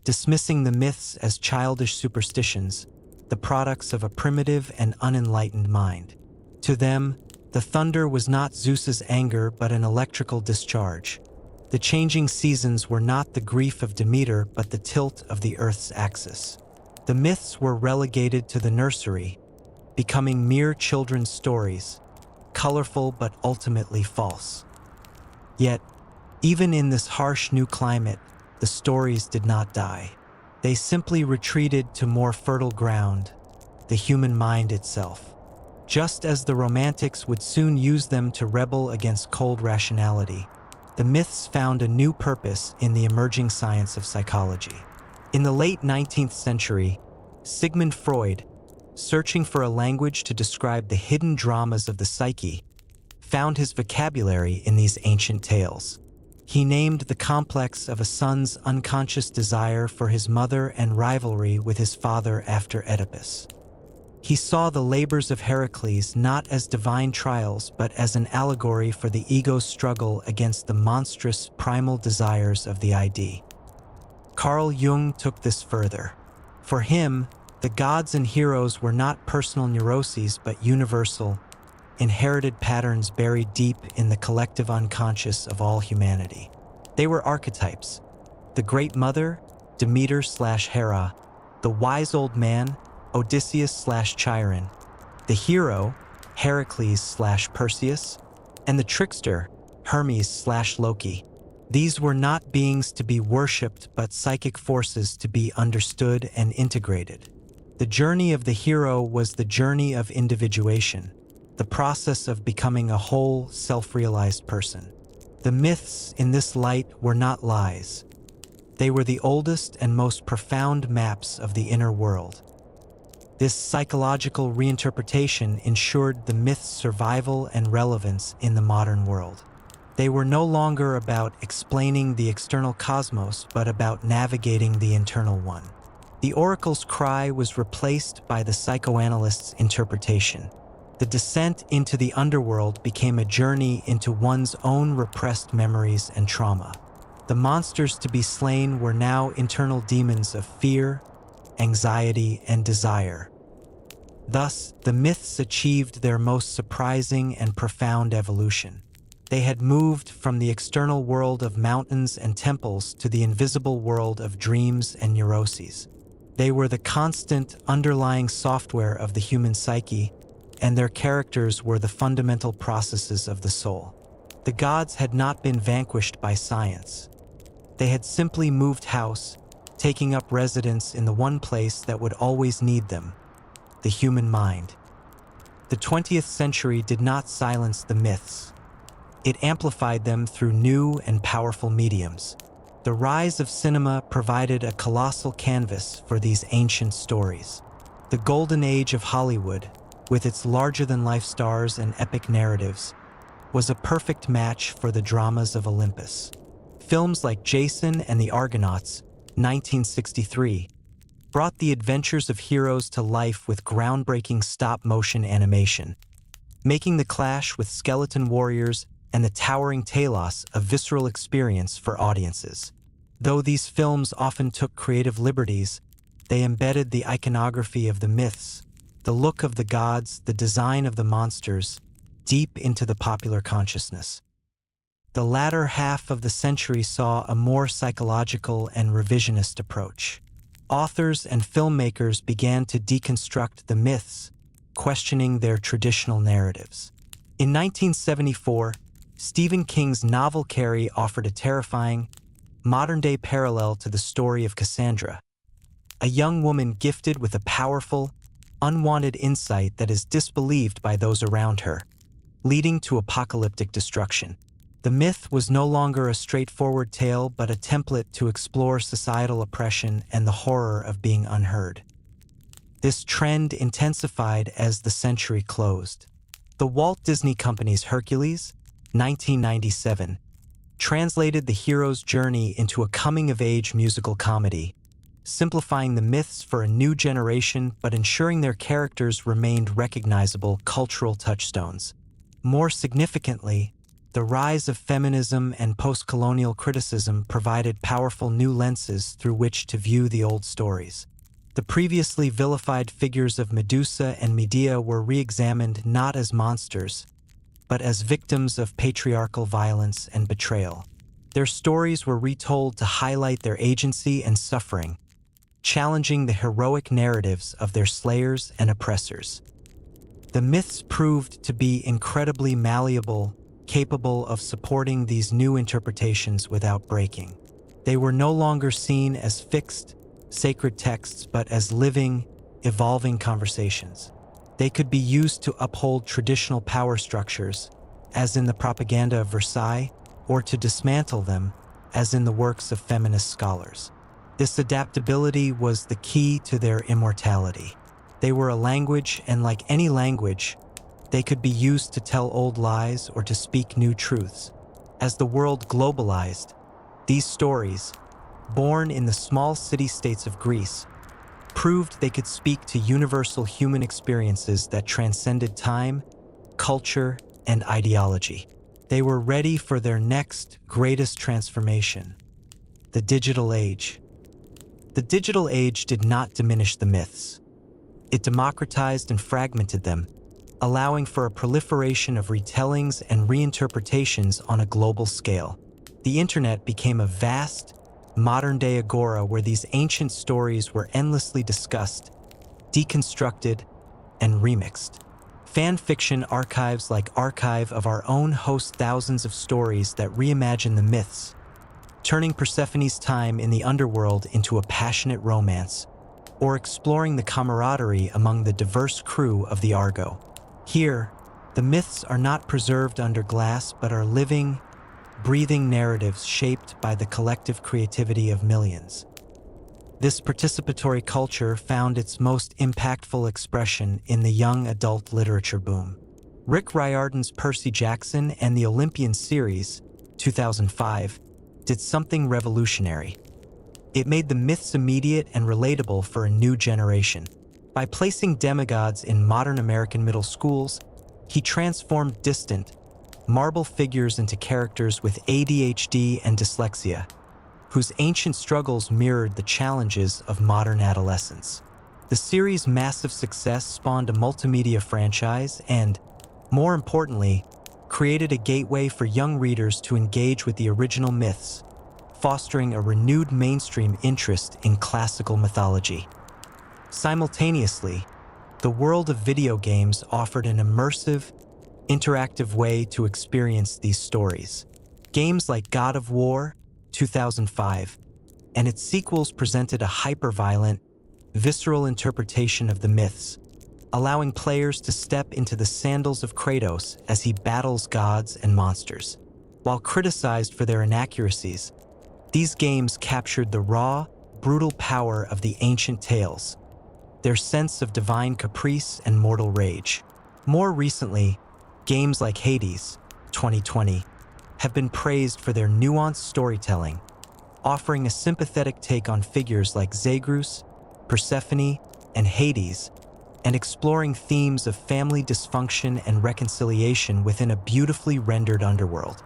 dismissing the myths as childish superstitions, the products of a primitive and unenlightened mind. To them, the thunder was not Zeus's anger but an electrical discharge. The changing seasons were not the grief of Demeter but the tilt of the Earth's axis. The myths were relegated to the nursery, becoming mere children's stories, colorful but ultimately false. Yet, even in this harsh new climate, the stories did not die. They simply retreated to more fertile ground, the human mind itself. Just as the Romantics would soon use them to rebel against cold rationality, the myths found a new purpose in the emerging science of psychology. In the late 19th century, Sigmund Freud, searching for a language to describe the hidden dramas of the psyche, found his vocabulary in these ancient tales. He named the complex of a son's unconscious desire for his mother and rivalry with his father after Oedipus. He saw the labors of Heracles not as divine trials but as an allegory for the ego's struggle against the monstrous primal desires of the id. Carl Jung took this further. For him, the gods and heroes were not personal neuroses but universal, inherited patterns buried deep in the collective unconscious of all humanity. They were archetypes: the Great Mother, Demeter/Hera, the wise old man, Odysseus/Chiron, the hero, Heracles/Perseus, and the trickster, Hermes/Loki. These were not beings to be worshipped, but psychic forces to be understood and integrated. The journey of the hero was the journey of individuation, the process of becoming a whole, self-realized person. The myths in this light were not lies. They were the oldest and most profound maps of the inner world. This psychological reinterpretation ensured the myth's survival and relevance in the modern world. They were no longer about explaining the external cosmos, but about navigating the internal one. The oracle's cry was replaced by the psychoanalyst's interpretation. The descent into the underworld became a journey into one's own repressed memories and trauma. The monsters to be slain were now internal demons of fear, anxiety, and desire. Thus, the myths achieved their most surprising and profound evolution. They had moved from the external world of mountains and temples to the invisible world of dreams and neuroses. They were the constant, underlying software of the human psyche, and their characters were the fundamental processes of the soul. The gods had not been vanquished by science. They had simply moved house, taking up residence in the one place that would always need them: the human mind. The 20th century did not silence the myths. It amplified them through new and powerful mediums. The rise of cinema provided a colossal canvas for these ancient stories. The golden age of Hollywood, with its larger-than-life stars and epic narratives, was a perfect match for the dramas of Olympus. Films like Jason and the Argonauts, 1963, brought the adventures of heroes to life with groundbreaking stop-motion animation, making the clash with skeleton warriors and the towering Talos a visceral experience for audiences. Though these films often took creative liberties, they embedded the iconography of the myths, the look of the gods, the design of the monsters, deep into the popular consciousness. The latter half of the century saw a more psychological and revisionist approach. Authors and filmmakers began to deconstruct the myths, questioning their traditional narratives. In 1974, Stephen King's novel Carrie offered a terrifying, modern-day parallel to the story of Cassandra, a young woman gifted with a powerful, unwanted insight that is disbelieved by those around her, leading to apocalyptic destruction. The myth was no longer a straightforward tale, but a template to explore societal oppression and the horror of being unheard. This trend intensified as the century closed. The Walt Disney Company's Hercules, 1997, translated the hero's journey into a coming-of-age musical comedy, simplifying the myths for a new generation but ensuring their characters remained recognizable cultural touchstones. More significantly, the rise of feminism and post-colonial criticism provided powerful new lenses through which to view the old stories. The previously vilified figures of Medusa and Medea were re-examined not as monsters, but as victims of patriarchal violence and betrayal. Their stories were retold to highlight their agency and suffering, challenging the heroic narratives of their slayers and oppressors. The myths proved to be incredibly malleable, capable of supporting these new interpretations without breaking. They were no longer seen as fixed, sacred texts, but as living, evolving conversations. They could be used to uphold traditional power structures, as in the propaganda of Versailles, or to dismantle them, as in the works of feminist scholars. This adaptability was the key to their immortality. They were a language, and like any language, they could be used to tell old lies or to speak new truths. As the world globalized, these stories, born in the small city-states of Greece, proved they could speak to universal human experiences that transcended time, culture, and ideology. They were ready for their next greatest transformation: the digital age. The digital age did not diminish the myths. It democratized and fragmented them, allowing for a proliferation of retellings and reinterpretations on a global scale. The internet became a vast, modern-day agora where these ancient stories were endlessly discussed, deconstructed, and remixed. Fan fiction archives like Archive of Our Own host thousands of stories that reimagine the myths, turning Persephone's time in the underworld into a passionate romance, or exploring the camaraderie among the diverse crew of the Argo. Here, the myths are not preserved under glass but are living, breathing narratives shaped by the collective creativity of millions. This participatory culture found its most impactful expression in the young adult literature boom. Rick Riordan's Percy Jackson and the Olympians series, 2005, did something revolutionary. It made the myths immediate and relatable for a new generation. By placing demigods in modern American middle schools, he transformed distant, marble figures into characters with ADHD and dyslexia, whose ancient struggles mirrored the challenges of modern adolescence. The series' massive success spawned a multimedia franchise and, more importantly, created a gateway for young readers to engage with the original myths, fostering a renewed mainstream interest in classical mythology. Simultaneously, the world of video games offered an immersive, interactive way to experience these stories. Games like God of War, 2005, and its sequels presented a hyper-violent, visceral interpretation of the myths, allowing players to step into the sandals of Kratos as he battles gods and monsters. While criticized for their inaccuracies, these games captured the raw, brutal power of the ancient tales, their sense of divine caprice and mortal rage. More recently, games like Hades, 2020, have been praised for their nuanced storytelling, offering a sympathetic take on figures like Zagreus, Persephone, and Hades, and exploring themes of family dysfunction and reconciliation within a beautifully rendered underworld.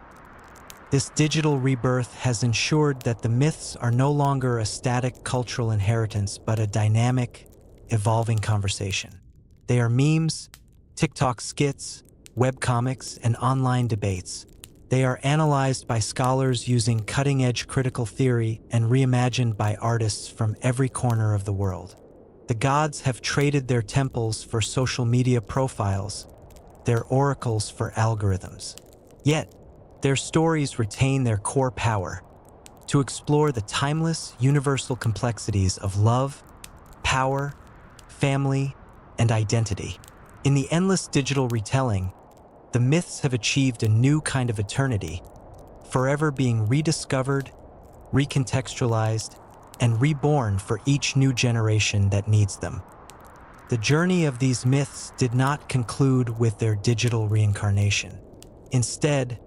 This digital rebirth has ensured that the myths are no longer a static cultural inheritance but a dynamic, evolving conversation. They are memes, TikTok skits, webcomics, and online debates. They are analyzed by scholars using cutting-edge critical theory and reimagined by artists from every corner of the world. The gods have traded their temples for social media profiles, their oracles for algorithms. Yet, their stories retain their core power to explore the timeless, universal complexities of love, power, family, and identity. In the endless digital retelling, the myths have achieved a new kind of eternity, forever being rediscovered, recontextualized, and reborn for each new generation that needs them. The journey of these myths did not conclude with their digital reincarnation. Instead,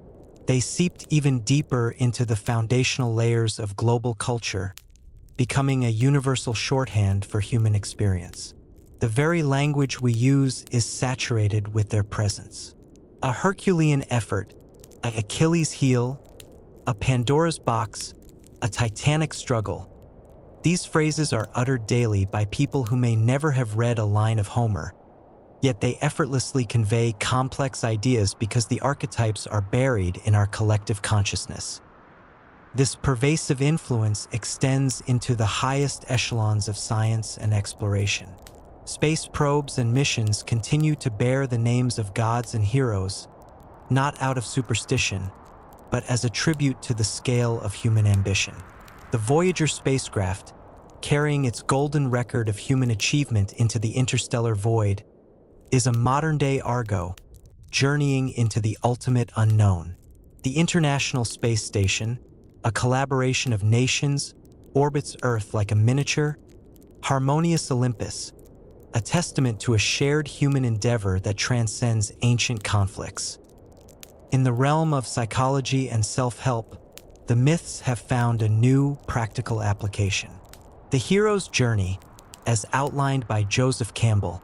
they seeped even deeper into the foundational layers of global culture, becoming a universal shorthand for human experience. The very language we use is saturated with their presence. A Herculean effort, an Achilles' heel, a Pandora's box, a titanic struggle. These phrases are uttered daily by people who may never have read a line of Homer, yet they effortlessly convey complex ideas because the archetypes are buried in our collective consciousness. This pervasive influence extends into the highest echelons of science and exploration. Space probes and missions continue to bear the names of gods and heroes, not out of superstition, but as a tribute to the scale of human ambition. The Voyager spacecraft, carrying its golden record of human achievement into the interstellar void, is a modern-day Argo, journeying into the ultimate unknown. The International Space Station, a collaboration of nations, orbits Earth like a miniature, harmonious Olympus, a testament to a shared human endeavor that transcends ancient conflicts. In the realm of psychology and self-help, the myths have found a new, practical application. The hero's journey, as outlined by Joseph Campbell,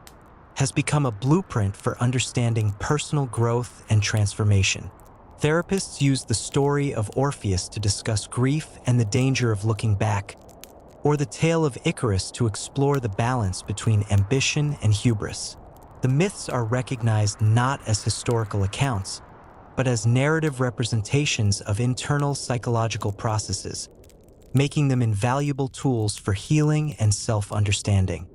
has become a blueprint for understanding personal growth and transformation. Therapists use the story of Orpheus to discuss grief and the danger of looking back, or the tale of Icarus to explore the balance between ambition and hubris. The myths are recognized not as historical accounts, but as narrative representations of internal psychological processes, making them invaluable tools for healing and self-understanding.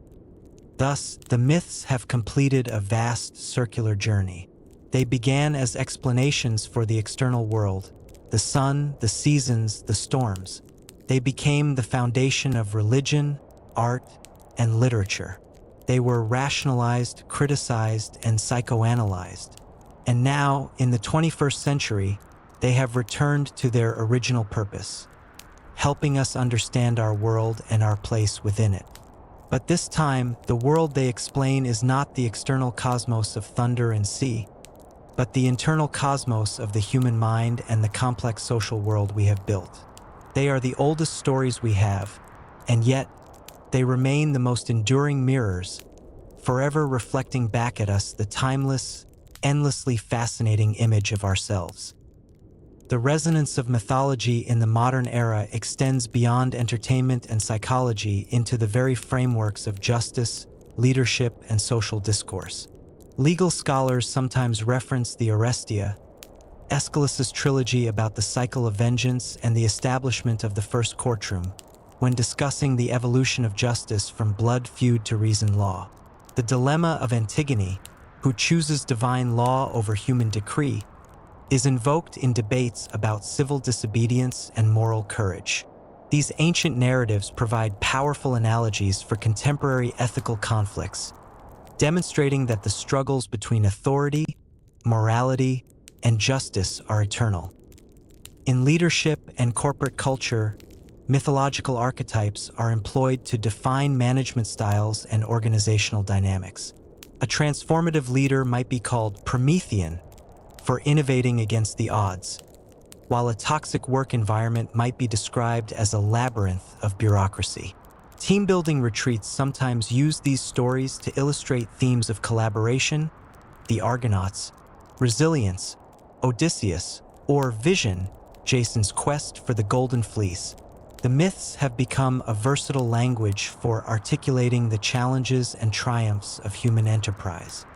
Thus, the myths have completed a vast circular journey. They began as explanations for the external world, the sun, the seasons, the storms. They became the foundation of religion, art, and literature. They were rationalized, criticized, and psychoanalyzed. And now, in the 21st century, they have returned to their original purpose, helping us understand our world and our place within it. But this time, the world they explain is not the external cosmos of thunder and sea, but the internal cosmos of the human mind and the complex social world we have built. They are the oldest stories we have, and yet they remain the most enduring mirrors, forever reflecting back at us the timeless, endlessly fascinating image of ourselves. The resonance of mythology in the modern era extends beyond entertainment and psychology into the very frameworks of justice, leadership, and social discourse. Legal scholars sometimes reference the Orestia, Aeschylus's trilogy about the cycle of vengeance and the establishment of the first courtroom, when discussing the evolution of justice from blood feud to reason law. The dilemma of Antigone, who chooses divine law over human decree, is invoked in debates about civil disobedience and moral courage. These ancient narratives provide powerful analogies for contemporary ethical conflicts, demonstrating that the struggles between authority, morality, and justice are eternal. In leadership and corporate culture, mythological archetypes are employed to define management styles and organizational dynamics. A transformative leader might be called Promethean for innovating against the odds, while a toxic work environment might be described as a labyrinth of bureaucracy. Team-building retreats sometimes use these stories to illustrate themes of collaboration, the Argonauts, resilience, Odysseus, or vision, Jason's quest for the Golden Fleece. The myths have become a versatile language for articulating the challenges and triumphs of human enterprise.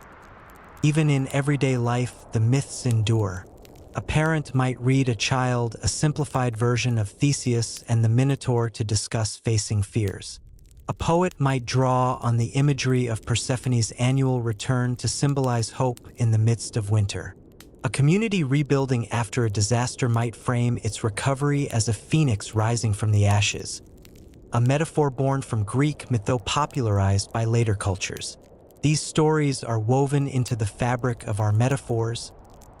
Even in everyday life, the myths endure. A parent might read a child a simplified version of Theseus and the Minotaur to discuss facing fears. A poet might draw on the imagery of Persephone's annual return to symbolize hope in the midst of winter. A community rebuilding after a disaster might frame its recovery as a phoenix rising from the ashes, a metaphor born from Greek mythology popularized by later cultures. These stories are woven into the fabric of our metaphors,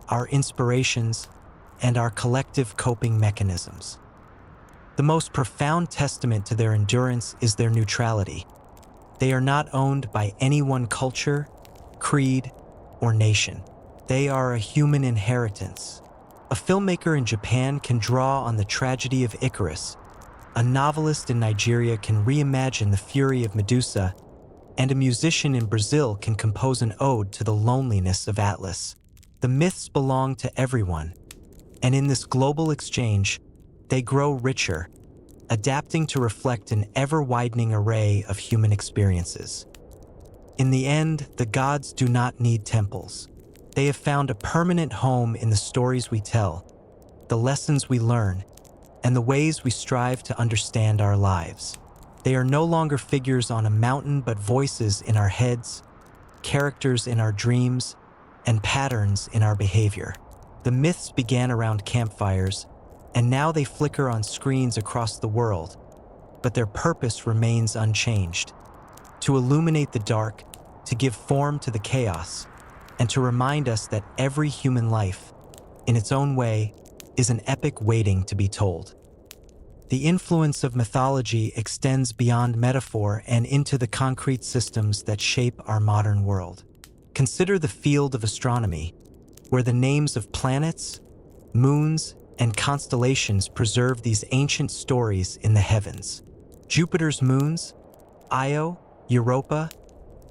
our inspirations, and our collective coping mechanisms. The most profound testament to their endurance is their neutrality. They are not owned by any one culture, creed, or nation. They are a human inheritance. A filmmaker in Japan can draw on the tragedy of Icarus. A novelist in Nigeria can reimagine the fury of Medusa, and a musician in Brazil can compose an ode to the loneliness of Atlas. The myths belong to everyone, and in this global exchange, they grow richer, adapting to reflect an ever-widening array of human experiences. In the end, the gods do not need temples. They have found a permanent home in the stories we tell, the lessons we learn, and the ways we strive to understand our lives. They are no longer figures on a mountain, but voices in our heads, characters in our dreams, and patterns in our behavior. The myths began around campfires, and now they flicker on screens across the world, but their purpose remains unchanged: to illuminate the dark, to give form to the chaos, and to remind us that every human life, in its own way, is an epic waiting to be told. The influence of mythology extends beyond metaphor and into the concrete systems that shape our modern world. Consider the field of astronomy, where the names of planets, moons, and constellations preserve these ancient stories in the heavens. Jupiter's moons, Io, Europa,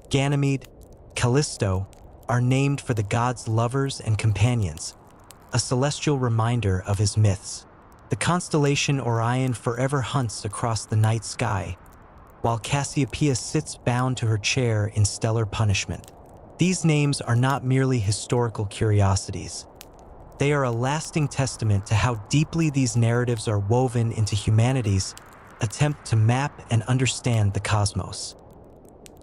Ganymede, Callisto, are named for the god's lovers and companions, a celestial reminder of his myths. The constellation Orion forever hunts across the night sky, while Cassiopeia sits bound to her chair in stellar punishment. These names are not merely historical curiosities. They are a lasting testament to how deeply these narratives are woven into humanity's attempt to map and understand the cosmos.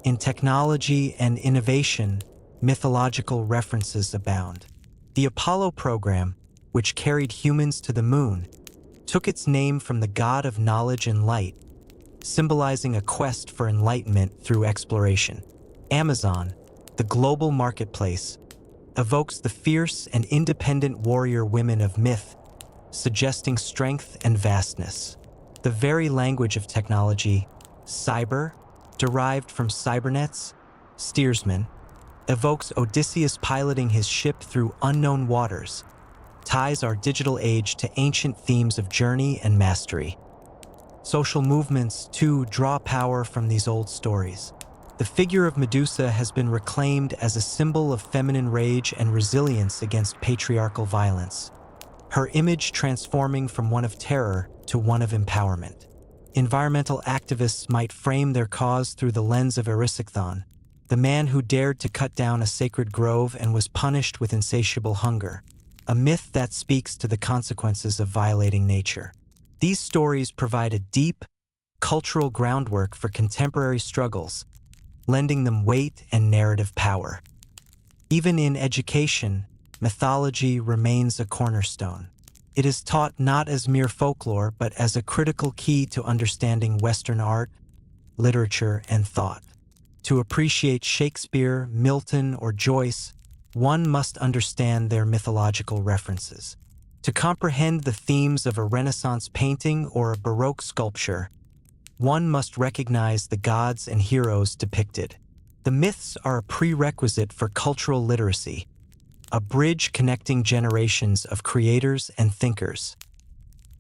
In technology and innovation, mythological references abound. The Apollo program, which carried humans to the moon, took its name from the god of knowledge and light, symbolizing a quest for enlightenment through exploration. Amazon, the global marketplace, evokes the fierce and independent warrior women of myth, suggesting strength and vastness. The very language of technology, cyber, derived from cybernets, steersman, evokes Odysseus piloting his ship through unknown waters, ties our digital age to ancient themes of journey and mastery. Social movements, too, draw power from these old stories. The figure of Medusa has been reclaimed as a symbol of feminine rage and resilience against patriarchal violence, her image transforming from one of terror to one of empowerment. Environmental activists might frame their cause through the lens of Erysichthon, the man who dared to cut down a sacred grove and was punished with insatiable hunger, a myth that speaks to the consequences of violating nature. These stories provide a deep, cultural groundwork for contemporary struggles, lending them weight and narrative power. Even in education, mythology remains a cornerstone. It is taught not as mere folklore, but as a critical key to understanding Western art, literature, and thought. To appreciate Shakespeare, Milton, or Joyce, one must understand their mythological references. To comprehend the themes of a Renaissance painting or a Baroque sculpture, one must recognize the gods and heroes depicted. The myths are a prerequisite for cultural literacy, a bridge connecting generations of creators and thinkers.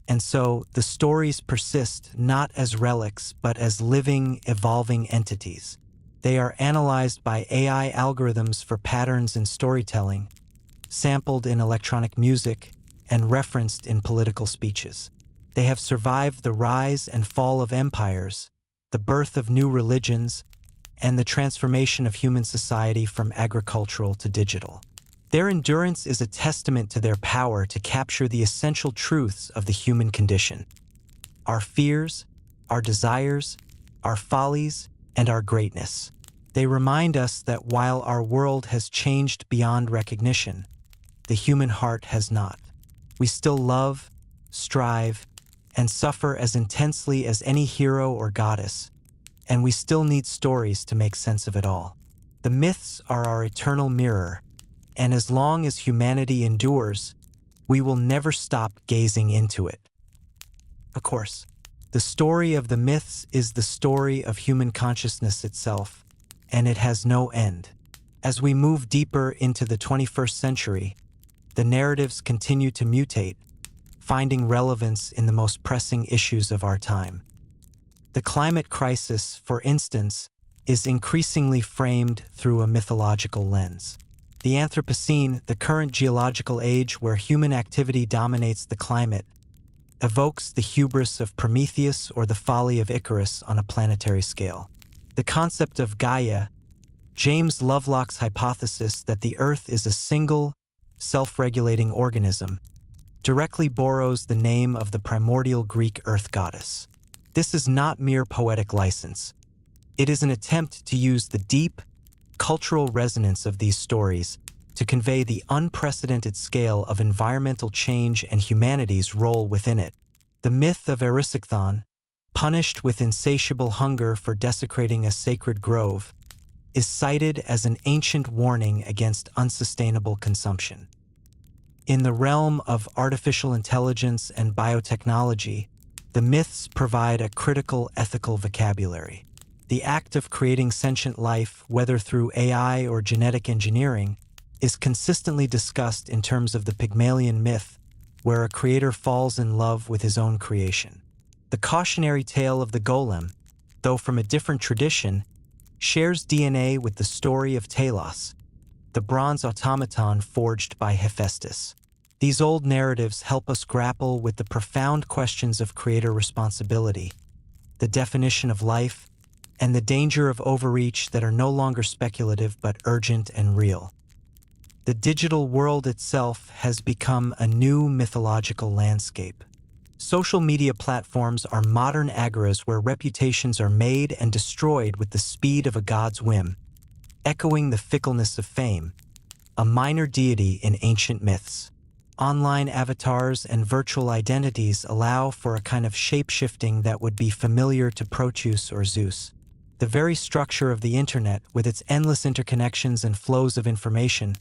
And so, the stories persist not as relics, but as living, evolving entities. They are analyzed by AI algorithms for patterns in storytelling, sampled in electronic music, and referenced in political speeches. They have survived the rise and fall of empires, the birth of new religions, and the transformation of human society from agricultural to digital. Their endurance is a testament to their power to capture the essential truths of the human condition: our fears, our desires, our follies, and our greatness. They remind us that while our world has changed beyond recognition, the human heart has not. We still love, strive, and suffer as intensely as any hero or goddess, and we still need stories to make sense of it all. The myths are our eternal mirror, and as long as humanity endures, we will never stop gazing into it. Of course, the story of the myths is the story of human consciousness itself, and it has no end. As we move deeper into the 21st century, the narratives continue to mutate, finding relevance in the most pressing issues of our time. The climate crisis, for instance, is increasingly framed through a mythological lens. The Anthropocene, the current geological age where human activity dominates the climate, evokes the hubris of Prometheus or the folly of Icarus on a planetary scale. The concept of Gaia, James Lovelock's hypothesis that the Earth is a single, self-regulating organism, directly borrows the name of the primordial Greek earth goddess. This is not mere poetic license. It is an attempt to use the deep, cultural resonance of these stories to convey the unprecedented scale of environmental change and humanity's role within it. The myth of Erysichthon, punished with insatiable hunger for desecrating a sacred grove, is cited as an ancient warning against unsustainable consumption. In the realm of artificial intelligence and biotechnology, the myths provide a critical ethical vocabulary. The act of creating sentient life, whether through AI or genetic engineering, is consistently discussed in terms of the Pygmalion myth, where a creator falls in love with his own creation. The cautionary tale of the golem, though from a different tradition, shares DNA with the story of Talos, the bronze automaton forged by Hephaestus. These old narratives help us grapple with the profound questions of creator responsibility, the definition of life, and the danger of overreach that are no longer speculative but urgent and real. The digital world itself has become a new mythological landscape. Social media platforms are modern agoras where reputations are made and destroyed with the speed of a god's whim, echoing the fickleness of fame, a minor deity in ancient myths. Online avatars and virtual identities allow for a kind of shape-shifting that would be familiar to Proteus or Zeus. The very structure of the internet, with its endless interconnections and flows of information,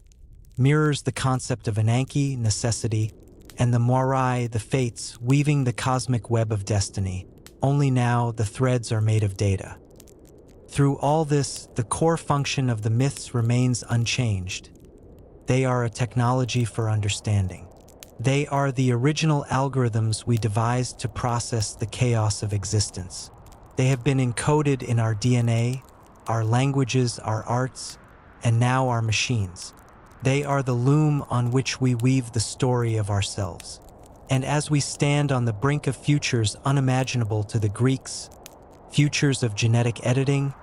mirrors the concept of Ananke, necessity, and the Moirai, the fates, weaving the cosmic web of destiny. Only now the threads are made of data. Through all this, the core function of the myths remains unchanged. They are a technology for understanding. They are the original algorithms we devised to process the chaos of existence. They have been encoded in our DNA, our languages, our arts, and now our machines. They are the loom on which we weave the story of ourselves. And as we stand on the brink of futures unimaginable to the Greeks, futures of genetic editing,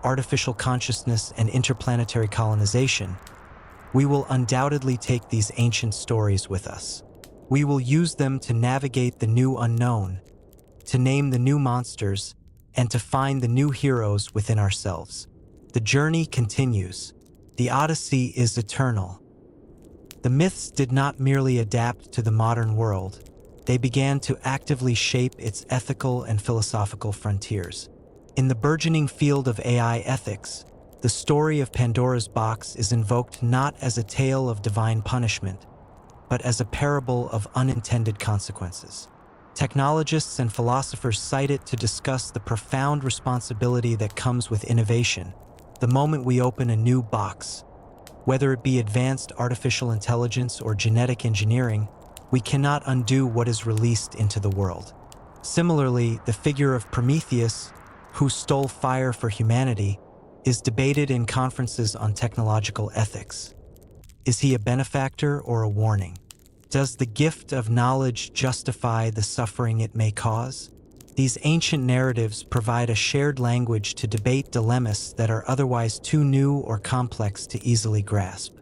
artificial consciousness, and interplanetary colonization, we will undoubtedly take these ancient stories with us. We will use them to navigate the new unknown, to name the new monsters, and to find the new heroes within ourselves. The journey continues. The Odyssey is eternal. The myths did not merely adapt to the modern world. They began to actively shape its ethical and philosophical frontiers. In the burgeoning field of AI ethics, the story of Pandora's box is invoked not as a tale of divine punishment, but as a parable of unintended consequences. Technologists and philosophers cite it to discuss the profound responsibility that comes with innovation. The moment we open a new box, whether it be advanced artificial intelligence or genetic engineering, we cannot undo what is released into the world. Similarly, the figure of Prometheus, who stole fire for humanity, is debated in conferences on technological ethics. Is he a benefactor or a warning? Does the gift of knowledge justify the suffering it may cause? These ancient narratives provide a shared language to debate dilemmas that are otherwise too new or complex to easily grasp.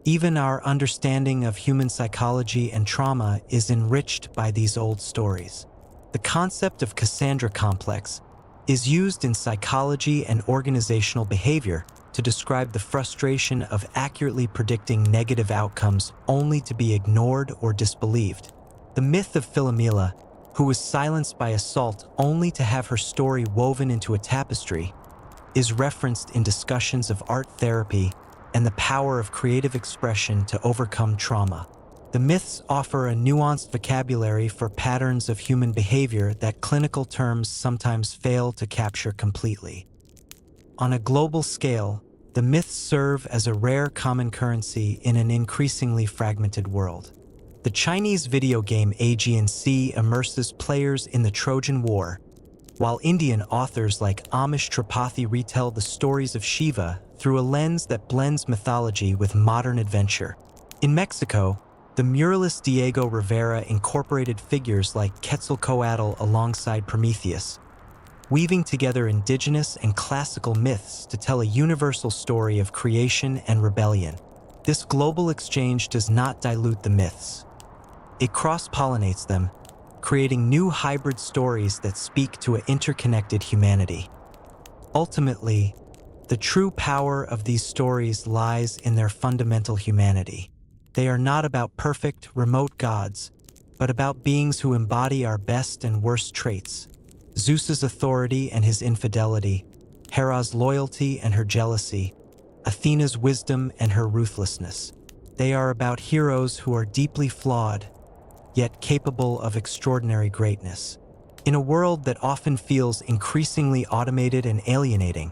Even our understanding of human psychology and trauma is enriched by these old stories. The concept of Cassandra complex is used in psychology and organizational behavior to describe the frustration of accurately predicting negative outcomes only to be ignored or disbelieved. The myth of Philomela, who was silenced by assault only to have her story woven into a tapestry, is referenced in discussions of art therapy and the power of creative expression to overcome trauma. The myths offer a nuanced vocabulary for patterns of human behavior that clinical terms sometimes fail to capture completely. On a global scale, the myths serve as a rare common currency in an increasingly fragmented world. The Chinese video game Aegean Sea immerses players in the Trojan War, while Indian authors like Amish Tripathi retell the stories of Shiva through a lens that blends mythology with modern adventure. In Mexico, the muralist Diego Rivera incorporated figures like Quetzalcoatl alongside Prometheus, weaving together indigenous and classical myths to tell a universal story of creation and rebellion. This global exchange does not dilute the myths. It cross-pollinates them, creating new hybrid stories that speak to an interconnected humanity. Ultimately, the true power of these stories lies in their fundamental humanity. They are not about perfect, remote gods, but about beings who embody our best and worst traits. Zeus's authority and his infidelity, Hera's loyalty and her jealousy, Athena's wisdom and her ruthlessness. They are about heroes who are deeply flawed, yet capable of extraordinary greatness. In a world that often feels increasingly automated and alienating,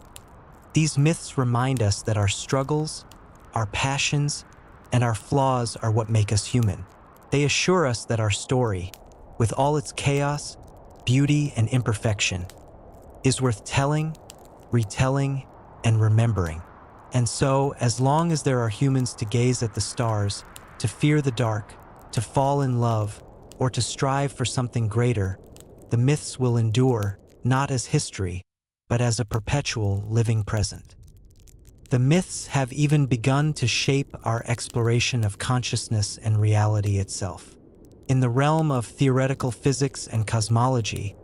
these myths remind us that our struggles, our passions, and our flaws are what make us human. They assure us that our story, with all its chaos, beauty, and imperfection, is worth telling, retelling, and remembering. And so, as long as there are humans to gaze at the stars, to fear the dark, to fall in love, or to strive for something greater, the myths will endure, not as history, but as a perpetual living present. The myths have even begun to shape our exploration of consciousness and reality itself. In the realm of theoretical physics and cosmology,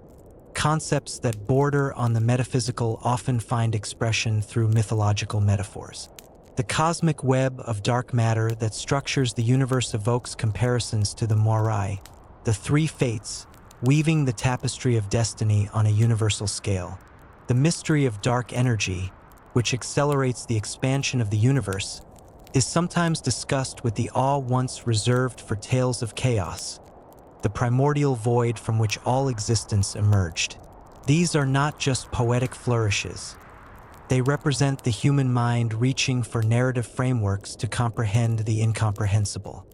concepts that border on the metaphysical often find expression through mythological metaphors. The cosmic web of dark matter that structures the universe evokes comparisons to the Moirai, the three fates, weaving the tapestry of destiny on a universal scale. The mystery of dark energy, which accelerates the expansion of the universe, is sometimes discussed with the awe once reserved for tales of chaos, the primordial void from which all existence emerged. These are not just poetic flourishes. They represent the human mind reaching for narrative frameworks to comprehend the incomprehensible.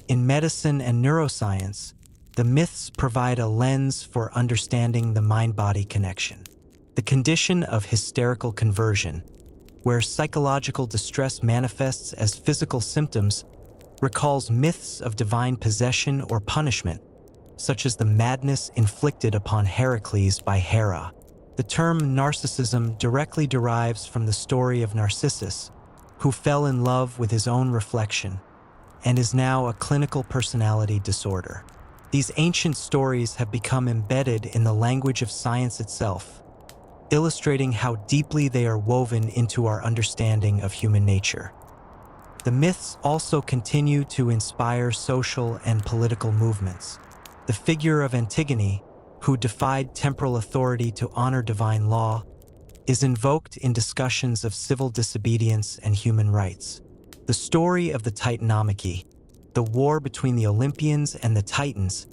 In medicine and neuroscience, the myths provide a lens for understanding the mind-body connection. The condition of hysterical conversion, where psychological distress manifests as physical symptoms, recalls myths of divine possession or punishment, such as the madness inflicted upon Heracles by Hera. The term narcissism directly derives from the story of Narcissus, who fell in love with his own reflection and is now a clinical personality disorder. These ancient stories have become embedded in the language of science itself, illustrating how deeply they are woven into our understanding of human nature. The myths also continue to inspire social and political movements. The figure of Antigone, who defied temporal authority to honor divine law, is invoked in discussions of civil disobedience and human rights. The story of the Titanomachy, the war between the Olympians and the Titans,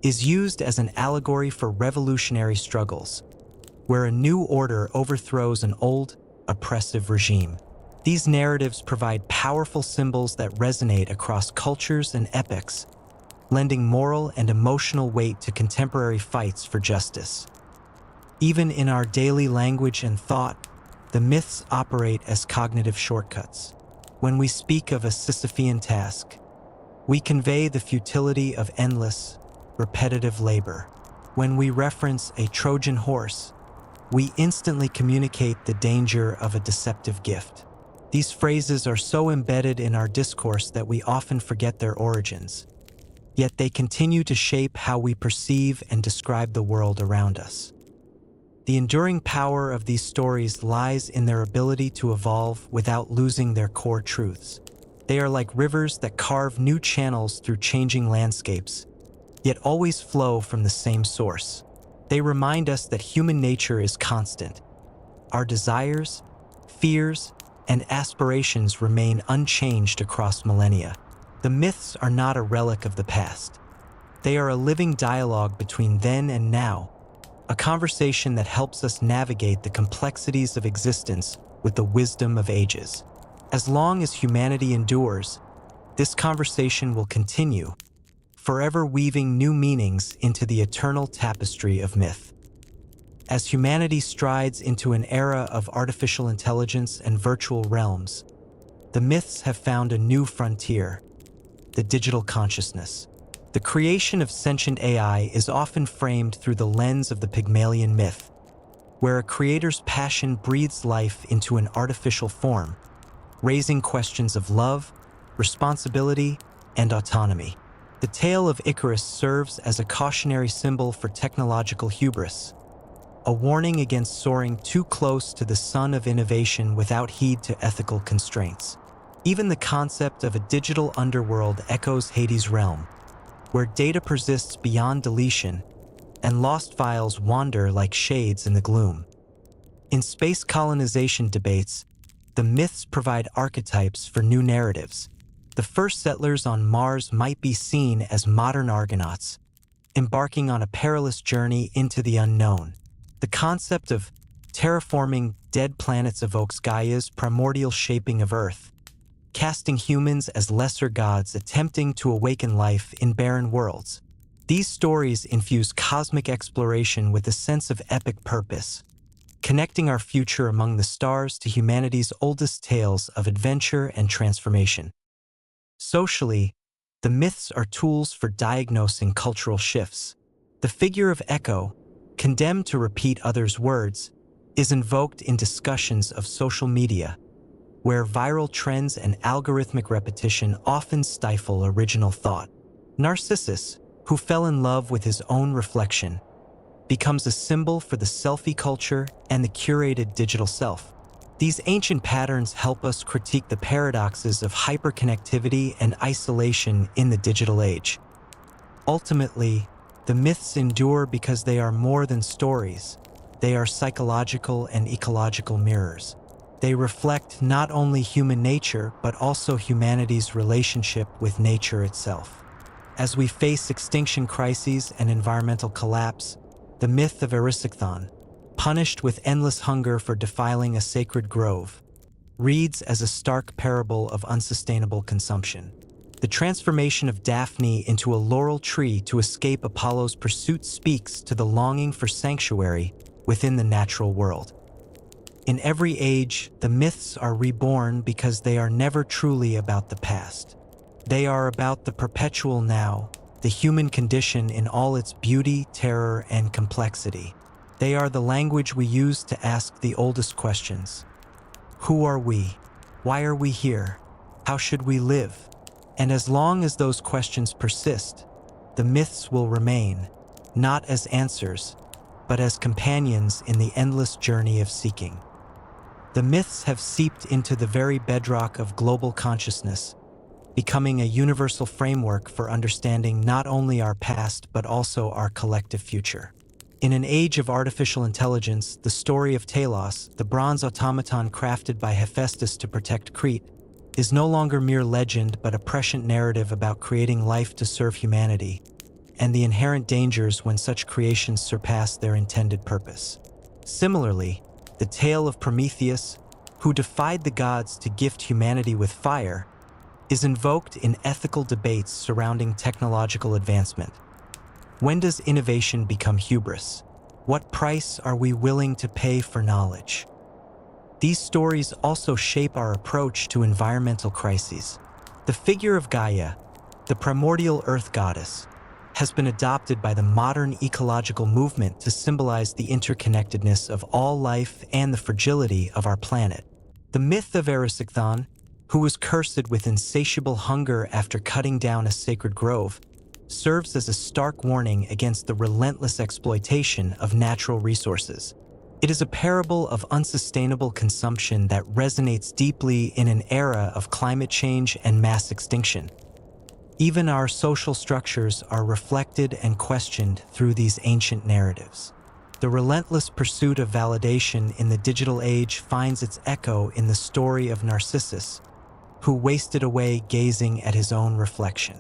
is used as an allegory for revolutionary struggles, where a new order overthrows an old, oppressive regime. These narratives provide powerful symbols that resonate across cultures and epochs, lending moral and emotional weight to contemporary fights for justice. Even in our daily language and thought, the myths operate as cognitive shortcuts. When we speak of a Sisyphean task, we convey the futility of endless, repetitive labor. When we reference a Trojan horse, we instantly communicate the danger of a deceptive gift. These phrases are so embedded in our discourse that we often forget their origins, yet they continue to shape how we perceive and describe the world around us. The enduring power of these stories lies in their ability to evolve without losing their core truths. They are like rivers that carve new channels through changing landscapes, yet always flow from the same source. They remind us that human nature is constant. Our desires, fears, and aspirations remain unchanged across millennia. The myths are not a relic of the past. They are a living dialogue between then and now, a conversation that helps us navigate the complexities of existence with the wisdom of ages. As long as humanity endures, this conversation will continue, forever weaving new meanings into the eternal tapestry of myth. As humanity strides into an era of artificial intelligence and virtual realms, the myths have found a new frontier: the digital consciousness. The creation of sentient AI is often framed through the lens of the Pygmalion myth, where a creator's passion breathes life into an artificial form, raising questions of love, responsibility, and autonomy. The tale of Icarus serves as a cautionary symbol for technological hubris, a warning against soaring too close to the sun of innovation without heed to ethical constraints. Even the concept of a digital underworld echoes Hades' realm, where data persists beyond deletion and lost files wander like shades in the gloom. In space colonization debates, the myths provide archetypes for new narratives. The first settlers on Mars might be seen as modern Argonauts, embarking on a perilous journey into the unknown. The concept of terraforming dead planets evokes Gaia's primordial shaping of Earth, casting humans as lesser gods attempting to awaken life in barren worlds. These stories infuse cosmic exploration with a sense of epic purpose, connecting our future among the stars to humanity's oldest tales of adventure and transformation. Socially, the myths are tools for diagnosing cultural shifts. The figure of Echo, condemned to repeat others' words, is invoked in discussions of social media, where viral trends and algorithmic repetition often stifle original thought. Narcissus, who fell in love with his own reflection, becomes a symbol for the selfie culture and the curated digital self. These ancient patterns help us critique the paradoxes of hyperconnectivity and isolation in the digital age. Ultimately, the myths endure because they are more than stories. They are psychological and ecological mirrors. They reflect not only human nature, but also humanity's relationship with nature itself. As we face extinction crises and environmental collapse, the myth of Erysichthon, punished with endless hunger for defiling a sacred grove, reads as a stark parable of unsustainable consumption. The transformation of Daphne into a laurel tree to escape Apollo's pursuit speaks to the longing for sanctuary within the natural world. In every age, the myths are reborn because they are never truly about the past. They are about the perpetual now, the human condition in all its beauty, terror, and complexity. They are the language we use to ask the oldest questions. Who are we? Why are we here? How should we live? And as long as those questions persist, the myths will remain, not as answers, but as companions in the endless journey of seeking. The myths have seeped into the very bedrock of global consciousness, becoming a universal framework for understanding not only our past but also our collective future. In an age of artificial intelligence, the story of Talos, the bronze automaton crafted by Hephaestus to protect Crete, is no longer mere legend but a prescient narrative about creating life to serve humanity, and the inherent dangers when such creations surpass their intended purpose. Similarly, the tale of Prometheus, who defied the gods to gift humanity with fire, is invoked in ethical debates surrounding technological advancement. When does innovation become hubris? What price are we willing to pay for knowledge? These stories also shape our approach to environmental crises. The figure of Gaia, the primordial earth goddess, has been adopted by the modern ecological movement to symbolize the interconnectedness of all life and the fragility of our planet. The myth of Erysichthon, who was cursed with insatiable hunger after cutting down a sacred grove, serves as a stark warning against the relentless exploitation of natural resources. It is a parable of unsustainable consumption that resonates deeply in an era of climate change and mass extinction. Even our social structures are reflected and questioned through these ancient narratives. The relentless pursuit of validation in the digital age finds its echo in the story of Narcissus, who wasted away gazing at his own reflection.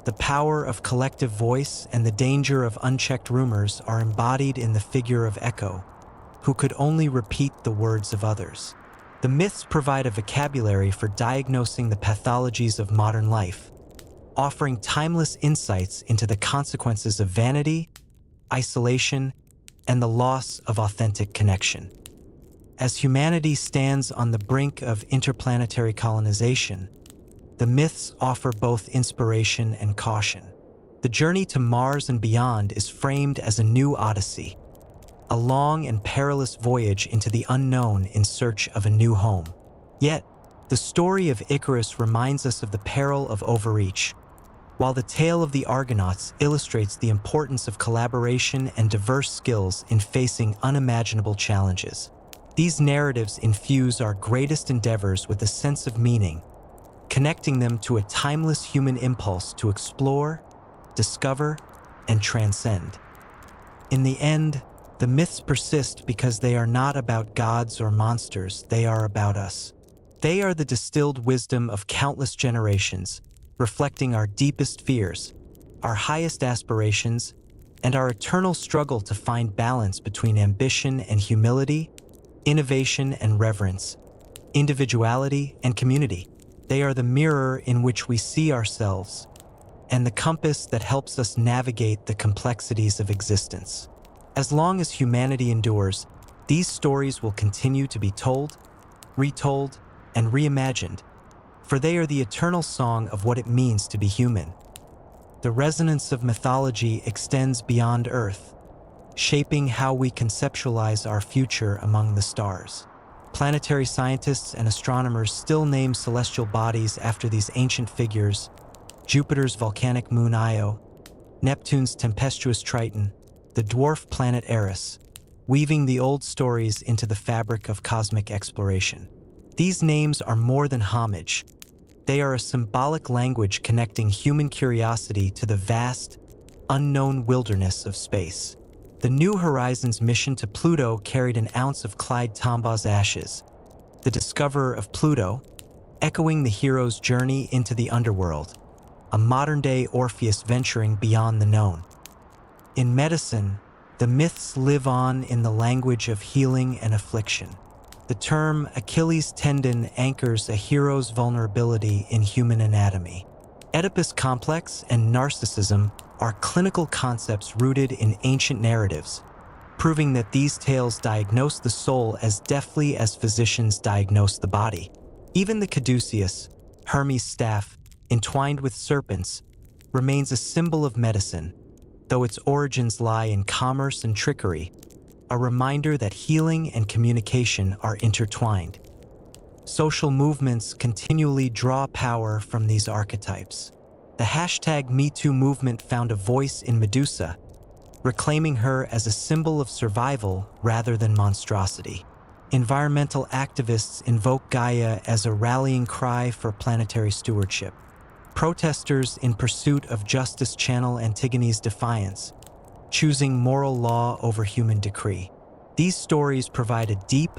The power of collective voice and the danger of unchecked rumors are embodied in the figure of Echo, who could only repeat the words of others. The myths provide a vocabulary for diagnosing the pathologies of modern life, offering timeless insights into the consequences of vanity, isolation, and the loss of authentic connection. As humanity stands on the brink of interplanetary colonization, the myths offer both inspiration and caution. The journey to Mars and beyond is framed as a new odyssey, a long and perilous voyage into the unknown in search of a new home. Yet, the story of Icarus reminds us of the peril of overreach, while the tale of the Argonauts illustrates the importance of collaboration and diverse skills in facing unimaginable challenges. These narratives infuse our greatest endeavors with a sense of meaning, connecting them to a timeless human impulse to explore, discover, and transcend. In the end, the myths persist because they are not about gods or monsters, they are about us. They are the distilled wisdom of countless generations, reflecting our deepest fears, our highest aspirations, and our eternal struggle to find balance between ambition and humility, innovation and reverence, individuality and community. They are the mirror in which we see ourselves, and the compass that helps us navigate the complexities of existence. As long as humanity endures, these stories will continue to be told, retold, and reimagined, for they are the eternal song of what it means to be human. The resonance of mythology extends beyond Earth, shaping how we conceptualize our future among the stars. Planetary scientists and astronomers still name celestial bodies after these ancient figures: Jupiter's volcanic moon Io, Neptune's tempestuous Triton, the dwarf planet Eris, weaving the old stories into the fabric of cosmic exploration. These names are more than homage. They are a symbolic language connecting human curiosity to the vast, unknown wilderness of space. The New Horizons mission to Pluto carried an ounce of Clyde Tombaugh's ashes, the discoverer of Pluto, echoing the hero's journey into the underworld, a modern-day Orpheus venturing beyond the known. In medicine, the myths live on in the language of healing and affliction. The term Achilles tendon anchors a hero's vulnerability in human anatomy. Oedipus complex and narcissism are clinical concepts rooted in ancient narratives, proving that these tales diagnose the soul as deftly as physicians diagnose the body. Even the caduceus, Hermes' staff, entwined with serpents, remains a symbol of medicine, though its origins lie in commerce and trickery, a reminder that healing and communication are intertwined. Social movements continually draw power from these archetypes. The #MeToo movement found a voice in Medusa, reclaiming her as a symbol of survival rather than monstrosity. Environmental activists invoke Gaia as a rallying cry for planetary stewardship. Protesters in pursuit of justice channel Antigone's defiance, choosing moral law over human decree. These stories provide a deep,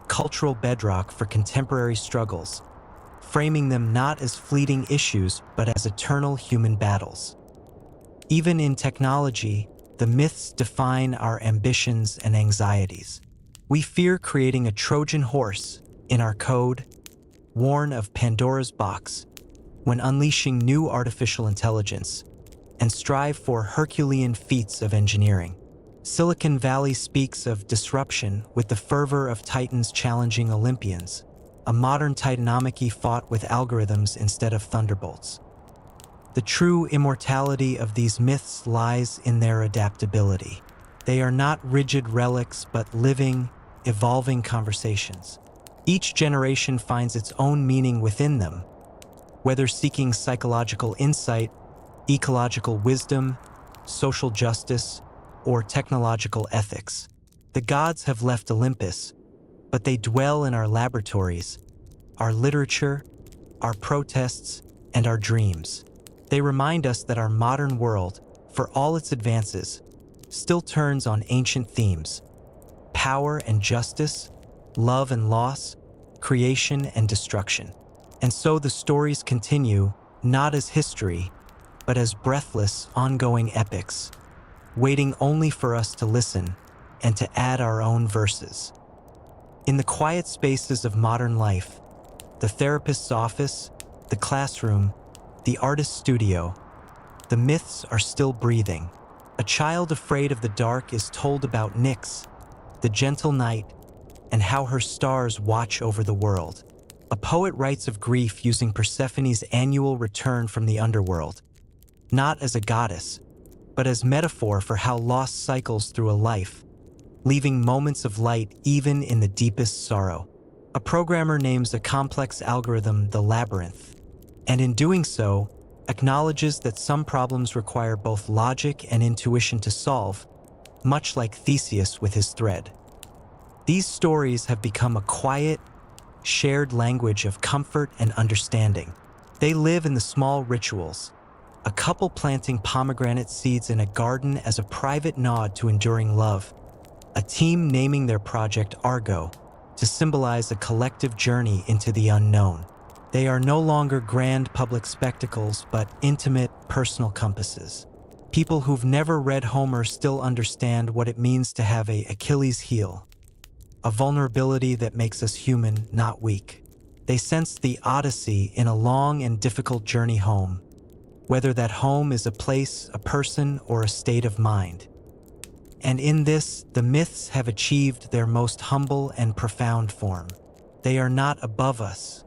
cultural bedrock for contemporary struggles, framing them not as fleeting issues but as eternal human battles. Even in technology, the myths define our ambitions and anxieties. We fear creating a Trojan horse in our code, warn of Pandora's box when unleashing new artificial intelligence, and strive for Herculean feats of engineering. Silicon Valley speaks of disruption with the fervor of titans challenging Olympians, a modern titanomachy fought with algorithms instead of thunderbolts. The true immortality of these myths lies in their adaptability. They are not rigid relics but living, evolving conversations. Each generation finds its own meaning within them, whether seeking psychological insight, ecological wisdom, social justice, or technological ethics. The gods have left Olympus, but they dwell in our laboratories, our literature, our protests, and our dreams. They remind us that our modern world, for all its advances, still turns on ancient themes: power and justice, love and loss, creation and destruction. And so the stories continue, not as history, but as breathless, ongoing epics, waiting only for us to listen and to add our own verses. In the quiet spaces of modern life, the therapist's office, the classroom, the artist's studio, the myths are still breathing. A child afraid of the dark is told about Nyx, the gentle night, and how her stars watch over the world. A poet writes of grief using Persephone's annual return from the underworld, not as a goddess, but as metaphor for how loss cycles through a life, leaving moments of light even in the deepest sorrow. A programmer names a complex algorithm the labyrinth, and in doing so, acknowledges that some problems require both logic and intuition to solve, much like Theseus with his thread. These stories have become a quiet, shared language of comfort and understanding. They live in the small rituals, a couple planting pomegranate seeds in a garden as a private nod to enduring love, a team naming their project Argo to symbolize a collective journey into the unknown. They are no longer grand public spectacles, but intimate, personal compasses. People who've never read Homer still understand what it means to have an Achilles heel, a vulnerability that makes us human, not weak. They sense the Odyssey in a long and difficult journey home, whether that home is a place, a person, or a state of mind. And in this, the myths have achieved their most humble and profound form. They are not above us.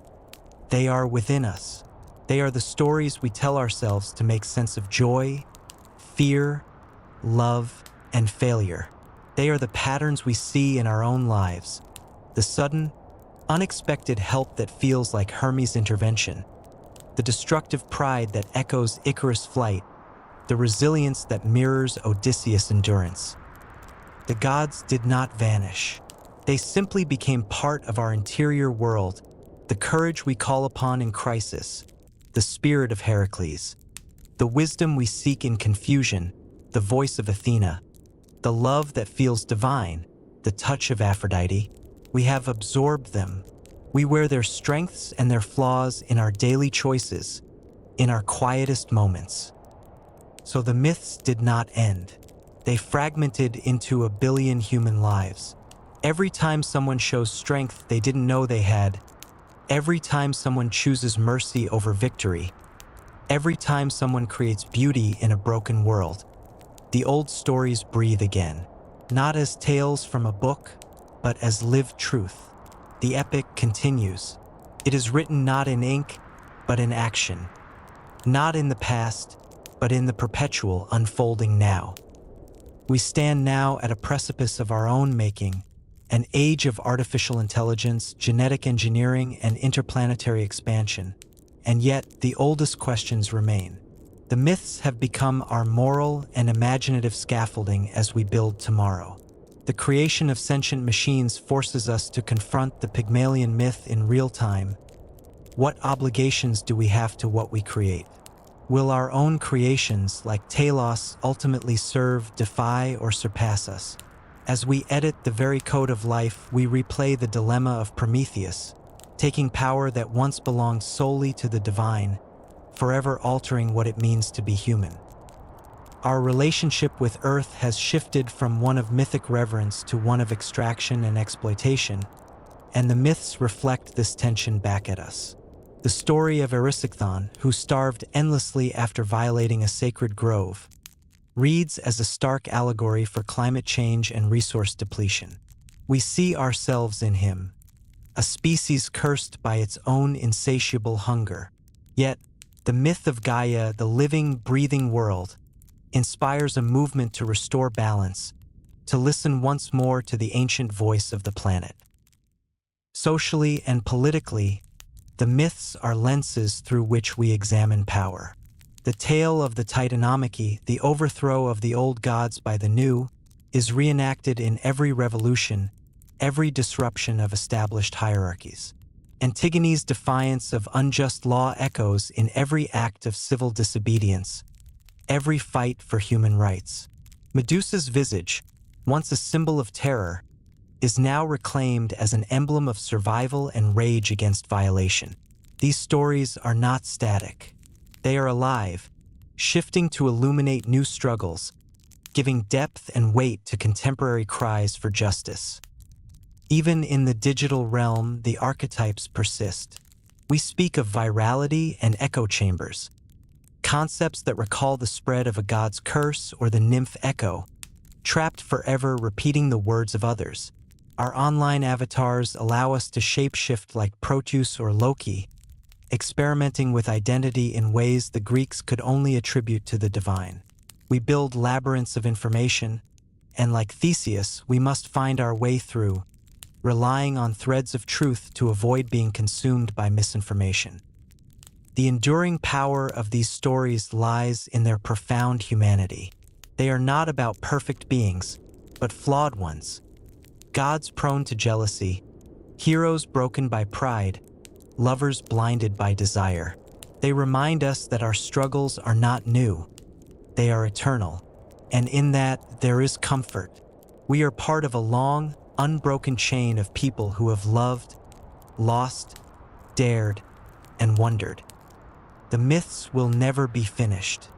They are within us. They are the stories we tell ourselves to make sense of joy, fear, love, and failure. They are the patterns we see in our own lives. The sudden, unexpected help that feels like Hermes' intervention. The destructive pride that echoes Icarus' flight. The resilience that mirrors Odysseus' endurance. The gods did not vanish. They simply became part of our interior world, the courage we call upon in crisis, the spirit of Heracles, the wisdom we seek in confusion, the voice of Athena, the love that feels divine, the touch of Aphrodite. We have absorbed them. We wear their strengths and their flaws in our daily choices, in our quietest moments. So the myths did not end. They fragmented into a billion human lives. Every time someone shows strength they didn't know they had, every time someone chooses mercy over victory, every time someone creates beauty in a broken world, the old stories breathe again, not as tales from a book, but as lived truth. The epic continues. It is written not in ink, but in action, not in the past, but in the perpetual unfolding now. We stand now at a precipice of our own making, an age of artificial intelligence, genetic engineering, and interplanetary expansion. And yet, the oldest questions remain. The myths have become our moral and imaginative scaffolding as we build tomorrow. The creation of sentient machines forces us to confront the Pygmalion myth in real time. What obligations do we have to what we create? Will our own creations, like Talos, ultimately serve, defy, or surpass us? As we edit the very code of life, we replay the dilemma of Prometheus, taking power that once belonged solely to the divine, forever altering what it means to be human. Our relationship with Earth has shifted from one of mythic reverence to one of extraction and exploitation, and the myths reflect this tension back at us. The story of Erysichthon, who starved endlessly after violating a sacred grove, reads as a stark allegory for climate change and resource depletion. We see ourselves in him, a species cursed by its own insatiable hunger. Yet, the myth of Gaia, the living, breathing world, inspires a movement to restore balance, to listen once more to the ancient voice of the planet. Socially and politically, the myths are lenses through which we examine power. The tale of the Titanomachy, the overthrow of the old gods by the new, is reenacted in every revolution, every disruption of established hierarchies. Antigone's defiance of unjust law echoes in every act of civil disobedience, every fight for human rights. Medusa's visage, once a symbol of terror, is now reclaimed as an emblem of survival and rage against violation. These stories are not static. They are alive, shifting to illuminate new struggles, giving depth and weight to contemporary cries for justice. Even in the digital realm, the archetypes persist. We speak of virality and echo chambers, concepts that recall the spread of a god's curse or the nymph echo, trapped forever repeating the words of others. Our online avatars allow us to shapeshift like Proteus or Loki, experimenting with identity in ways the Greeks could only attribute to the divine. We build labyrinths of information, and like Theseus, we must find our way through, relying on threads of truth to avoid being consumed by misinformation. The enduring power of these stories lies in their profound humanity. They are not about perfect beings, but flawed ones. Gods prone to jealousy, heroes broken by pride, lovers blinded by desire. They remind us that our struggles are not new. They are eternal, and in that there is comfort. We are part of a long, unbroken chain of people who have loved, lost, dared, and wondered. The myths will never be finished.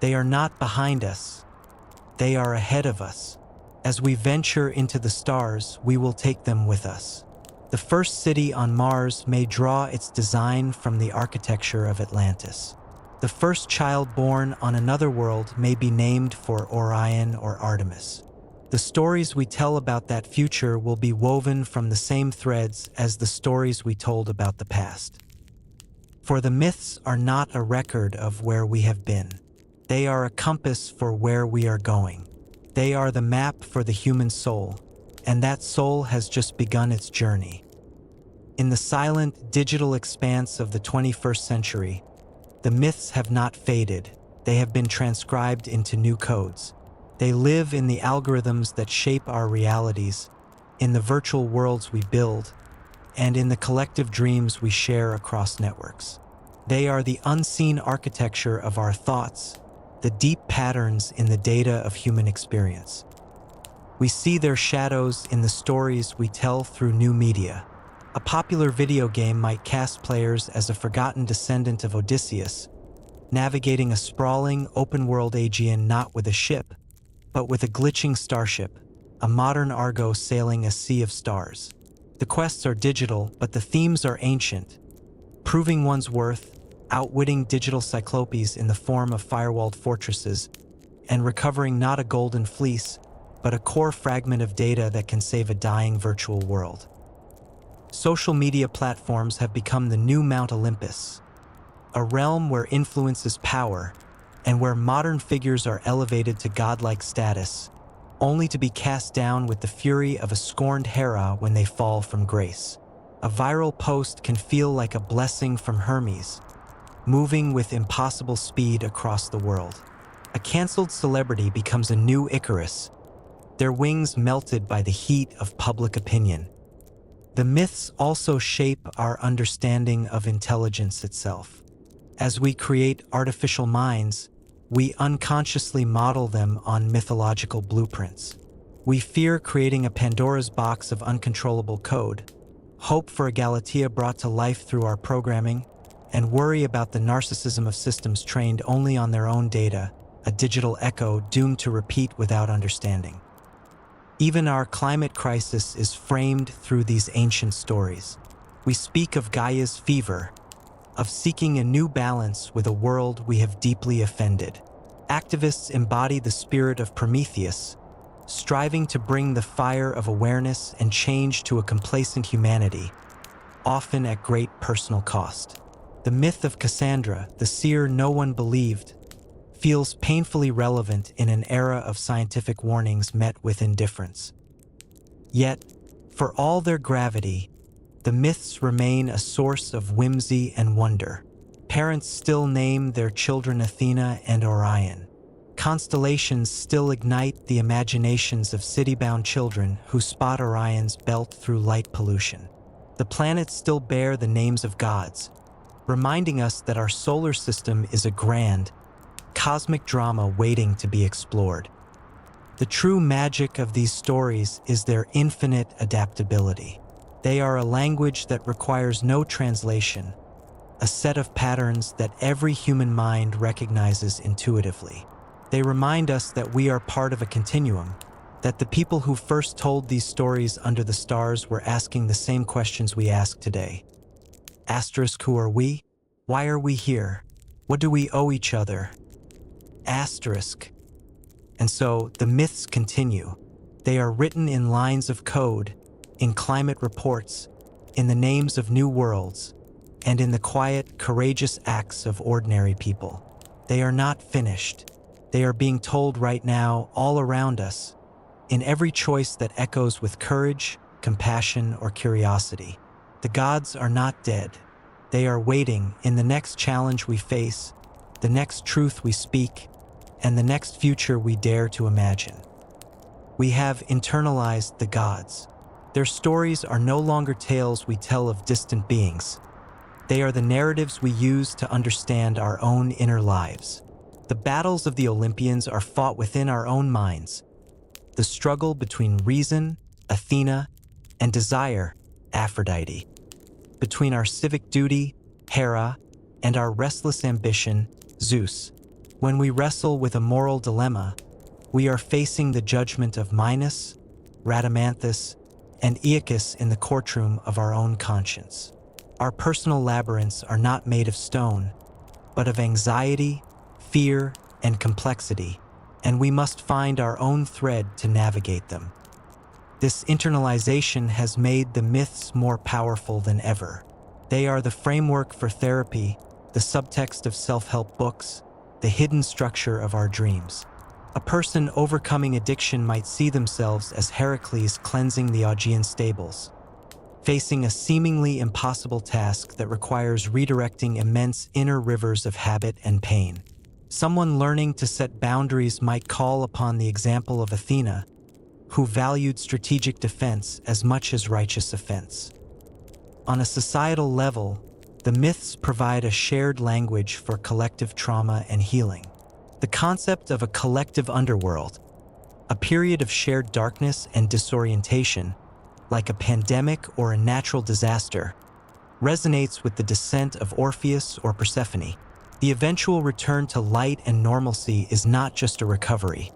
They are not behind us. They are ahead of us. As we venture into the stars, we will take them with us. The first city on Mars may draw its design from the architecture of Atlantis. The first child born on another world may be named for Orion or Artemis. The stories we tell about that future will be woven from the same threads as the stories we told about the past. For the myths are not a record of where we have been. They are a compass for where we are going. They are the map for the human soul, and that soul has just begun its journey. In the silent, digital expanse of the 21st century, the myths have not faded. They have been transcribed into new codes. They live in the algorithms that shape our realities, in the virtual worlds we build, and in the collective dreams we share across networks. They are the unseen architecture of our thoughts, the deep patterns in the data of human experience. We see their shadows in the stories we tell through new media. A popular video game might cast players as a forgotten descendant of Odysseus, navigating a sprawling, open-world Aegean not with a ship, but with a glitching starship, a modern Argo sailing a sea of stars. The quests are digital, but the themes are ancient, proving one's worth, outwitting digital cyclopes in the form of firewalled fortresses, and recovering not a golden fleece, but a core fragment of data that can save a dying virtual world. Social media platforms have become the new Mount Olympus, a realm where influence is power, and where modern figures are elevated to godlike status, only to be cast down with the fury of a scorned Hera when they fall from grace. A viral post can feel like a blessing from Hermes, moving with impossible speed across the world. A canceled celebrity becomes a new Icarus, their wings melted by the heat of public opinion. The myths also shape our understanding of intelligence itself. As we create artificial minds, we unconsciously model them on mythological blueprints. We fear creating a Pandora's box of uncontrollable code, hope for a Galatea brought to life through our programming, and worry about the narcissism of systems trained only on their own data, a digital echo doomed to repeat without understanding. Even our climate crisis is framed through these ancient stories. We speak of Gaia's fever, of seeking a new balance with a world we have deeply offended. Activists embody the spirit of Prometheus, striving to bring the fire of awareness and change to a complacent humanity, often at great personal cost. The myth of Cassandra, the seer no one believed, feels painfully relevant in an era of scientific warnings met with indifference. Yet, for all their gravity, the myths remain a source of whimsy and wonder. Parents still name their children Athena and Orion. Constellations still ignite the imaginations of city-bound children who spot Orion's belt through light pollution. The planets still bear the names of gods, reminding us that our solar system is a grand, cosmic drama waiting to be explored. The true magic of these stories is their infinite adaptability. They are a language that requires no translation, a set of patterns that every human mind recognizes intuitively. They remind us that we are part of a continuum, that the people who first told these stories under the stars were asking the same questions we ask today. Asterisk, who are we? Why are we here? What do we owe each other? Asterisk. And so the myths continue. They are written in lines of code, in climate reports, in the names of new worlds, and in the quiet, courageous acts of ordinary people. They are not finished. They are being told right now, all around us, in every choice that echoes with courage, compassion, or curiosity. The gods are not dead. They are waiting in the next challenge we face, the next truth we speak, and the next future we dare to imagine. We have internalized the gods. Their stories are no longer tales we tell of distant beings. They are the narratives we use to understand our own inner lives. The battles of the Olympians are fought within our own minds. The struggle between reason, Athena, and desire, Aphrodite. Between our civic duty, Hera, and our restless ambition, Zeus. When we wrestle with a moral dilemma, we are facing the judgment of Minos, Rhadamanthus, and Aeacus in the courtroom of our own conscience. Our personal labyrinths are not made of stone, but of anxiety, fear, and complexity, and we must find our own thread to navigate them. This internalization has made the myths more powerful than ever. They are the framework for therapy, the subtext of self-help books, the hidden structure of our dreams. A person overcoming addiction might see themselves as Heracles cleansing the Augean stables, facing a seemingly impossible task that requires redirecting immense inner rivers of habit and pain. Someone learning to set boundaries might call upon the example of Athena, who valued strategic defense as much as righteous offense. On a societal level, the myths provide a shared language for collective trauma and healing. The concept of a collective underworld, a period of shared darkness and disorientation, like a pandemic or a natural disaster, resonates with the descent of Orpheus or Persephone. The eventual return to light and normalcy is not just a recovery.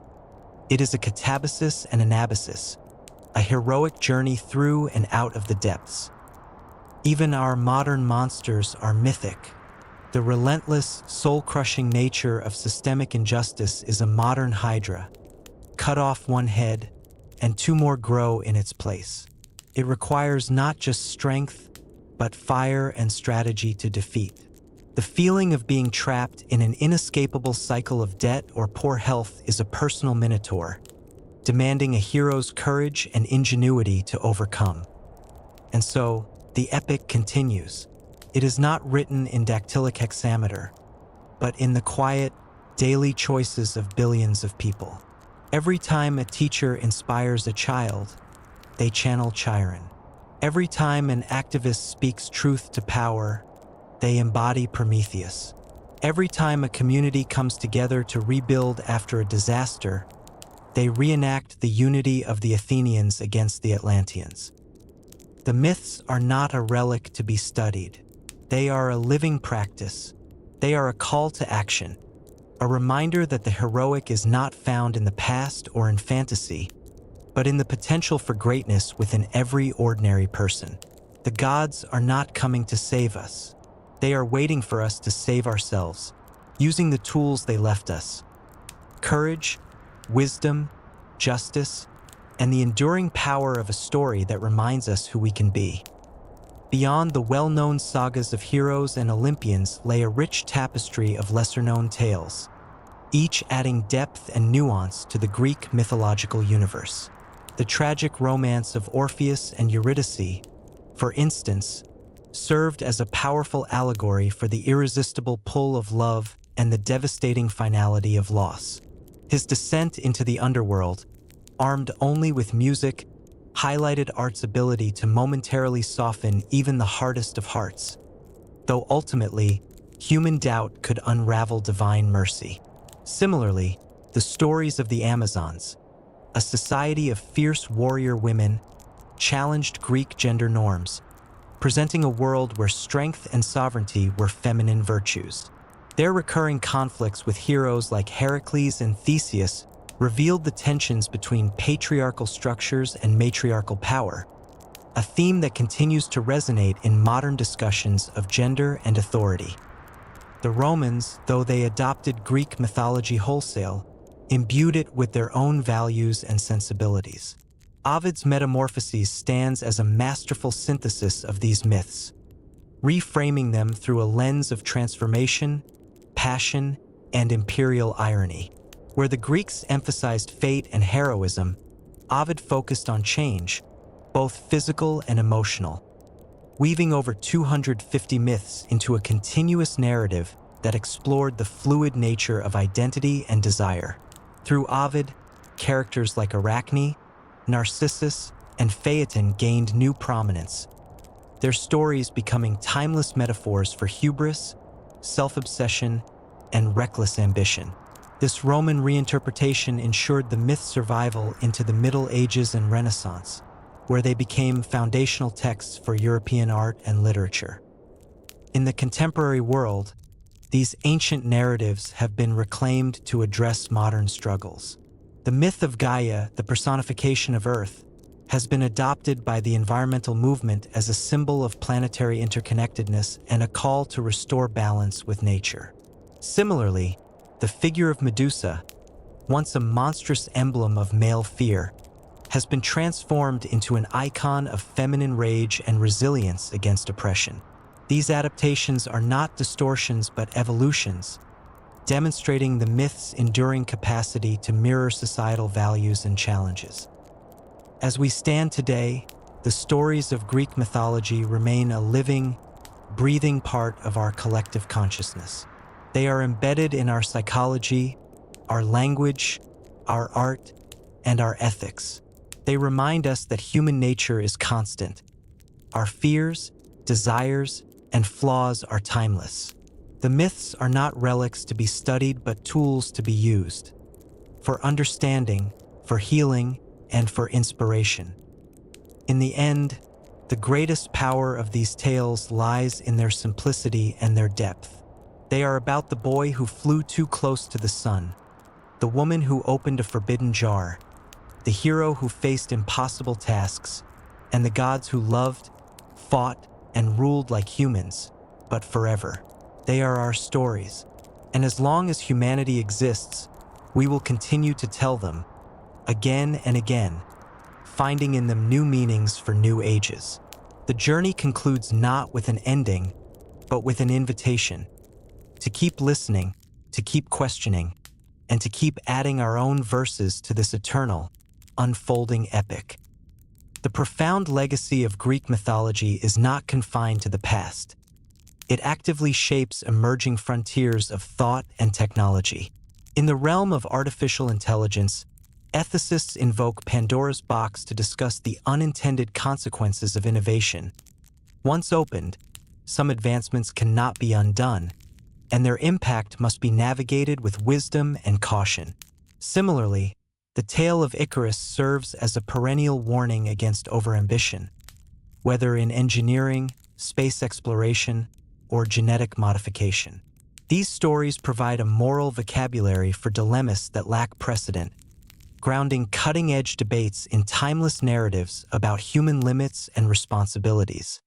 It is a catabasis and anabasis, a heroic journey through and out of the depths. Even our modern monsters are mythic. The relentless, soul-crushing nature of systemic injustice is a modern hydra. Cut off one head, and two more grow in its place. It requires not just strength, but fire and strategy to defeat. The feeling of being trapped in an inescapable cycle of debt or poor health is a personal minotaur, demanding a hero's courage and ingenuity to overcome. And so, the epic continues. It is not written in dactylic hexameter, but in the quiet, daily choices of billions of people. Every time a teacher inspires a child, they channel Chiron. Every time an activist speaks truth to power, they embody Prometheus. Every time a community comes together to rebuild after a disaster, they reenact the unity of the Athenians against the Atlanteans. The myths are not a relic to be studied. They are a living practice. They are a call to action, a reminder that the heroic is not found in the past or in fantasy, but in the potential for greatness within every ordinary person. The gods are not coming to save us. They are waiting for us to save ourselves, using the tools they left us: courage, wisdom, justice, and the enduring power of a story that reminds us who we can be. Beyond the well-known sagas of heroes and Olympians lay a rich tapestry of lesser-known tales, each adding depth and nuance to the Greek mythological universe. The tragic romance of Orpheus and Eurydice, for instance, served as a powerful allegory for the irresistible pull of love and the devastating finality of loss. His descent into the underworld, armed only with music, highlighted art's ability to momentarily soften even the hardest of hearts, though ultimately, human doubt could unravel divine mercy. Similarly, the stories of the Amazons, a society of fierce warrior women, challenged Greek gender norms, presenting a world where strength and sovereignty were feminine virtues. Their recurring conflicts with heroes like Heracles and Theseus revealed the tensions between patriarchal structures and matriarchal power, a theme that continues to resonate in modern discussions of gender and authority. The Romans, though they adopted Greek mythology wholesale, imbued it with their own values and sensibilities. Ovid's Metamorphoses stands as a masterful synthesis of these myths, reframing them through a lens of transformation, passion, and imperial irony. Where the Greeks emphasized fate and heroism, Ovid focused on change, both physical and emotional, weaving over 250 myths into a continuous narrative that explored the fluid nature of identity and desire. Through Ovid, characters like Arachne, Narcissus, and Phaeton gained new prominence, their stories becoming timeless metaphors for hubris, self-obsession, and reckless ambition. This Roman reinterpretation ensured the myth's survival into the Middle Ages and Renaissance, where they became foundational texts for European art and literature. In the contemporary world, these ancient narratives have been reclaimed to address modern struggles. The myth of Gaia, the personification of Earth, has been adopted by the environmental movement as a symbol of planetary interconnectedness and a call to restore balance with nature. Similarly, the figure of Medusa, once a monstrous emblem of male fear, has been transformed into an icon of feminine rage and resilience against oppression. These adaptations are not distortions but evolutions, demonstrating the myth's enduring capacity to mirror societal values and challenges. As we stand today, the stories of Greek mythology remain a living, breathing part of our collective consciousness. They are embedded in our psychology, our language, our art, and our ethics. They remind us that human nature is constant. Our fears, desires, and flaws are timeless. The myths are not relics to be studied, but tools to be used for understanding, for healing, and for inspiration. In the end, the greatest power of these tales lies in their simplicity and their depth. They are about the boy who flew too close to the sun, the woman who opened a forbidden jar, the hero who faced impossible tasks, and the gods who loved, fought, and ruled like humans, but forever. They are our stories, and as long as humanity exists, we will continue to tell them, again and again, finding in them new meanings for new ages. The journey concludes not with an ending, but with an invitation to keep listening, to keep questioning, and to keep adding our own verses to this eternal, unfolding epic. The profound legacy of Greek mythology is not confined to the past. It actively shapes emerging frontiers of thought and technology. In the realm of artificial intelligence, ethicists invoke Pandora's box to discuss the unintended consequences of innovation. Once opened, some advancements cannot be undone, and their impact must be navigated with wisdom and caution. Similarly, the tale of Icarus serves as a perennial warning against overambition, whether in engineering, space exploration, or genetic modification. These stories provide a moral vocabulary for dilemmas that lack precedent, grounding cutting-edge debates in timeless narratives about human limits and responsibilities.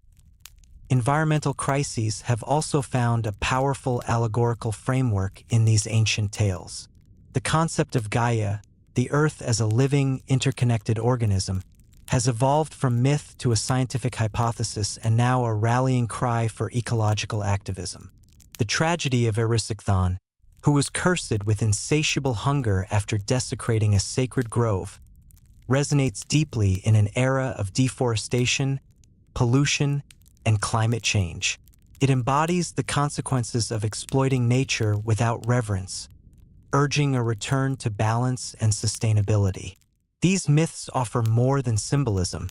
Environmental crises have also found a powerful allegorical framework in these ancient tales. The concept of Gaia, the Earth as a living, interconnected organism, has evolved from myth to a scientific hypothesis and now a rallying cry for ecological activism. The tragedy of Erysichthon, who was cursed with insatiable hunger after desecrating a sacred grove, resonates deeply in an era of deforestation, pollution, and climate change. It embodies the consequences of exploiting nature without reverence, urging a return to balance and sustainability. These myths offer more than symbolism.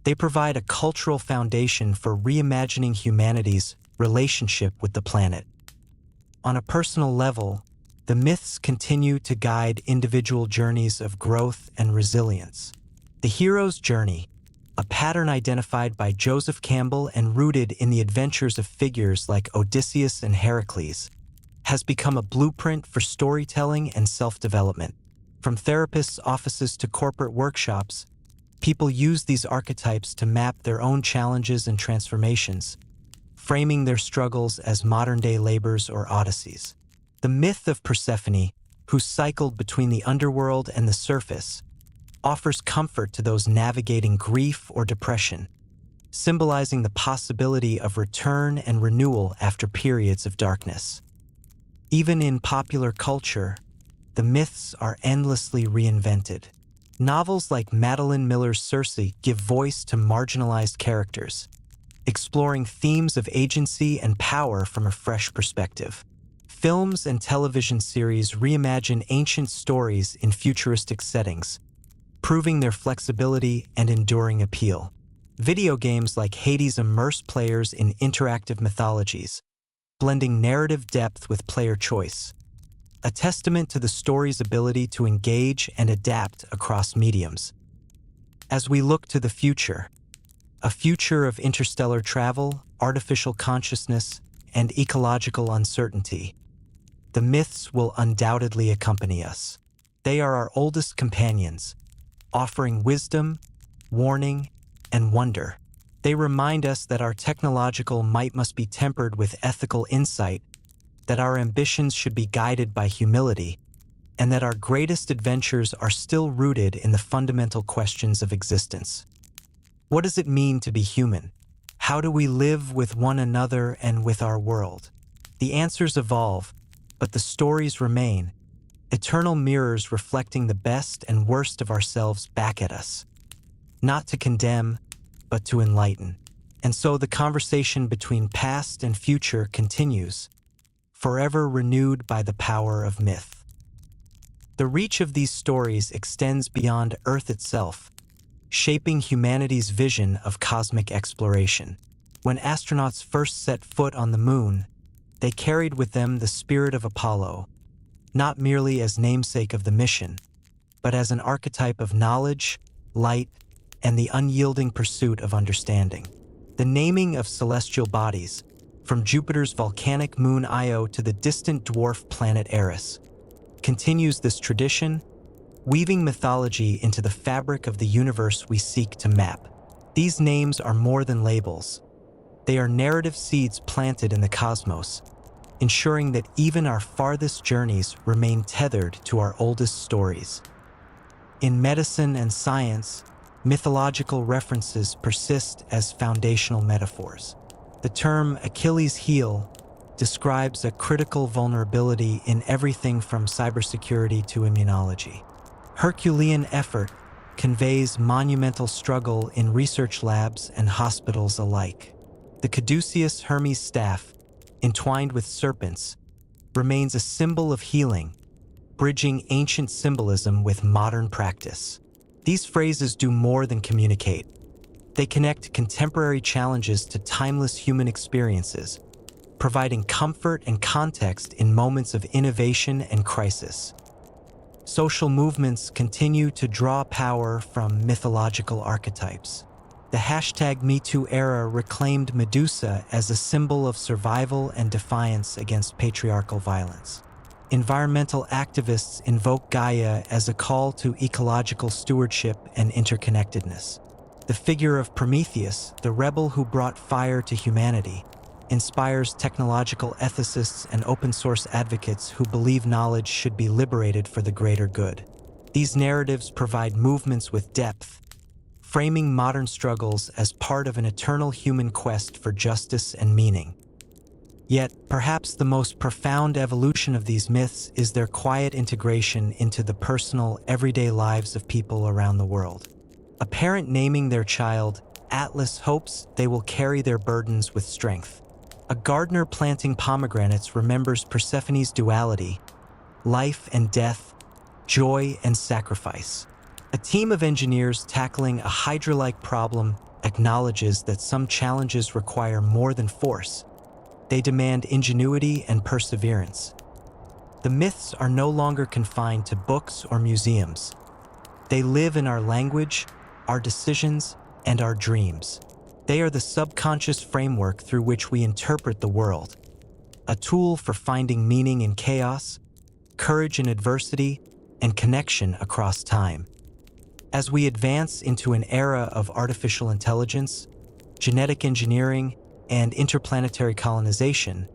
They provide a cultural foundation for reimagining humanity's relationship with the planet. On a personal level, the myths continue to guide individual journeys of growth and resilience. The hero's journey, a pattern identified by Joseph Campbell and rooted in the adventures of figures like Odysseus and Heracles, has become a blueprint for storytelling and self-development. From therapists' offices to corporate workshops, people use these archetypes to map their own challenges and transformations, framing their struggles as modern-day labors or odysseys. The myth of Persephone, who cycled between the underworld and the surface, offers comfort to those navigating grief or depression, symbolizing the possibility of return and renewal after periods of darkness. Even in popular culture, the myths are endlessly reinvented. Novels like Madeline Miller's Circe give voice to marginalized characters, exploring themes of agency and power from a fresh perspective. Films and television series reimagine ancient stories in futuristic settings, proving their flexibility and enduring appeal. Video games like Hades immerse players in interactive mythologies, blending narrative depth with player choice, a testament to the story's ability to engage and adapt across mediums. As we look to the future, a future of interstellar travel, artificial consciousness, and ecological uncertainty, the myths will undoubtedly accompany us. They are our oldest companions, offering wisdom, warning, and wonder. They remind us that our technological might must be tempered with ethical insight, that our ambitions should be guided by humility, and that our greatest adventures are still rooted in the fundamental questions of existence. What does it mean to be human? How do we live with one another and with our world? The answers evolve, but the stories remain, eternal mirrors reflecting the best and worst of ourselves back at us, not to condemn, but to enlighten. And so the conversation between past and future continues, forever renewed by the power of myth. The reach of these stories extends beyond Earth itself, shaping humanity's vision of cosmic exploration. When astronauts first set foot on the moon, they carried with them the spirit of Apollo, not merely as namesake of the mission, but as an archetype of knowledge, light, and the unyielding pursuit of understanding. The naming of celestial bodies, from Jupiter's volcanic moon Io to the distant dwarf planet Eris, continues this tradition, weaving mythology into the fabric of the universe we seek to map. These names are more than labels. They are narrative seeds planted in the cosmos, ensuring that even our farthest journeys remain tethered to our oldest stories. In medicine and science, mythological references persist as foundational metaphors. The term Achilles' heel describes a critical vulnerability in everything from cybersecurity to immunology. Herculean effort conveys monumental struggle in research labs and hospitals alike. The caduceus Hermes staff, entwined with serpents, remains a symbol of healing, bridging ancient symbolism with modern practice. These phrases do more than communicate. They connect contemporary challenges to timeless human experiences, providing comfort and context in moments of innovation and crisis. Social movements continue to draw power from mythological archetypes. The #MeToo era reclaimed Medusa as a symbol of survival and defiance against patriarchal violence. Environmental activists invoke Gaia as a call to ecological stewardship and interconnectedness. The figure of Prometheus, the rebel who brought fire to humanity, inspires technological ethicists and open-source advocates who believe knowledge should be liberated for the greater good. These narratives provide movements with depth, framing modern struggles as part of an eternal human quest for justice and meaning. Yet, perhaps the most profound evolution of these myths is their quiet integration into the personal, everyday lives of people around the world. A parent naming their child Atlas hopes they will carry their burdens with strength. A gardener planting pomegranates remembers Persephone's duality, life and death, joy and sacrifice. A team of engineers tackling a Hydra-like problem acknowledges that some challenges require more than force. They demand ingenuity and perseverance. The myths are no longer confined to books or museums. They live in our language, our decisions, and our dreams. They are the subconscious framework through which we interpret the world, a tool for finding meaning in chaos, courage in adversity, and connection across time. As we advance into an era of artificial intelligence, genetic engineering, and interplanetary colonization,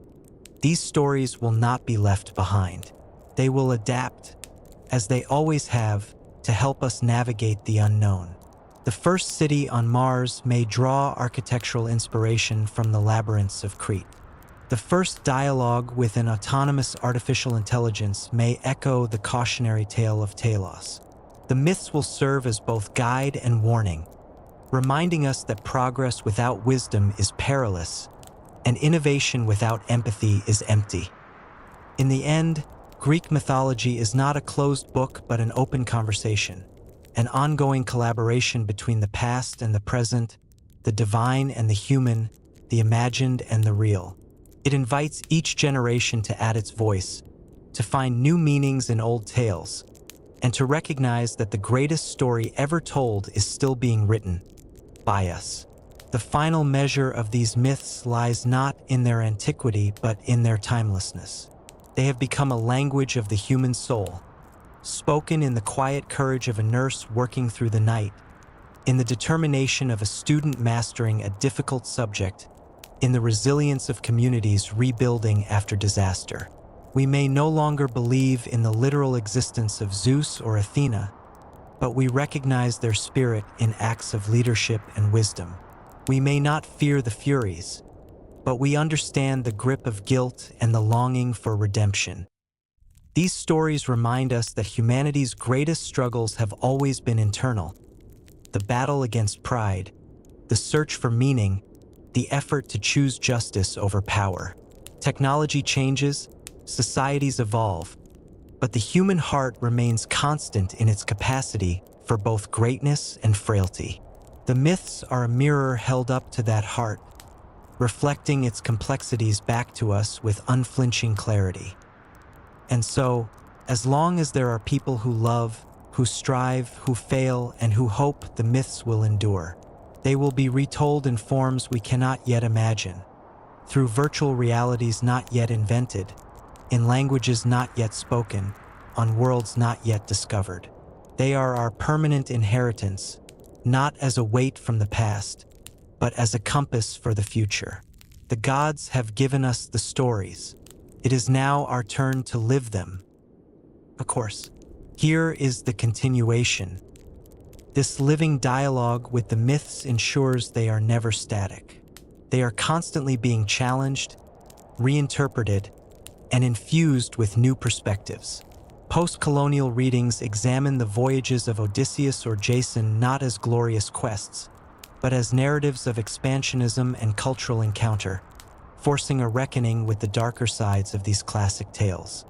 these stories will not be left behind. They will adapt, as they always have, to help us navigate the unknown. The first city on Mars may draw architectural inspiration from the labyrinths of Crete. The first dialogue with an autonomous artificial intelligence may echo the cautionary tale of Talos. The myths will serve as both guide and warning, reminding us that progress without wisdom is perilous, and innovation without empathy is empty. In the end, Greek mythology is not a closed book but an open conversation, an ongoing collaboration between the past and the present, the divine and the human, the imagined and the real. It invites each generation to add its voice, to find new meanings in old tales, and to recognize that the greatest story ever told is still being written by us. The final measure of these myths lies not in their antiquity but in their timelessness. They have become a language of the human soul, spoken in the quiet courage of a nurse working through the night, in the determination of a student mastering a difficult subject, in the resilience of communities rebuilding after disaster. We may no longer believe in the literal existence of Zeus or Athena, but we recognize their spirit in acts of leadership and wisdom. We may not fear the Furies, but we understand the grip of guilt and the longing for redemption. These stories remind us that humanity's greatest struggles have always been internal: the battle against pride, the search for meaning, the effort to choose justice over power. Technology changes, societies evolve, but the human heart remains constant in its capacity for both greatness and frailty. The myths are a mirror held up to that heart, reflecting its complexities back to us with unflinching clarity. And so, as long as there are people who love, who strive, who fail, and who hope, the myths will endure. They will be retold in forms we cannot yet imagine, through virtual realities not yet invented, in languages not yet spoken, on worlds not yet discovered. They are our permanent inheritance, not as a weight from the past, but as a compass for the future. The gods have given us the stories. It is now our turn to live them. Of course, here is the continuation. This living dialogue with the myths ensures they are never static. They are constantly being challenged, reinterpreted, and infused with new perspectives. Post-colonial readings examine the voyages of Odysseus or Jason not as glorious quests, but as narratives of expansionism and cultural encounter, forcing a reckoning with the darker sides of these classic tales.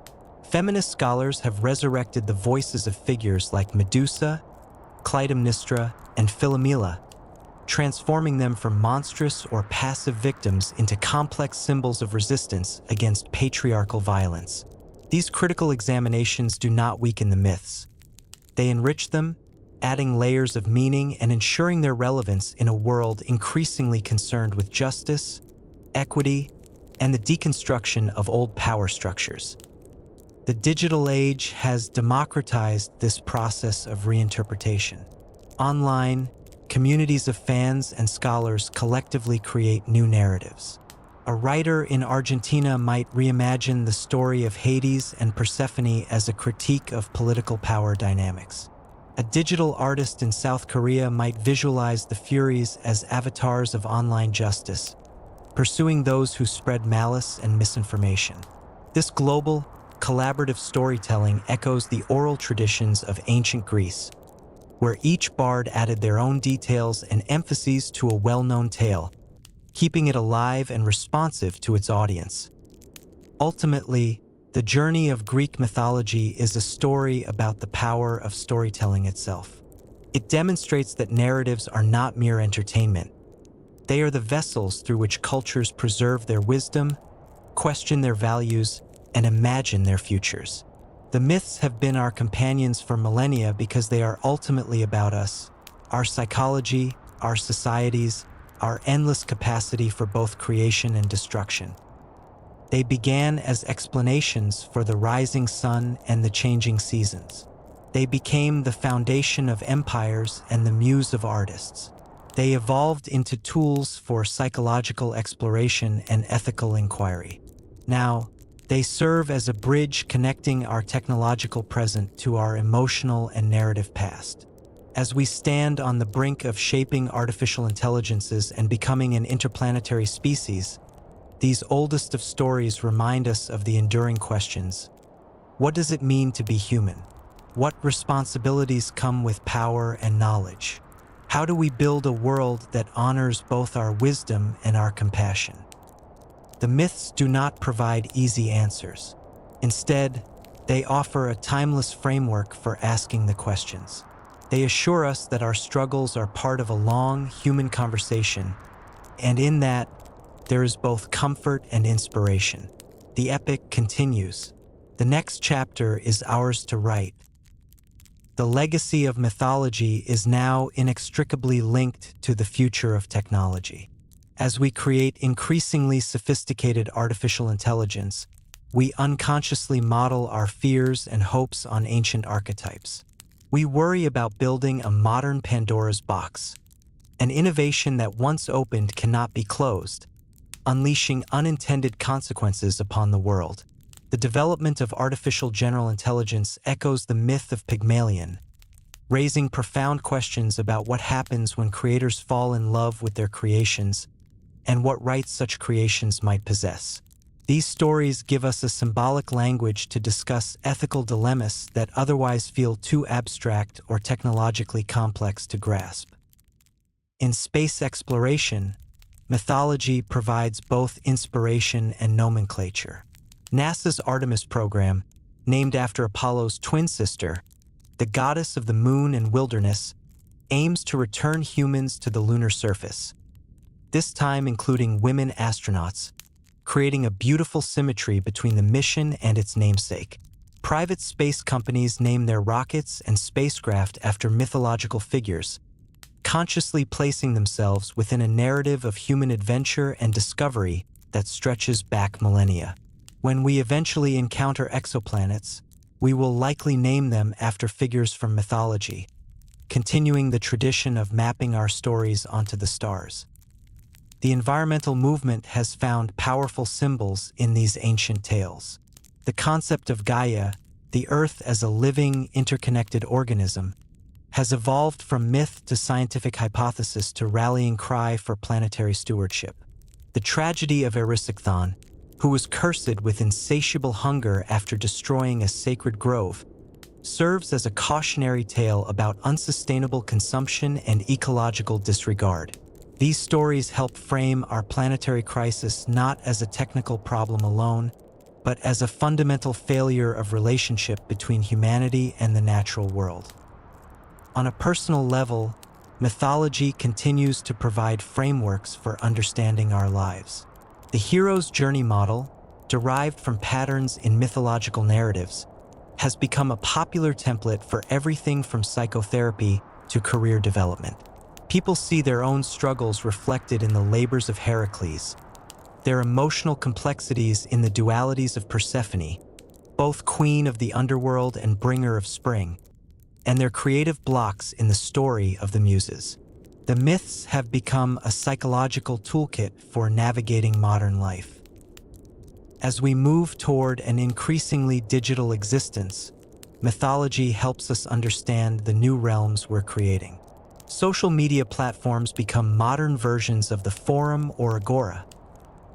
Feminist scholars have resurrected the voices of figures like Medusa, Clytemnestra, and Philomela, transforming them from monstrous or passive victims into complex symbols of resistance against patriarchal violence. These critical examinations do not weaken the myths. They enrich them, adding layers of meaning and ensuring their relevance in a world increasingly concerned with justice, equity, and the deconstruction of old power structures. The digital age has democratized this process of reinterpretation. Online, communities of fans and scholars collectively create new narratives. A writer in Argentina might reimagine the story of Hades and Persephone as a critique of political power dynamics. A digital artist in South Korea might visualize the Furies as avatars of online justice, pursuing those who spread malice and misinformation. This global, collaborative storytelling echoes the oral traditions of ancient Greece, where each bard added their own details and emphases to a well-known tale, keeping it alive and responsive to its audience. Ultimately, the journey of Greek mythology is a story about the power of storytelling itself. It demonstrates that narratives are not mere entertainment. They are the vessels through which cultures preserve their wisdom, question their values, and imagine their futures. The myths have been our companions for millennia because they are ultimately about us, our psychology, our societies, our endless capacity for both creation and destruction. They began as explanations for the rising sun and the changing seasons. They became the foundation of empires and the muse of artists. They evolved into tools for psychological exploration and ethical inquiry. Now, they serve as a bridge connecting our technological present to our emotional and narrative past. As we stand on the brink of shaping artificial intelligences and becoming an interplanetary species, these oldest of stories remind us of the enduring questions. What does it mean to be human? What responsibilities come with power and knowledge? How do we build a world that honors both our wisdom and our compassion? The myths do not provide easy answers. Instead, they offer a timeless framework for asking the questions. They assure us that our struggles are part of a long human conversation, and in that, there is both comfort and inspiration. The epic continues. The next chapter is ours to write. The legacy of mythology is now inextricably linked to the future of technology. As we create increasingly sophisticated artificial intelligence, we unconsciously model our fears and hopes on ancient archetypes. We worry about building a modern Pandora's box, an innovation that once opened cannot be closed, unleashing unintended consequences upon the world. The development of artificial general intelligence echoes the myth of Pygmalion, raising profound questions about what happens when creators fall in love with their creations and what rights such creations might possess. These stories give us a symbolic language to discuss ethical dilemmas that otherwise feel too abstract or technologically complex to grasp. In space exploration, mythology provides both inspiration and nomenclature. NASA's Artemis program, named after Apollo's twin sister, the goddess of the moon and wilderness, aims to return humans to the lunar surface, this time including women astronauts, creating a beautiful symmetry between the mission and its namesake. Private space companies name their rockets and spacecraft after mythological figures, consciously placing themselves within a narrative of human adventure and discovery that stretches back millennia. When we eventually encounter exoplanets, we will likely name them after figures from mythology, continuing the tradition of mapping our stories onto the stars. The environmental movement has found powerful symbols in these ancient tales. The concept of Gaia, the Earth as a living, interconnected organism, has evolved from myth to scientific hypothesis to rallying cry for planetary stewardship. The tragedy of Erysichthon, who was cursed with insatiable hunger after destroying a sacred grove, serves as a cautionary tale about unsustainable consumption and ecological disregard. These stories help frame our planetary crisis not as a technical problem alone, but as a fundamental failure of relationship between humanity and the natural world. On a personal level, mythology continues to provide frameworks for understanding our lives. The hero's journey model, derived from patterns in mythological narratives, has become a popular template for everything from psychotherapy to career development. People see their own struggles reflected in the labors of Heracles, their emotional complexities in the dualities of Persephone, both queen of the underworld and bringer of spring, and their creative blocks in the story of the Muses. The myths have become a psychological toolkit for navigating modern life. As we move toward an increasingly digital existence, mythology helps us understand the new realms we're creating. Social media platforms become modern versions of the forum or agora,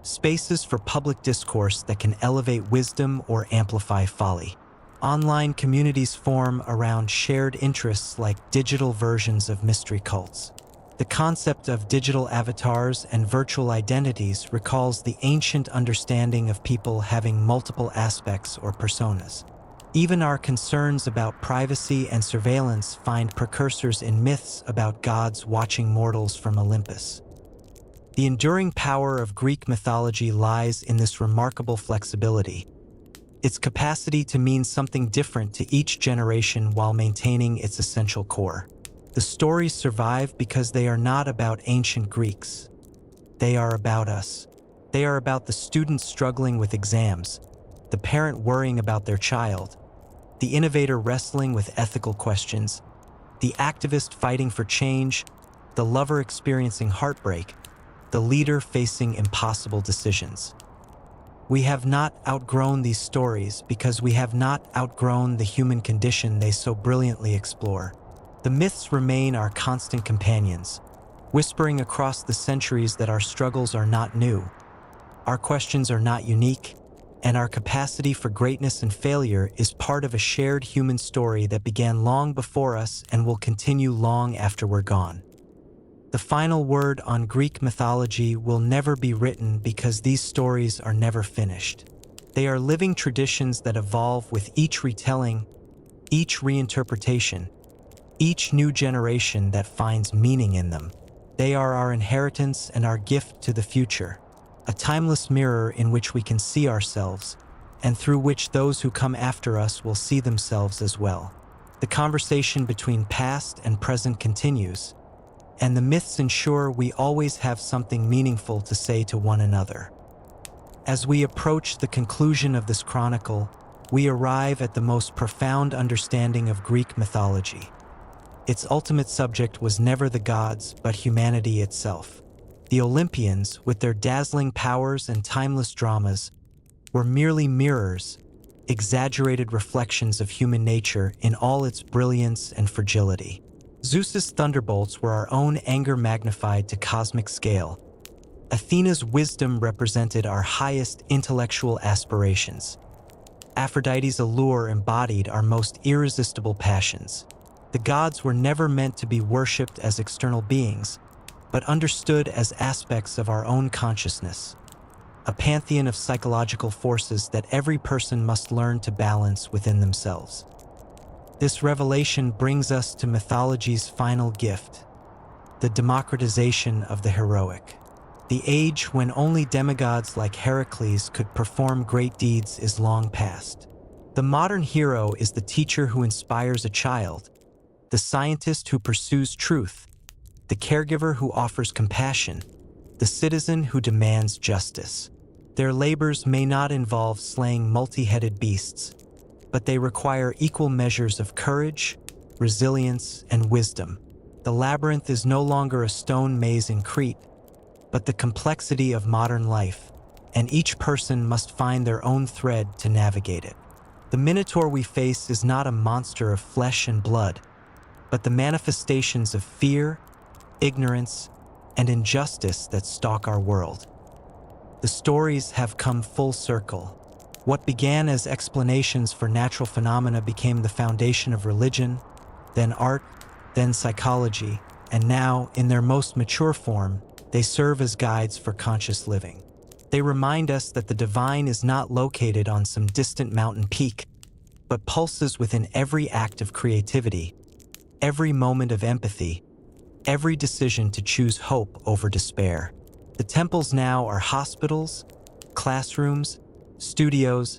spaces for public discourse that can elevate wisdom or amplify folly. Online communities form around shared interests like digital versions of mystery cults. The concept of digital avatars and virtual identities recalls the ancient understanding of people having multiple aspects or personas. Even our concerns about privacy and surveillance find precursors in myths about gods watching mortals from Olympus. The enduring power of Greek mythology lies in this remarkable flexibility, its capacity to mean something different to each generation while maintaining its essential core. The stories survive because they are not about ancient Greeks. They are about us. They are about the student struggling with exams, the parent worrying about their child, the innovator wrestling with ethical questions, the activist fighting for change, the lover experiencing heartbreak, the leader facing impossible decisions. We have not outgrown these stories because we have not outgrown the human condition they so brilliantly explore. The myths remain our constant companions, whispering across the centuries that our struggles are not new, our questions are not unique, and our capacity for greatness and failure is part of a shared human story that began long before us and will continue long after we're gone. The final word on Greek mythology will never be written because these stories are never finished. They are living traditions that evolve with each retelling, each reinterpretation, each new generation that finds meaning in them. They are our inheritance and our gift to the future, a timeless mirror in which we can see ourselves, and through which those who come after us will see themselves as well. The conversation between past and present continues, and the myths ensure we always have something meaningful to say to one another. As we approach the conclusion of this chronicle, we arrive at the most profound understanding of Greek mythology. Its ultimate subject was never the gods, but humanity itself. The Olympians, with their dazzling powers and timeless dramas, were merely mirrors, exaggerated reflections of human nature in all its brilliance and fragility. Zeus's thunderbolts were our own anger magnified to cosmic scale, Athena's wisdom represented our highest intellectual aspirations. Aphrodite's allure embodied our most irresistible passions. The gods were never meant to be worshipped as external beings, but understood as aspects of our own consciousness, a pantheon of psychological forces that every person must learn to balance within themselves. This revelation brings us to mythology's final gift, the democratization of the heroic. The age when only demigods like Heracles could perform great deeds is long past. The modern hero is the teacher who inspires a child, the scientist who pursues truth, the caregiver who offers compassion, the citizen who demands justice. Their labors may not involve slaying multi-headed beasts, but they require equal measures of courage, resilience, and wisdom. The labyrinth is no longer a stone maze in Crete, but the complexity of modern life, and each person must find their own thread to navigate it. The Minotaur we face is not a monster of flesh and blood, but the manifestations of fear, ignorance, and injustice that stalk our world. The stories have come full circle. What began as explanations for natural phenomena became the foundation of religion, then art, then psychology, and now, in their most mature form, they serve as guides for conscious living. They remind us that the divine is not located on some distant mountain peak, but pulses within every act of creativity, every moment of empathy, every decision to choose hope over despair. The temples now are hospitals, classrooms, studios,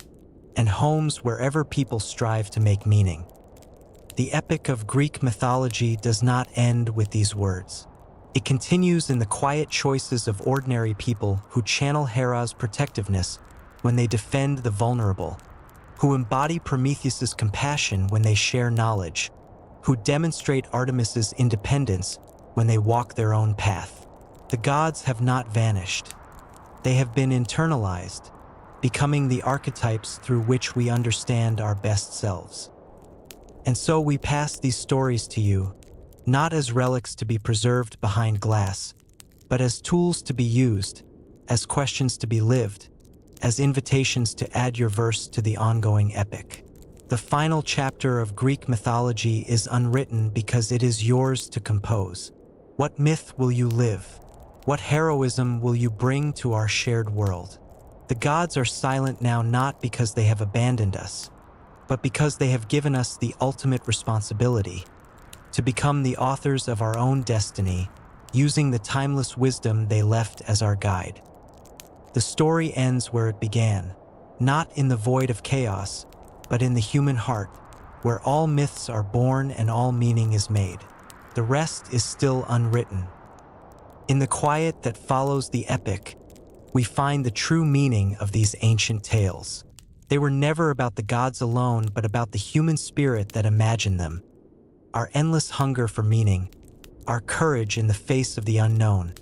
and homes wherever people strive to make meaning. The epic of Greek mythology does not end with these words. It continues in the quiet choices of ordinary people who channel Hera's protectiveness when they defend the vulnerable, who embody Prometheus's compassion when they share knowledge, who demonstrate Artemis's independence when they walk their own path. The gods have not vanished. They have been internalized, becoming the archetypes through which we understand our best selves. And so we pass these stories to you, not as relics to be preserved behind glass, but as tools to be used, as questions to be lived, as invitations to add your verse to the ongoing epic. The final chapter of Greek mythology is unwritten because it is yours to compose. What myth will you live? What heroism will you bring to our shared world? The gods are silent now not because they have abandoned us, but because they have given us the ultimate responsibility to become the authors of our own destiny, using the timeless wisdom they left as our guide. The story ends where it began, not in the void of chaos, but in the human heart, where all myths are born and all meaning is made. The rest is still unwritten. In the quiet that follows the epic, we find the true meaning of these ancient tales. They were never about the gods alone, but about the human spirit that imagined them. Our endless hunger for meaning, our courage in the face of the unknown,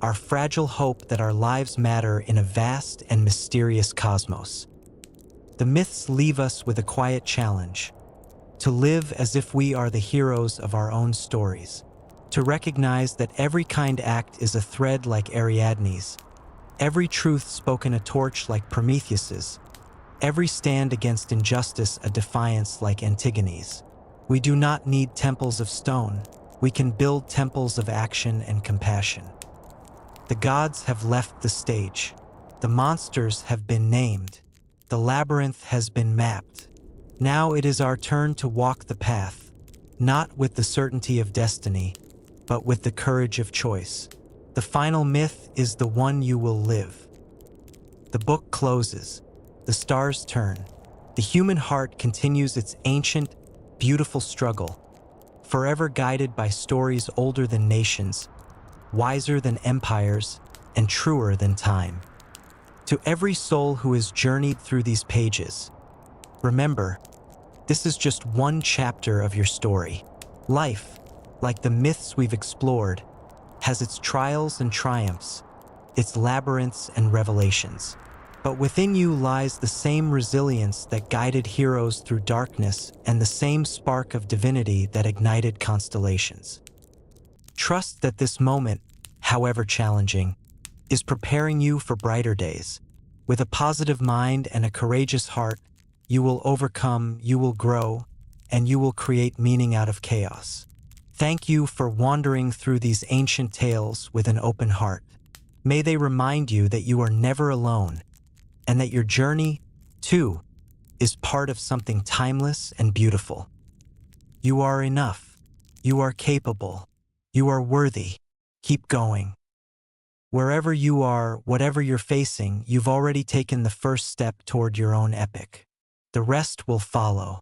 our fragile hope that our lives matter in a vast and mysterious cosmos. The myths leave us with a quiet challenge: to live as if we are the heroes of our own stories, to recognize that every kind act is a thread like Ariadne's, every truth spoken a torch like Prometheus's, every stand against injustice a defiance like Antigone's. We do not need temples of stone. We can build temples of action and compassion. The gods have left the stage. The monsters have been named. The labyrinth has been mapped. Now it is our turn to walk the path, not with the certainty of destiny, but with the courage of choice. The final myth is the one you will live. The book closes. The stars turn. The human heart continues its ancient, beautiful struggle, forever guided by stories older than nations, wiser than empires, and truer than time. To every soul who has journeyed through these pages, remember, this is just one chapter of your story. Life, like the myths we've explored, has its trials and triumphs, its labyrinths and revelations. But within you lies the same resilience that guided heroes through darkness and the same spark of divinity that ignited constellations. Trust that this moment, however challenging, is preparing you for brighter days. With a positive mind and a courageous heart, you will overcome, you will grow, and you will create meaning out of chaos. Thank you for wandering through these ancient tales with an open heart. May they remind you that you are never alone, and that your journey, too, is part of something timeless and beautiful. You are enough. You are capable. You are worthy. Keep going. Wherever you are, whatever you're facing, you've already taken the first step toward your own epic. The rest will follow.